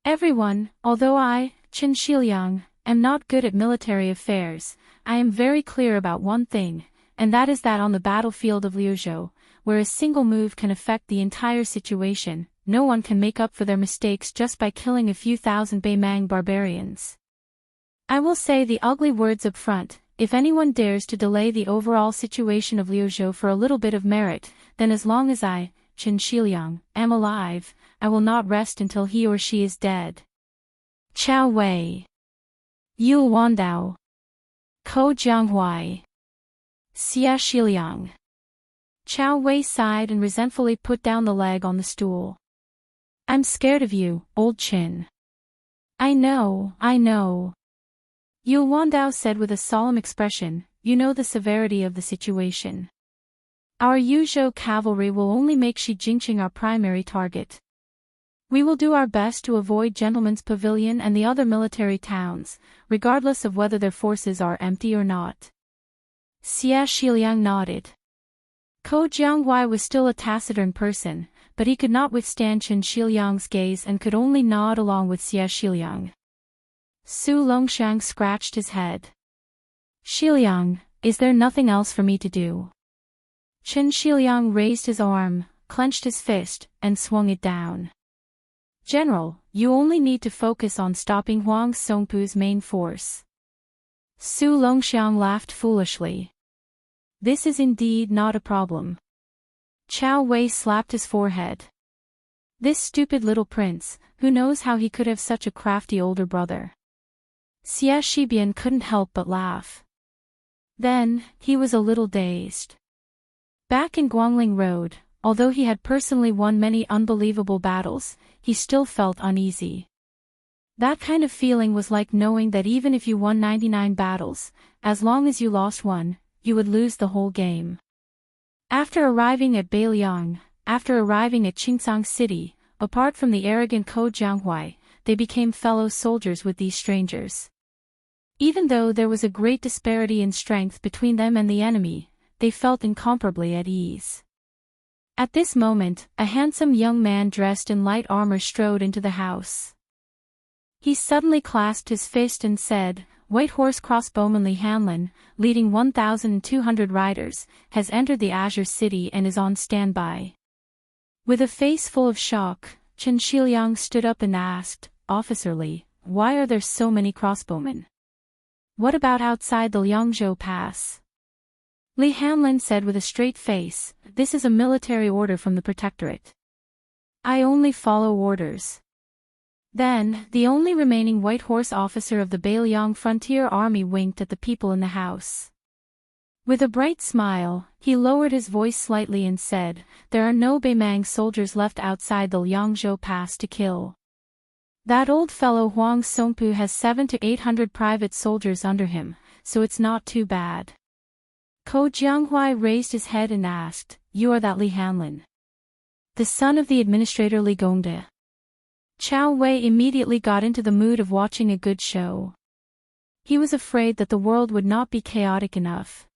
Everyone, although I, Qin Shiliang, am not good at military affairs, I am very clear about one thing, and that is that on the battlefield of Liuzhou, where a single move can affect the entire situation, no one can make up for their mistakes just by killing a few thousand Beimang barbarians. I will say the ugly words up front, if anyone dares to delay the overall situation of Liuzhou for a little bit of merit, then as long as I, Qin Shiliang, am alive, I will not rest until he or she is dead. Chao Wei. Yu Wandao. Ko Jianghuai. Xia Shiliang. Chao Wei sighed and resentfully put down the leg on the stool. I'm scared of you, old Qin. I know. Yu Wandao said with a solemn expression, you know the severity of the situation. Our Yuzhou cavalry will only make Shi Jingqing our primary target. We will do our best to avoid Gentleman's Pavilion and the other military towns, regardless of whether their forces are empty or not. Xia Shiliang nodded. Ko Jianghuai was still a taciturn person, but he could not withstand Qin Shiliang's gaze and could only nod along with Xia Shiliang. Su Longxiang scratched his head. Shiliang, is there nothing else for me to do? Qin Shiliang raised his arm, clenched his fist, and swung it down. General, you only need to focus on stopping Huang Songpu's main force. Su Longxiang laughed foolishly. This is indeed not a problem. Chao Wei slapped his forehead. This stupid little prince, who knows how he could have such a crafty older brother? Xia Shibian couldn't help but laugh. Then, he was a little dazed. Back in Guangling Road, although he had personally won many unbelievable battles, he still felt uneasy. That kind of feeling was like knowing that even if you won 99 battles, as long as you lost one, you would lose the whole game. After arriving at Beiliang, after arriving at Qingcang City, apart from the arrogant Ko Jianghuai, they became fellow soldiers with these strangers. Even though there was a great disparity in strength between them and the enemy, they felt incomparably at ease. At this moment, a handsome young man dressed in light armor strode into the house. He suddenly clasped his fist and said, White Horse crossbowman Li Hanlin, leading 1,200 riders, has entered the Azure City and is on standby. With a face full of shock, Qin Shiliang stood up and asked, Officer Li, why are there so many crossbowmen? What about outside the Liangzhou Pass? Li Hanlin said with a straight face, This is a military order from the Protectorate. I only follow orders. Then, the only remaining White Horse officer of the Bailiang frontier army winked at the people in the house. With a bright smile, he lowered his voice slightly and said, "There are no Beimang soldiers left outside the Liangzhou Pass to kill. That old fellow Huang Songpu has 700 to 800 private soldiers under him, so it's not too bad." Ko Jianghuai raised his head and asked, "You are that Li Hanlin, the son of the administrator Li Gongde?" Chao Wei immediately got into the mood of watching a good show. He was afraid that the world would not be chaotic enough.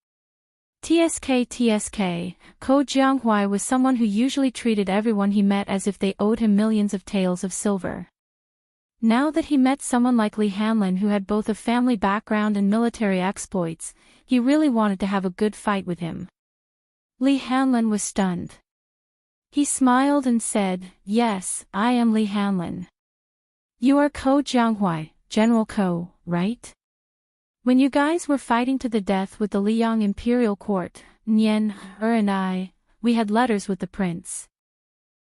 TSK, Ko Jianghuai was someone who usually treated everyone he met as if they owed him millions of taels of silver. Now that he met someone like Li Hanlin who had both a family background and military exploits, he really wanted to have a good fight with him. Li Hanlin was stunned. He smiled and said, "Yes, I am Li Hanlin. You are Ko Jianghuai, General Ko, right? When you guys were fighting to the death with the Liang Imperial Court, Nian, and I, we had letters with the prince.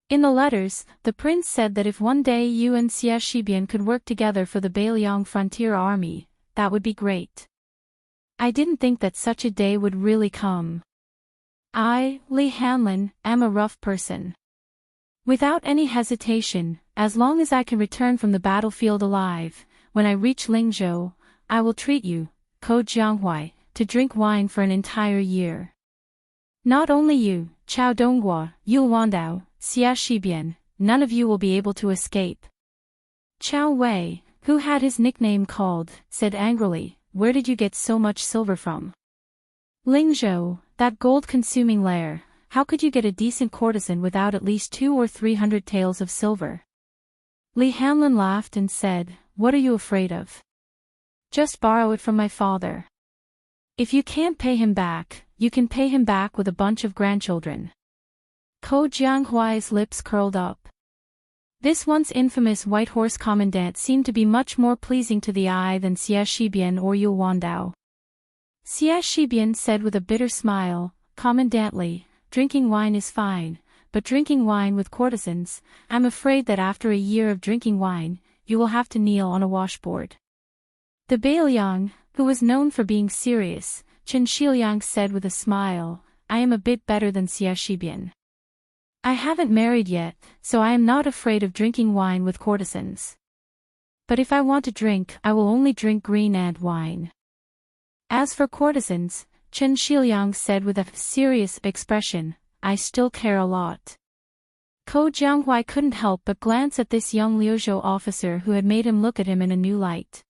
In the letters, the prince said that if one day you and Xie Shibian could work together for the Bailiang frontier army, that would be great. I didn't think that such a day would really come. I, Li Hanlin, am a rough person. Without any hesitation, as long as I can return from the battlefield alive, when I reach Lingzhou, I will treat you, Ko Jianghuai, to drink wine for an entire year. Not only you, Chao Donghua, Yul Wandao, Xia Shibian, none of you will be able to escape." Chao Wei, who had his nickname called, said angrily, "Where did you get so much silver from? Lingzhou, that gold-consuming lair, how could you get a decent courtesan without at least 200 or 300 taels of silver?" Li Hanlin laughed and said, "What are you afraid of? Just borrow it from my father. If you can't pay him back, you can pay him back with a bunch of grandchildren." Ko Jianghuai's lips curled up. This once infamous White Horse commandant seemed to be much more pleasing to the eye than Xie Shibian or Yul Wandao. Xie Shibian said with a bitter smile, "Commandant Li, drinking wine is fine, but drinking wine with courtesans, I'm afraid that after a year of drinking wine, you will have to kneel on a washboard." The Bailiang, who was known for being serious, Chen Shiliang said with a smile, "I am a bit better than Xie Shibian. I haven't married yet, so I am not afraid of drinking wine with courtesans. But if I want to drink, I will only drink green ant wine." As for courtesans, Chen Shiliang said with a serious expression, "I still care a lot." Ko Jianghuai couldn't help but glance at this young Liuzhou officer who had made him look at him in a new light.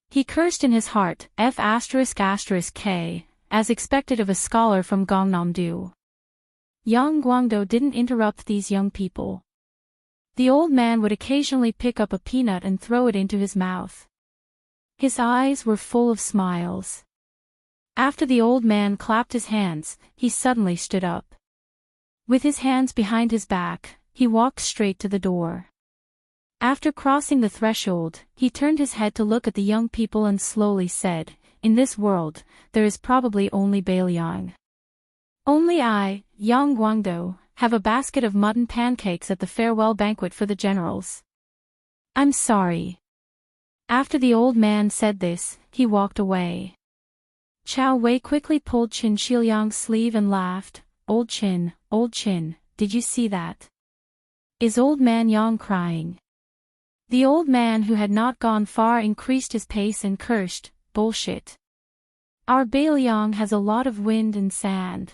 He cursed in his heart, F***K, as expected of a scholar from Gangnam-do. Yang Guangdo didn't interrupt these young people. The old man would occasionally pick up a peanut and throw it into his mouth. His eyes were full of smiles. After the old man clapped his hands, he suddenly stood up. With his hands behind his back, he walked straight to the door. After crossing the threshold, he turned his head to look at the young people and slowly said, "In this world, there is probably only Bailiang. Only I, Yang Guangdo, have a basket of mutton pancakes at the farewell banquet for the generals. I'm sorry." After the old man said this, he walked away. Chao Wei quickly pulled Chen Shiliang's sleeve and laughed, old Chin, did you see that? Is old man Yang crying?" The old man who had not gone far increased his pace and cursed, "Bullshit. Our Bailiang has a lot of wind and sand.